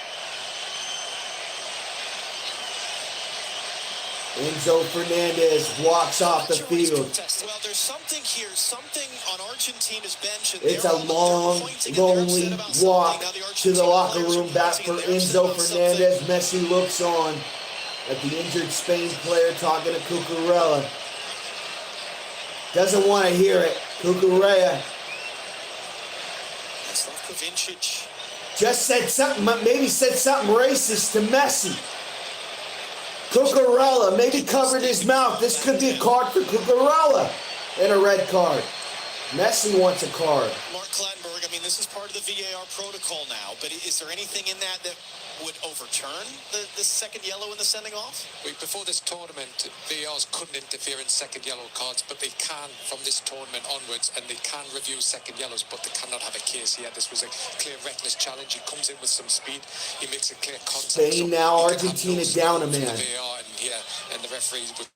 Enzo Fernandez walks off the field. Well, there's something here, something on Argentina's bench. It's a long, lonely walk to the locker room. Back for Enzo Fernandez. Messi looks on at the injured Spain player talking to Cucurella. Doesn't want to hear it. Cucurella just said something, maybe said something racist to Messi. Cucurella maybe covered his mouth. This could be a card for Cucurella and a red card. Messi wants a card. Mark Clattenburg, I mean, this is part of the VAR protocol now, but is there anything in that would overturn the second yellow in the sending off? Before this tournament, VARs couldn't interfere in second yellow cards, but they can from this tournament onwards, and they can review second yellows, but they cannot have a case here. This was a clear reckless challenge. He comes in with some speed. He makes a clear contact. Spain now, Argentina down a man. And the referees would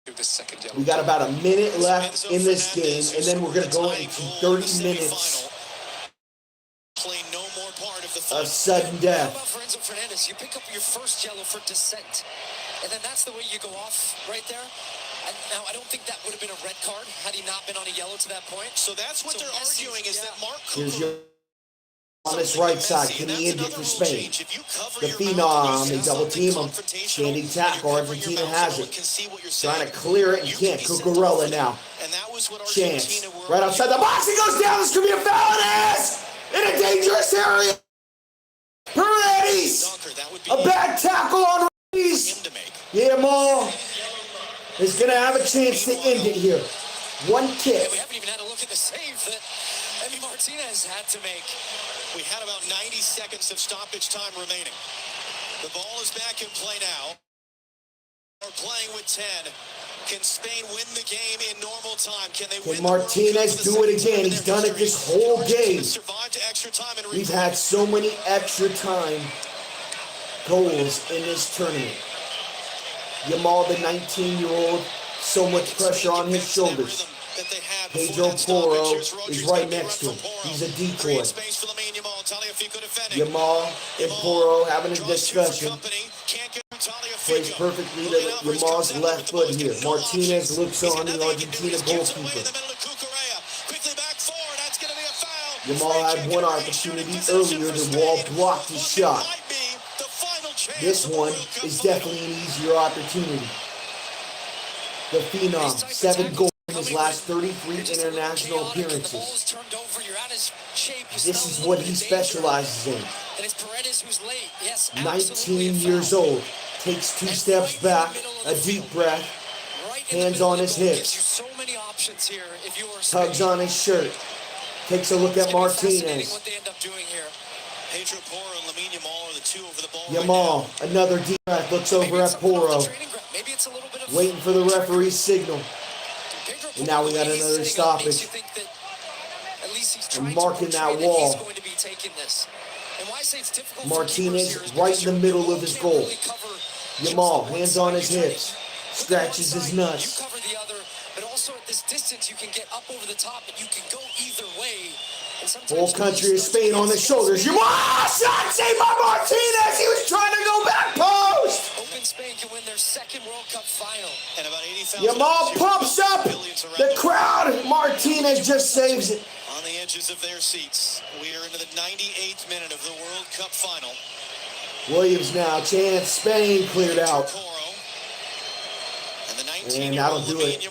do the second yellow. We got about a minute left in this game, and then we're going to go into 30 minutes of sudden death. For Enzo Fernandez, you pick up your first yellow for dissent, and then that's the way you go off right there. And now, I don't think that would have been a red card had he not been on a yellow to that point. So that's what they're arguing is that Mark Here's your on his right side, can he end it for Spain? The Phenom, they double team him. Standing tackle, Argentina has it. Trying to clear it and can't. Cucurella now. Chance. Right outside the box, he goes down. This could be a foul. It is! In a dangerous area. Paredes! A bad tackle on Paredes. Yamal is going to have a chance to end it here. One kick. We haven't even had a look at the save that Emi Martinez had to make. We had about 90 seconds of stoppage time remaining. The ball is back in play now. We're playing with 10. Can Spain win the game in normal time? Can they win? Can Martinez do it again? He's done it this whole game. We've had so many extra time goals in this tournament. Yamal, the 19-year-old, so much pressure on his shoulders. Pedro Porro is right next to him. He's a decoy. Yamal and Porro having a discussion. Plays perfectly to Yamal's left foot here. Martinez looks on the Argentina goalkeeper. Yamal had one opportunity earlier. The wall blocked his shot. This one is definitely an easier opportunity. The Phenom, 7 goals in his last 33 international appearances. This is what he specializes in. 19 years old. Takes 2 steps back, a deep breath, hands on his hips, tugs on his shirt. Takes a look at Fascinating Martinez. what they end up doing here. Pedro Porro and Lamine Yamal are the two over the ball Yamal, another deep breath, looks over at Porro. Maybe it's a little bit of Waiting for the referee's signal. And now we got another stoppage. And marking that wall. And why I say it's difficult Martinez right in the middle of his goal. Yamal, hands on his hips. Scratches his nuts. You cover the other, but also at this distance you can get up over the top and you can go either way. Whole country of Spain on his shoulders. Yamal! Shot saved by Martinez! He was trying to go back post! Hoping Spain can win their second World Cup final. And about 80,000. Yamal pumps up the crowd. Martinez just saves it. On the edges of their seats. We are into the 98th minute of the World Cup final. Williams now. Chance. Spain cleared out. And that'll do it.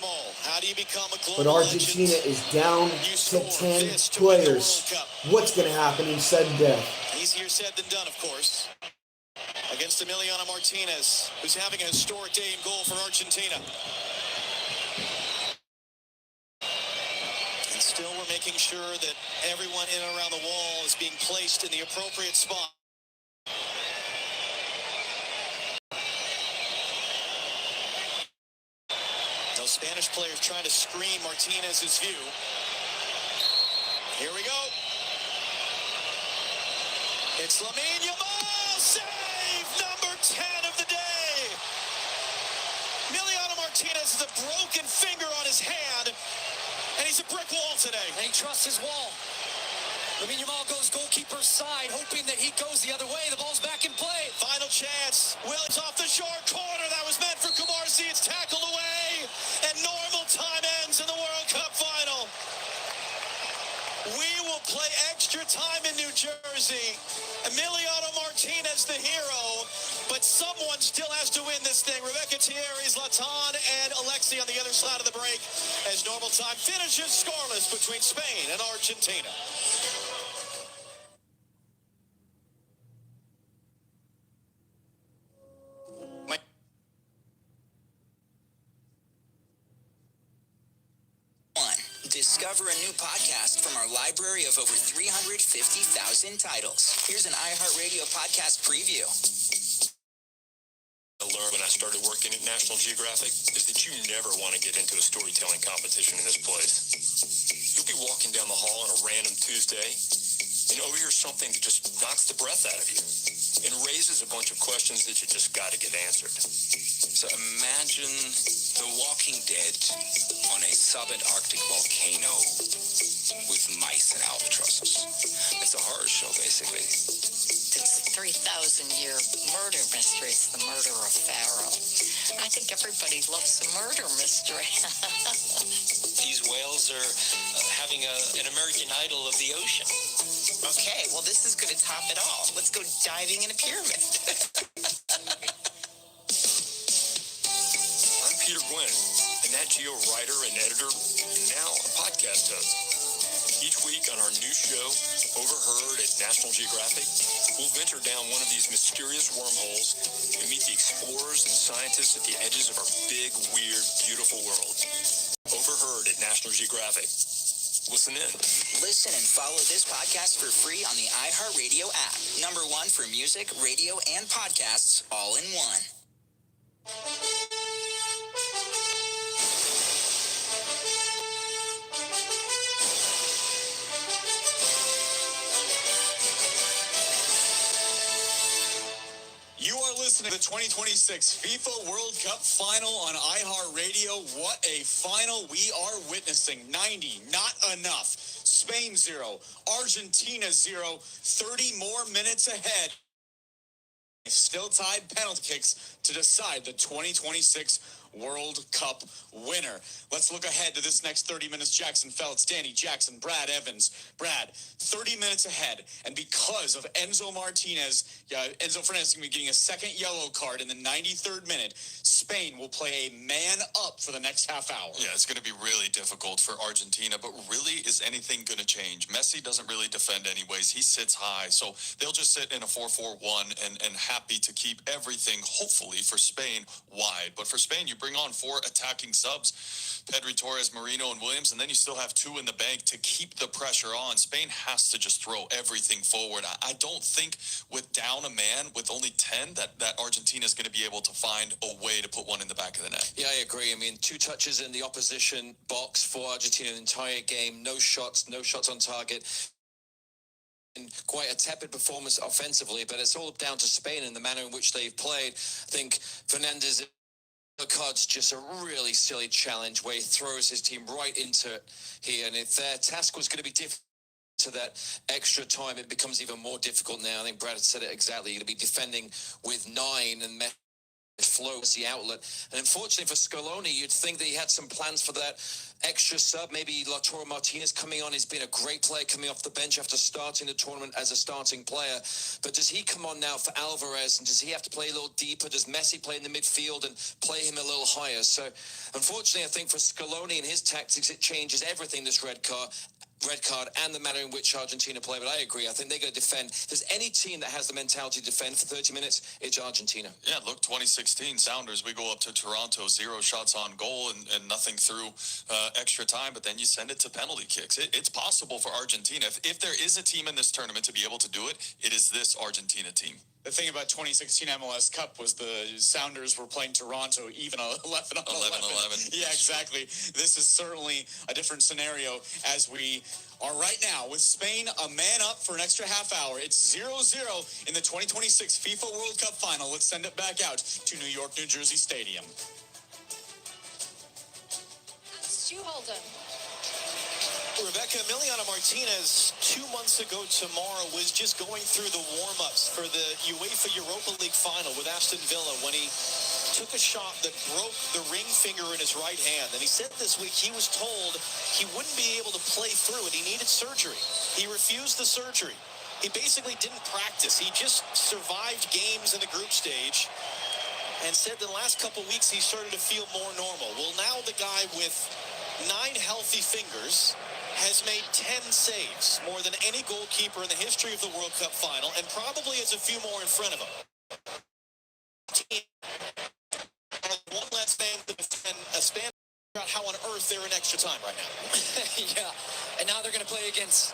But Argentina is down to 10 players. What's going to happen in sudden death? Easier said than done, of course. Against Emiliano Martinez, who's having a historic day in goal for Argentina. And still we're making sure that everyone in and around the wall is being placed in the appropriate spot. Those Spanish players trying to screen Martinez's view. Here we go. It's Lamine Yamal, save number 10 of the day. Emiliano Martinez has a broken finger on his hand, and he's a brick wall today. And he trusts his wall. Lamine Yamal goes goalkeeper's side, hoping that he goes the other way. The ball's back in play. Final chance. Williams off the short corner. That was meant for Kumarsi. It's tackled away, and normal time ends in the World Cup final. We will play extra time in New Jersey. Emiliano Martinez, the hero, but someone still has to win this thing. Rebecca Thierry, Zlatan, and Alexi on the other side of the break as normal time finishes scoreless between Spain and Argentina. Discover a new podcast from our library of over 350,000 titles. Here's an iHeartRadio podcast preview. I learned when I started working at National Geographic is that you never want to get into a storytelling competition in this place. You'll be walking down the hall on a random Tuesday and overhear something that just knocks the breath out of you and raises a bunch of questions that you just got to get answered. So imagine The Walking Dead on a subantarctic volcano with mice and albatrosses. It's a horror show, basically. It's a 3,000-year murder mystery. It's the murder of Pharaoh. I think everybody loves a murder mystery. These whales are having an American Idol of the ocean. Okay, well, this is going to top it all. Let's go diving in a pyramid. I'm Peter Gwynn, a Nat Geo writer and editor, and now a podcast host. Each week on our new show, Overheard at National Geographic, we'll venture down one of these mysterious wormholes and meet the explorers and scientists at the edges of our big, weird, beautiful world. Overheard at National Geographic. Listen in. Listen and follow this podcast for free on the iHeartRadio app. #1 for music, radio, and podcasts all in one. You are listening to the 2026 FIFA World Cup final on iHeartRadio. What a final we are witnessing. 90, not enough. Spain 0, Argentina 0, 30 more minutes ahead. Still tied penalty kicks to decide the 2026 World Cup winner. Let's look ahead to this next 30 minutes. Jackson Feltz, Danny Jackson, Brad Evans. Brad, 30 minutes ahead, and because of Enzo Fernandez is going to be getting a second yellow card in the 93rd minute, Spain will play a man up for the next half hour. Yeah, it's going to be really difficult for Argentina, but really, is anything going to change? Messi doesn't really defend anyways. He sits high, so they'll just sit in a 4-4-1 and happy to keep everything, hopefully, for Spain wide. But for Spain, you bring on 4 attacking subs, Pedri, Torres, Marino, and Williams, and then you still have 2 in the bank to keep the pressure on. Spain has to just throw everything forward. I don't think with down a man, with only 10, that Argentina is going to be able to find a way to put one in the back of the net. Yeah, I agree. I mean, 2 touches in the opposition box for Argentina the entire game. No shots on target. And quite a tepid performance offensively, but it's all down to Spain and the manner in which they've played. I think Fernandez card's just a really silly challenge where he throws his team right into it here. And if their task was going to be different to that extra time, it becomes even more difficult now. I think Brad said it exactly. You're going to be defending with 9 and flow as the outlet. And unfortunately for Scaloni, you'd think that he had some plans for that extra sub. Maybe Lautaro Martinez coming on. He's been a great player coming off the bench after starting the tournament as a starting player. But does he come on now for Alvarez? And does he have to play a little deeper? Does Messi play in the midfield and play him a little higher? So unfortunately, I think for Scaloni and his tactics, it changes everything, this red card and the manner in which Argentina play. But I agree. I think they're going to defend. If there's any team that has the mentality to defend for 30 minutes, it's Argentina. Yeah, look, 2016 Sounders, we go up to Toronto, 0 shots on goal and nothing through extra time, but then you send it to penalty kicks. It's possible for Argentina. If there is a team in this tournament to be able to do it, it is this Argentina team. The thing about 2016 MLS Cup was the Sounders were playing Toronto even 11 on 11. Yeah, exactly. This is certainly a different scenario as we are right now with Spain a man up for an extra half hour. It's 0-0 in the 2026 FIFA World Cup final. Let's send it back out to New York, New Jersey Stadium. Stu Holden. Rebecca, Emiliano Martinez 2 months ago tomorrow was just going through the warm-ups for the UEFA Europa League final with Aston Villa when he took a shot that broke the ring finger in his right hand. And he said this week he was told he wouldn't be able to play through it. He needed surgery. He refused the surgery. He basically didn't practice. He just survived games in the group stage and said the last couple weeks he started to feel more normal. Well, now the guy with 9 healthy fingers has made 10 saves, more than any goalkeeper in the history of the World Cup final, and probably has a few more in front of him. One less man to defend a span about how on earth they're in extra time right now. Yeah, and now they're going to play against...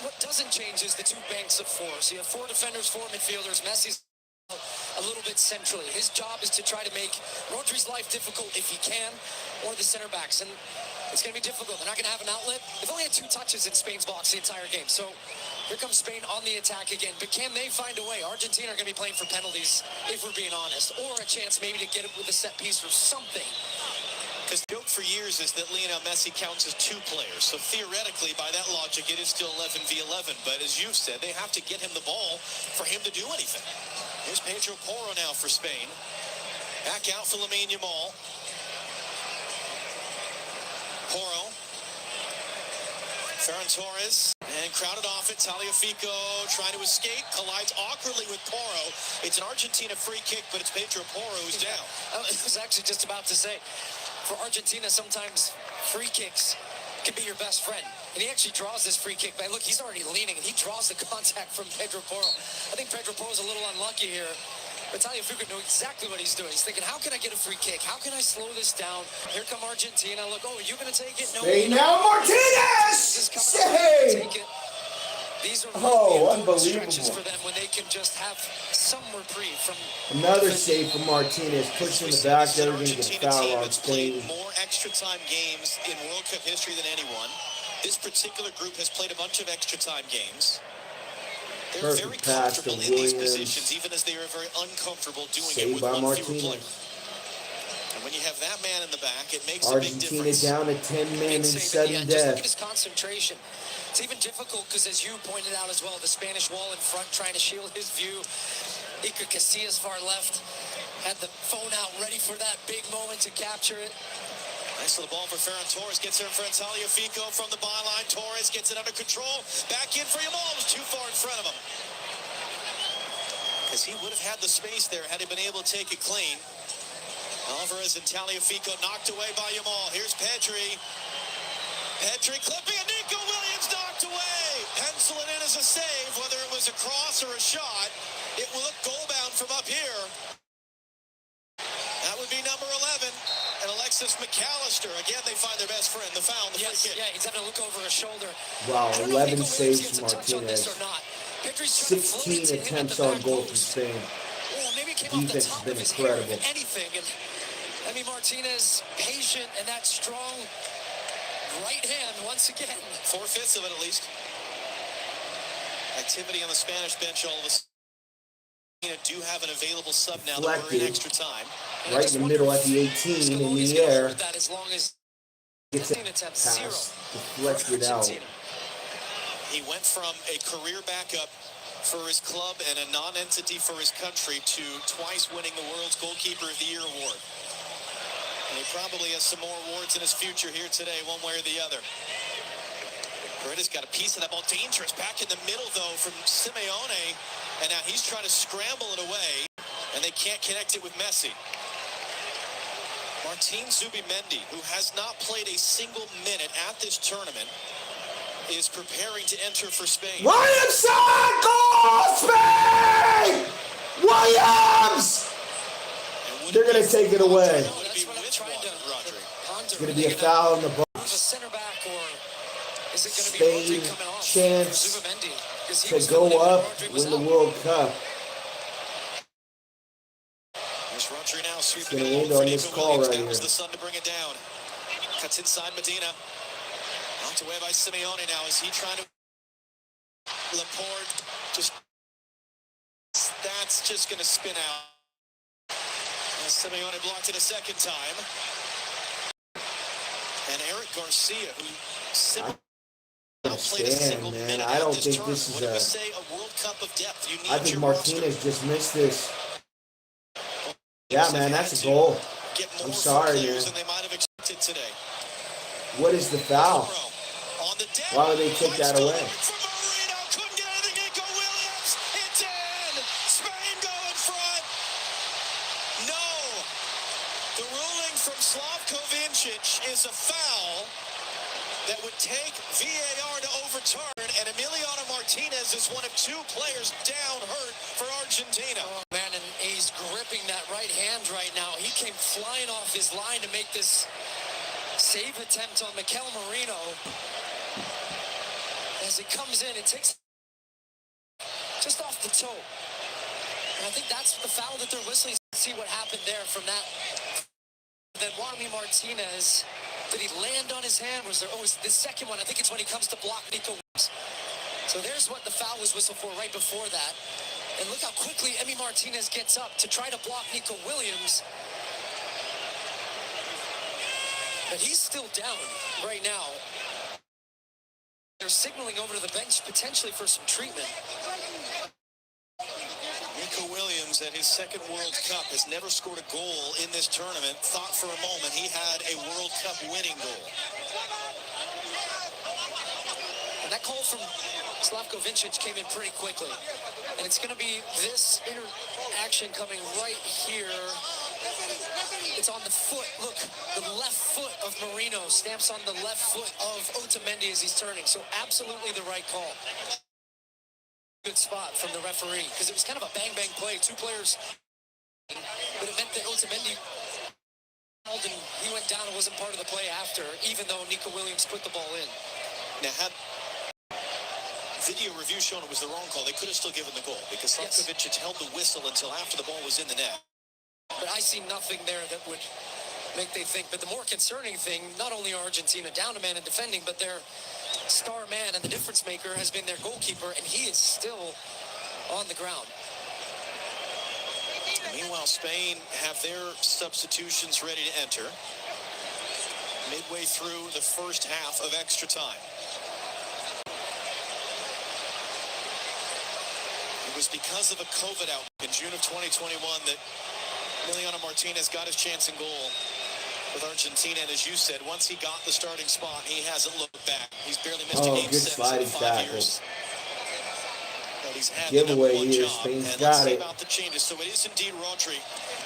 What doesn't change is the 2 banks of 4. So you have 4 defenders, 4 midfielders. Messi's a little bit centrally. His job is to try to make Rodri's life difficult if he can, or the center backs. And it's going to be difficult. They're not going to have an outlet. They've only had 2 touches in Spain's box the entire game. So here comes Spain on the attack again. But can they find a way? Argentina are going to be playing for penalties, if we're being honest, or a chance maybe to get it with a set piece or something. Because the joke for years is that Lionel Messi counts as 2 players. So theoretically, by that logic, it is still 11v11. But as you've said, they have to get him the ball for him to do anything. Here's Pedro Porro now for Spain. Back out for Lamine Yamal. Porro. Ferran Torres. And crowded off it. Tagliafico trying to escape. Collides awkwardly with Porro. It's an Argentina free kick, but it's Pedro Porro who's down. I was actually just about to say, for Argentina, sometimes free kicks can be your best friend. And he actually draws this free kick. But look, he's already leaning, and he draws the contact from Pedro Porro. I think Pedro Porro's a little unlucky here. But Tagliafico knew exactly what he's doing. He's thinking, how can I get a free kick? How can I slow this down? Here come Argentina. Look, oh, are you going to take it? No. Hey, now Martinez! Save! These are unbelievable. stretches for them when they can just have some reprieve from... Another save from Martinez. Puts in the back there. We're going to get foul on Spain. More extra time games in World Cup history than anyone. This particular group has played a bunch of extra time games. They're very comfortable in these positions, even as they are very uncomfortable doing it with one fewer player. And when you have that man in the back, it makes a big difference. Argentina down to 10 men and 7 Just death. look at his concentration. It's even difficult because, as you pointed out as well, the Spanish wall in front trying to shield his view. Iker Casillas far left had the phone out ready for that big moment to capture it. Nice little ball for Ferran Torres. Gets there in front of Tagliafico from the byline. Torres gets it under control. Back in for Yamal. It was too far in front of him. Because he would have had the space there had he been able to take it clean. Alvarez and Tagliafico knocked away by Yamal. Here's Pedri. Pedri clipping, and Nico Williams knocked away. Pencil it in as a save, whether it was a cross or a shot. It will look goal bound from up here. That would be number 11. Alexis McAllister. Again, they find their best friend, the foul, the free kick. Yeah, he's having to look over his shoulder. Wow, I don't know if 11 Nico Williams saves gets from a touch on this Martinez. or not. Pedri's trying to float it 16 to him at attempts the on back goal from post. Spain. Oh, maybe it came off the Defense has top been of his hair, incredible. if anything. And Emi Martinez, patient, and that strong right hand once again. 4/5 of it at least. Activity on the Spanish bench all of a sudden. Do have an available sub now that we're in extra time. Right in the middle at the 18 in the air. That as long as Gets it pass deflected out. He went from a career backup for his club and a non-entity for his country to twice winning the World's Goalkeeper of the Year award. And he probably has some more awards in his future here today, one way or the other. Bertta's got a piece of that ball. Dangerous back in the middle, though, from Simeone. And now he's trying to scramble it away, and they can't connect it with Messi. Martin Zubimendi, who has not played a single minute at this tournament, is preparing to enter for Spain. Williamson! Goal! Spain! Williams! They're going to take it away. It's going to be a foul in the box. Spain chance to go up, win the World Cup. It's going to end on this call right here. The sun to bring it down. Cuts inside Medina. Knocked away by Simeone now. Is he trying to... Laporte just... That's just going to spin out. And Simeone blocked it a second time. And Eric Garcia, who... Understand, man. I don't think this is a World Cup of depth. I think Martinez just missed this. Yeah, man, that's a goal. I'm sorry, man. What is the foul? Why would they take that away? The ruling from Slavko Vincic is a foul that would take VAR to overturn, and Emiliano Martinez is one of two players down hurt for Argentina. Oh, man, and he's gripping that right hand right now. He came flying off his line to make this save attempt on Mikel Merino. As it comes in, it takes just off the toe. And I think that's the foul that they're whistling. See what happened there from that. Then Juanmi Martinez... Did he land on his hand? Was there? Oh, it's the second one. I think it's when he comes to block Nico Williams. So there's what the foul was whistled for right before that. And look how quickly Emi Martinez gets up to try to block Nico Williams. But he's still down right now. They're signaling over to the bench potentially for some treatment. Nico Williams, at his second World Cup, has never scored a goal in this tournament. Thought for a moment he had a World Cup winning goal. And that call from Slavko Vincic came in pretty quickly. And it's going to be this interaction coming right here. It's on the foot. Look, the left foot of Merino stamps on the left foot of Otamendi as he's turning. So absolutely the right call. Good spot from the referee, because it was kind of a bang-bang play. Two players, but it meant that Otamendi and he went down and wasn't part of the play after, even though Nico Williams put the ball in. Now, had video review shown it was the wrong call, they could have still given the goal, because Slavkovic held the whistle until after the ball was in the net. But I see nothing there that would make they think. But the more concerning thing, not only are Argentina down a man in defending, but their star man and the difference maker has been their goalkeeper, and he is still on the ground. Meanwhile, Spain have their substitutions ready to enter midway through the first half of extra time. It was because of a COVID outbreak in June of 2021 that Emiliano Martinez got his chance in goal with Argentina, and as you said, once he got the starting spot, he hasn't looked back. He's barely missed a game since 5 years. But he's had giveaway the here. job. Spain's And got let's see it. about the changes. So it is indeed Rodri,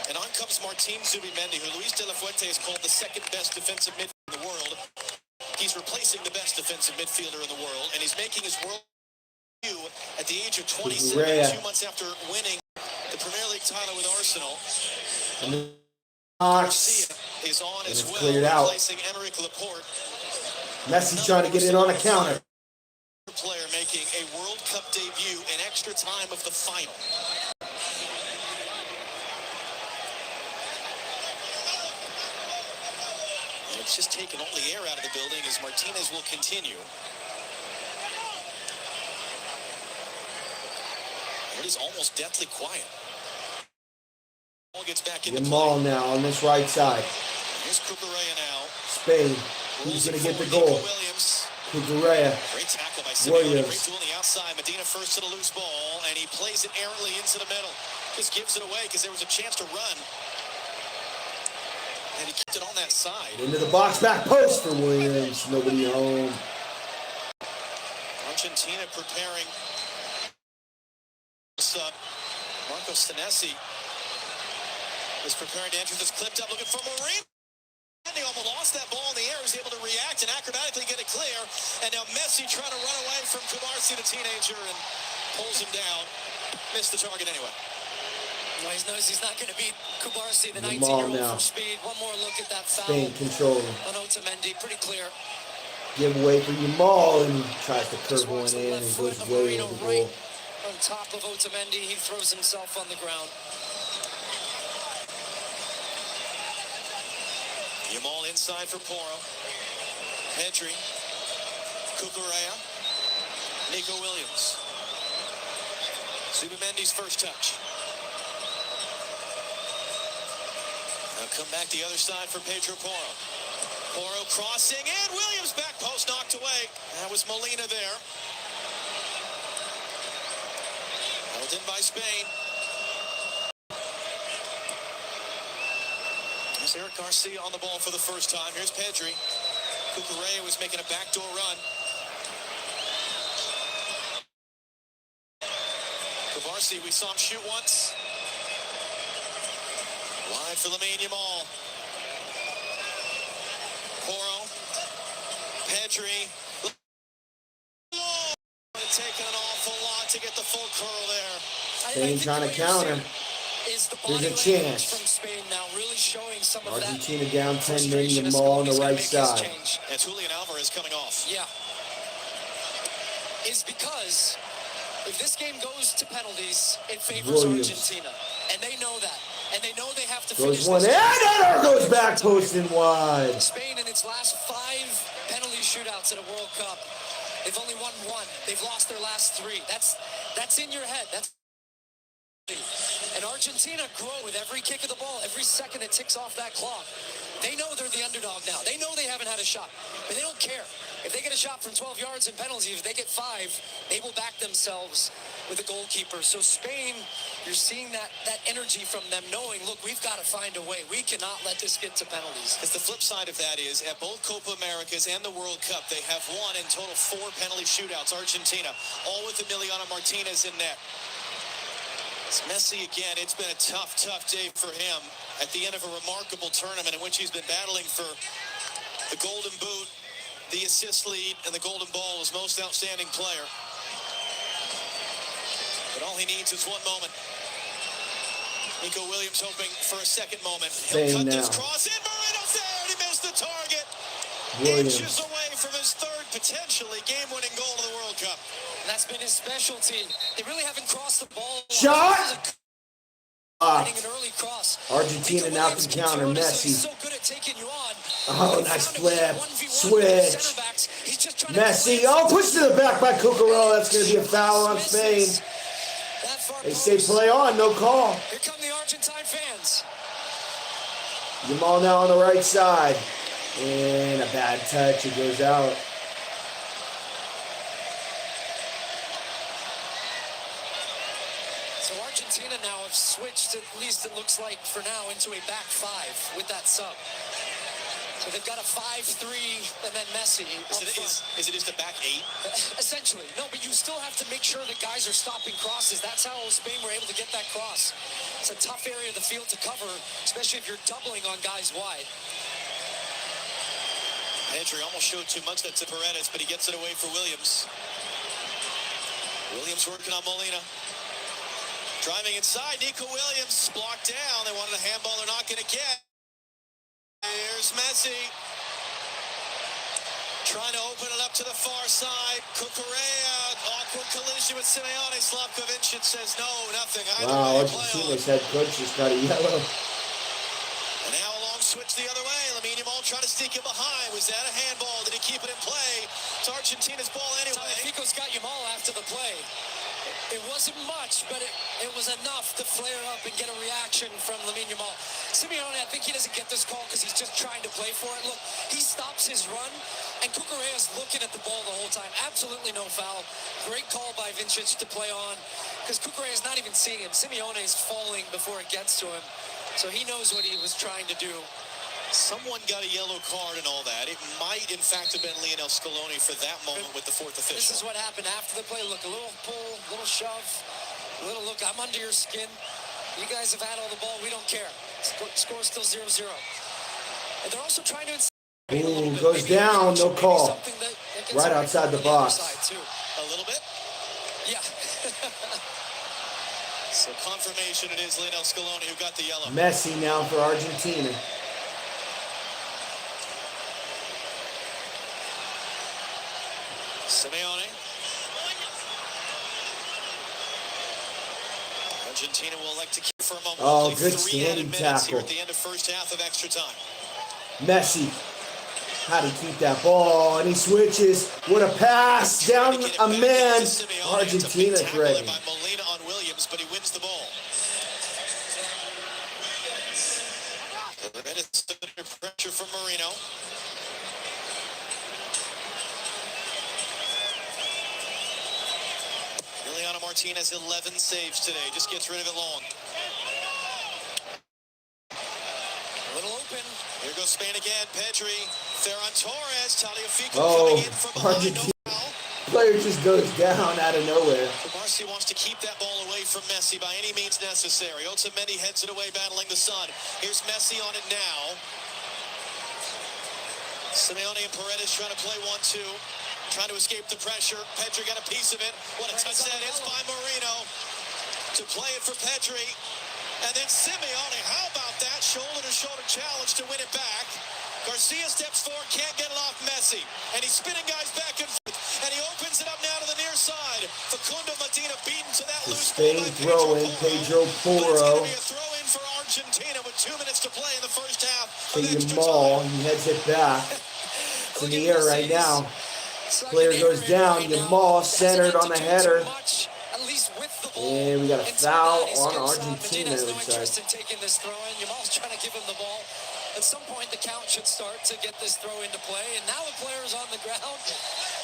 and on comes Martin Zubimendi, who Luis de la Fuente has called the second best defensive midfielder in the world. He's replacing the best defensive midfielder in the world, and he's making his world debut at the age of 27, 2 months after winning the Premier League title with Arsenal. Garcia is on And as it's well, cleared out. replacing Emerick Laporte. Messi trying to get in on a counter. Player making a World Cup debut in extra time of the final. And it's just taken all the air out of the building as Martinez will continue. It is almost deathly quiet. Ball gets back into Yamal now on this right side. Here's Cucurella now. Spain. Who's going to get the goal? Cucurella. Great tackle by Simeone. Great Williams. tool on the outside. Medina first to the loose ball, and he plays it errantly into the middle. Just gives it away because there was a chance to run. And he kept it on that side. Into the box, back post for Williams. Nobody home. Argentina preparing. Marco Senesi is preparing to enter this clipped up, looking for Marine. And he almost lost that ball in the air. He was able to react and acrobatically get it clear. And now Messi trying to run away from Kubarsi, the teenager, and pulls him down. Missed the target anyway. Well, he knows he's not going to beat Kubarsi, the Yamal 19-year-old now. from speed. One more look at that foul. Spain controlling. On Otamendi, pretty clear. Give away for Yamal, and he tries to curve one in and goes way over the goal. On top of Otamendi, he throws himself on the ground. Yamal inside for Poro. Pedri. Cucurella. Nico Williams. Zubimendi's first touch. Now come back the other side for Pedro Poro. Poro crossing and Williams back post knocked away. That was Molina there. Held in by Spain. There's Eric Garcia on the ball for the first time. Here's Pedri. Cucurella was making a backdoor run. Kubarsi, we saw him shoot once. Wide for Lamine Yamal. Poro. Pedri. Oh, taking an awful lot to get the full curl there. Spain trying to counter. There's a chance. From Spain now, really showing some of Argentina that down 10 men. Yamal on the right side. And Julian Alvarez coming off. Yeah. Is because if this game goes to penalties, it favors Williams. Argentina. And they know that. And they know they have to Goes finish one, this. and another goes back post and wide. Spain in its last 5 penalty shootouts at a World Cup, they've only won 1. They've lost their last 3. That's in your head. That's and Argentina grow with every kick of the ball, every second it ticks off that clock. They know they're the underdog now. They know they haven't had a shot, but they don't care. If they get a shot from 12 yards in penalties, if they get 5, they will back themselves with the goalkeeper. So Spain, you're seeing that energy from them, knowing, look, we've got to find a way. We cannot let this get to penalties. Because the flip side of that is, at both Copa Americas and the World Cup, they have won in total 4 penalty shootouts, Argentina, all with Emiliano Martinez in net. It's Messi again. It's been a tough day for him at the end of a remarkable tournament in which he's been battling for the Golden Boot, the assist lead, and the Golden Ball as most outstanding player. But all he needs is one moment. Nico Williams hoping for a second moment. He'll cut this cross in. Moreno's there, and he missed the target. Williams. Inches away from his third, potentially game-winning goal of the World Cup. And that's been his specialty. They really haven't crossed the ball. Shot! An early cross. Argentina now can counter. Messi. So good at taking you on. Oh, nice flip. Switch. Messi. Oh, pushed to the back by Cucurella. That's going to be a foul on Spain. They say play on, no call. Here come the Argentine fans. Yamal now on the right side. And a bad touch. It goes out. So Argentina now have switched, at least it looks like for now, into a back 5 with that sub. So they've got a 5-3 and then Messi. Is it just a back 8? Essentially. No, but you still have to make sure that guys are stopping crosses. That's how Spain were able to get that cross. It's a tough area of the field to cover, especially if you're doubling on guys wide. Pedri almost showed too much that to Paredes, but he gets it away for Williams. Williams working on Molina. Driving inside, Nico Williams blocked down. They wanted a handball they're not going to get. Here's Messi. Trying to open it up to the far side. Cucurella, awkward collision with Simeone. Slavkovic says no, nothing. Wow, Argentina's head coach just got a yellow. And now a long switch the other way. Lamine Yamal trying to sneak it behind. Was that a handball? Did he keep it in play? It's Argentina's ball anyway. Fico's got Yamal after the play. It wasn't much, but it was enough to flare up and get a reaction from Lamine Yamal. Simeone, I think he doesn't get this call because he's just trying to play for it. Look, he stops his run, and Cucurella's looking at the ball the whole time. Absolutely no foul. Great call by Vincic to play on because Cucurella's not even seeing him. Simeone is falling before it gets to him, so he knows what he was trying to do. Someone got a yellow card and all that. It might, in fact, have been Lionel Scaloni for that moment with the fourth official. This is what happened after the play. Look, a little pull, a little shove, a little look. I'm under your skin. You guys have had all the ball. We don't care. Score's still 0-0. And they're also trying to... Ooh, goes down, no call. Right outside the box. A little bit? Yeah. So confirmation it is Lionel Scaloni who got the yellow. Messi now for Argentina. Simeone. Argentina will elect to keep for a moment. Oh, good standing tackle. Here at the end of first half of extra time. Messi. How to keep that ball, and he switches. What a pass down a man. Argentina threatening. By Molina on Williams, but he wins the ball. Minutes under pressure from Marino. Emiliano Martinez 11 saves today. Just gets rid of it long. A little open. Here goes Spain again. Pedri. Ferran Torres. Tagliafico coming in from behind. Argentina. Player just goes down out of nowhere. Marcy wants to keep that ball away from Messi by any means necessary. Otamendi heads it away, battling the sun. Here's Messi on it now. Simeone and Paredes trying to play 1-2. Trying to escape the pressure. Pedri got a piece of it. What a touch that is by Marino. To play it for Pedri. And then Simeone, how about that? Shoulder-to-shoulder challenge to win it back. Garcia steps forward, can't get it off Messi. And he's spinning guys back and forth. And he opens it up now to the near side. Facundo Medina beaten to that loose Spain throw in, Pedro Porro. It's going to be a throw in for Argentina with 2 minutes to play in the first half. To Yamal, he heads it back. It's in the air right now. Player goes down. Yamal centered on the header. And we got a foul on Argentina. Medina's no interest in taking this throw in. Yamal's trying to give him the ball. At some point, the count should start to get this throw into play. And now the player's on the ground.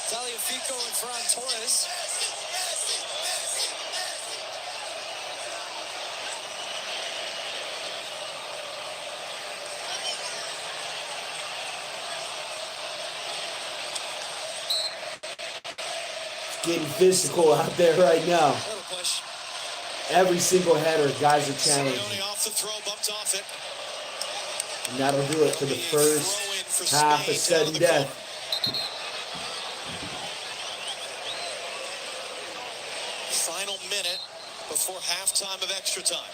Tagliafico and Ferran Torres. Getting physical out there right now. Every single header, guys are challenging. And that'll do it for the first half of sudden death. Final minute before halftime of extra time.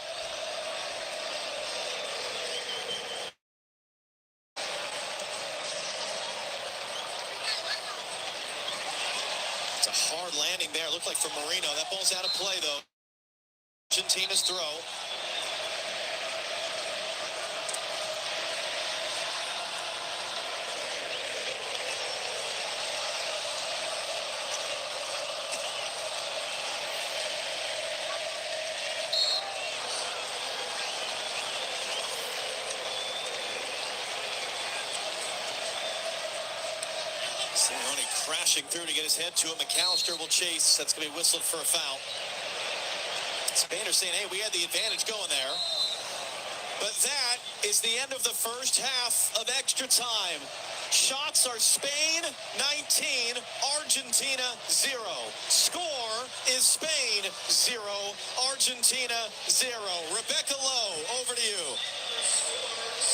It's a hard landing there. Looked like for Marino. That ball's out of play, though. Argentina's throw. Simeone crashing through to get his head to it. McAllister will chase. That's going to be whistled for a foul. Spain are saying, hey, we had the advantage going there. But that is the end of the first half of extra time. Shots are Spain 19, Argentina 0. Score is Spain 0, Argentina 0. Rebecca Lowe, over to you.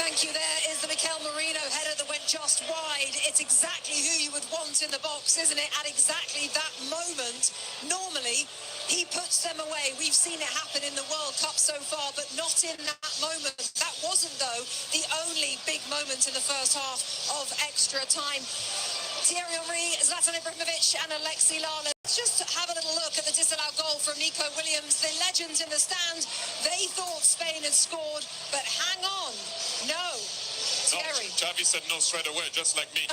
Thank you. There is the Mikel Merino header that went just wide. It's exactly who you would want in the box, isn't it? At exactly that moment. Normally, He puts them away. We've seen it happen in the World Cup so far, but not in that moment. That wasn't, though, the only big moment in the first half of extra time. Thierry Henry, Zlatan Ibrahimovic and Alexi Lalas. Let's just have a little look at the disallowed goal from Nico Williams. The legends in the stand, they thought Spain had scored, but hang on. No. Thierry. Xavi said no straight away, just like me.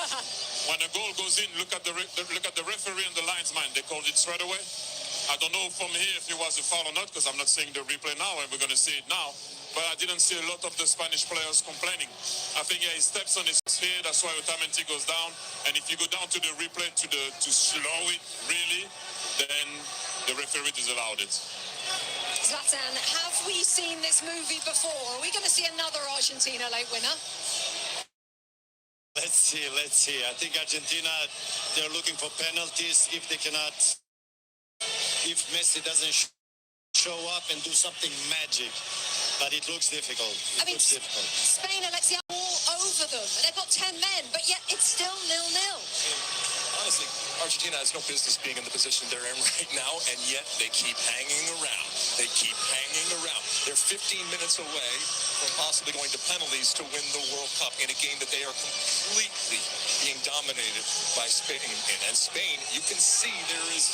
When a goal goes in, look at the referee and the linesman. They called it straight away. I don't know from here if it was a foul or not, because I'm not seeing the replay now, and we're going to see it now. But I didn't see a lot of the Spanish players complaining. I think he steps on his head, that's why Otamendi goes down. And if you go down to the replay to slow it, really, then the referee disallowed it. Zlatan, have we seen this movie before? Are we going to see another Argentina late winner? Let's see. I think Argentina, they're looking for penalties. If they cannot, if Messi doesn't show up and do something magic, but it looks difficult. Spain, Alexia, all over them. They've got 10 men, but yet it's still 0-0. Honestly, Argentina has no business being in the position they're in right now, and yet they keep hanging around. They're 15 minutes away from possibly going to penalties to win the World Cup in a game that they are completely being dominated by Spain. And Spain, you can see there is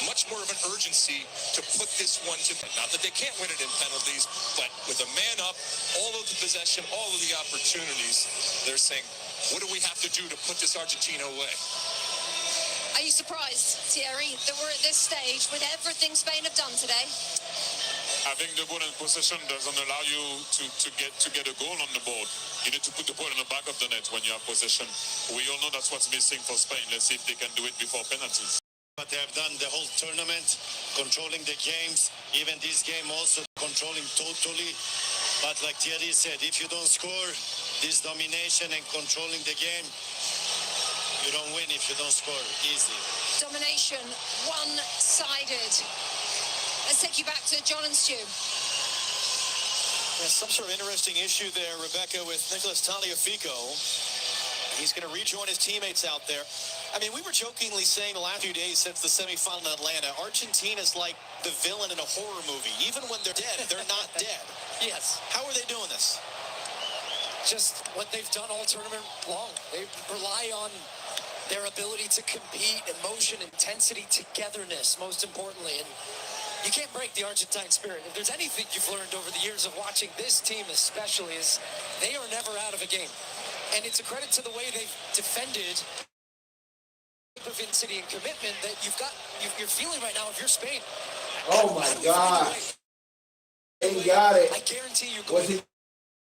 much more of an urgency to put this one to bed. Not that they can't win it in penalties, but with a man up, all of the possession, all of the opportunities, they're saying, what do we have to do to put this Argentina away? Are you surprised, Thierry, that we're at this stage with everything Spain have done today? Having the ball in possession doesn't allow you to get a goal on the board. You need to put the ball in the back of the net when you have possession. We all know that's what's missing for Spain. Let's see if they can do it before penalties. But they have done the whole tournament, controlling the games, even this game also controlling totally. But like Thierry said, if you don't score, this domination and controlling the game, you don't win if you don't score. Easy. Domination, one-sided. Let's take you back to John and Stu. There's some sort of interesting issue there, Rebecca, with Nicolas Tagliafico. He's going to rejoin his teammates out there. I mean, we were jokingly saying the last few days since the semifinal in Atlanta, Argentina's like the villain in a horror movie. Even when they're dead, they're not dead. Yes. How are they doing this? Just what they've done all tournament long. They rely on their ability to compete, emotion, intensity, togetherness, most importantly. And you can't break the Argentine spirit. If there's anything you've learned over the years of watching this team especially, is they are never out of a game. And it's a credit to the way they've defended of intensity and commitment that you're feeling right now if you're Spain. Oh my God. They got it. I guarantee you're going to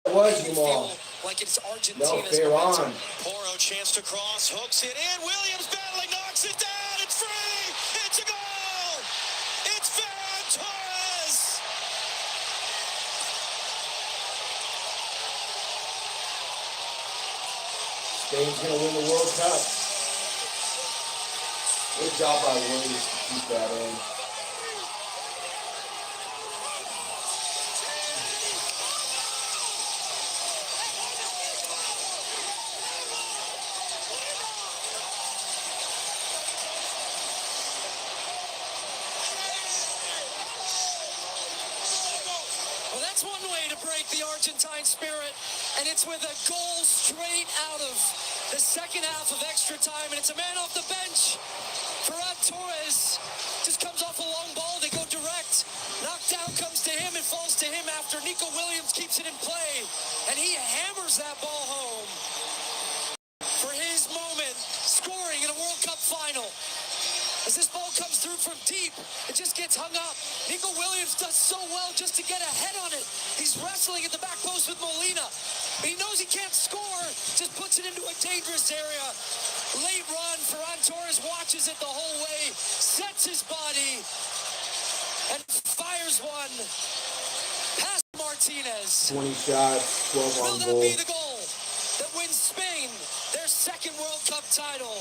feel like it's Argentina's fair on. Poro chance to cross, hooks it in. Williams battling, knocks it down. It's free. It's a goal. It's Ferran Torres. Spain's going to win the World Cup. Good job by Williams to keep that in. Well, that's one way to break the Argentine spirit, and it's with a goal straight out of the second half of extra time, and it's a man off the bench. Ferran Torres just comes off a long ball. They go direct. Knockdown comes to him. It falls to him after Nico Williams keeps it in play, and he hammers that ball home for his moment, scoring in a World Cup final. As this ball comes through from deep, it just gets hung up. Nico Williams does so well just to get ahead on it. He's wrestling at the back post with Molina. But he knows he can't score, just puts it into a dangerous area. Late run, Ferran Torres watches it the whole way, sets his body, and fires one past Martinez. 20 shots, 12 on goal. Will that goal. be the goal that wins Spain their second World Cup title?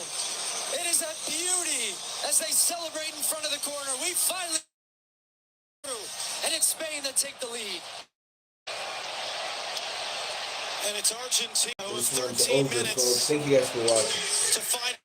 It is a beauty as they celebrate in front of the corner. We finally through, and it's Spain that take the lead. And it's Argentina with This one's 13 over, minutes folks. Thank you guys for watching. to find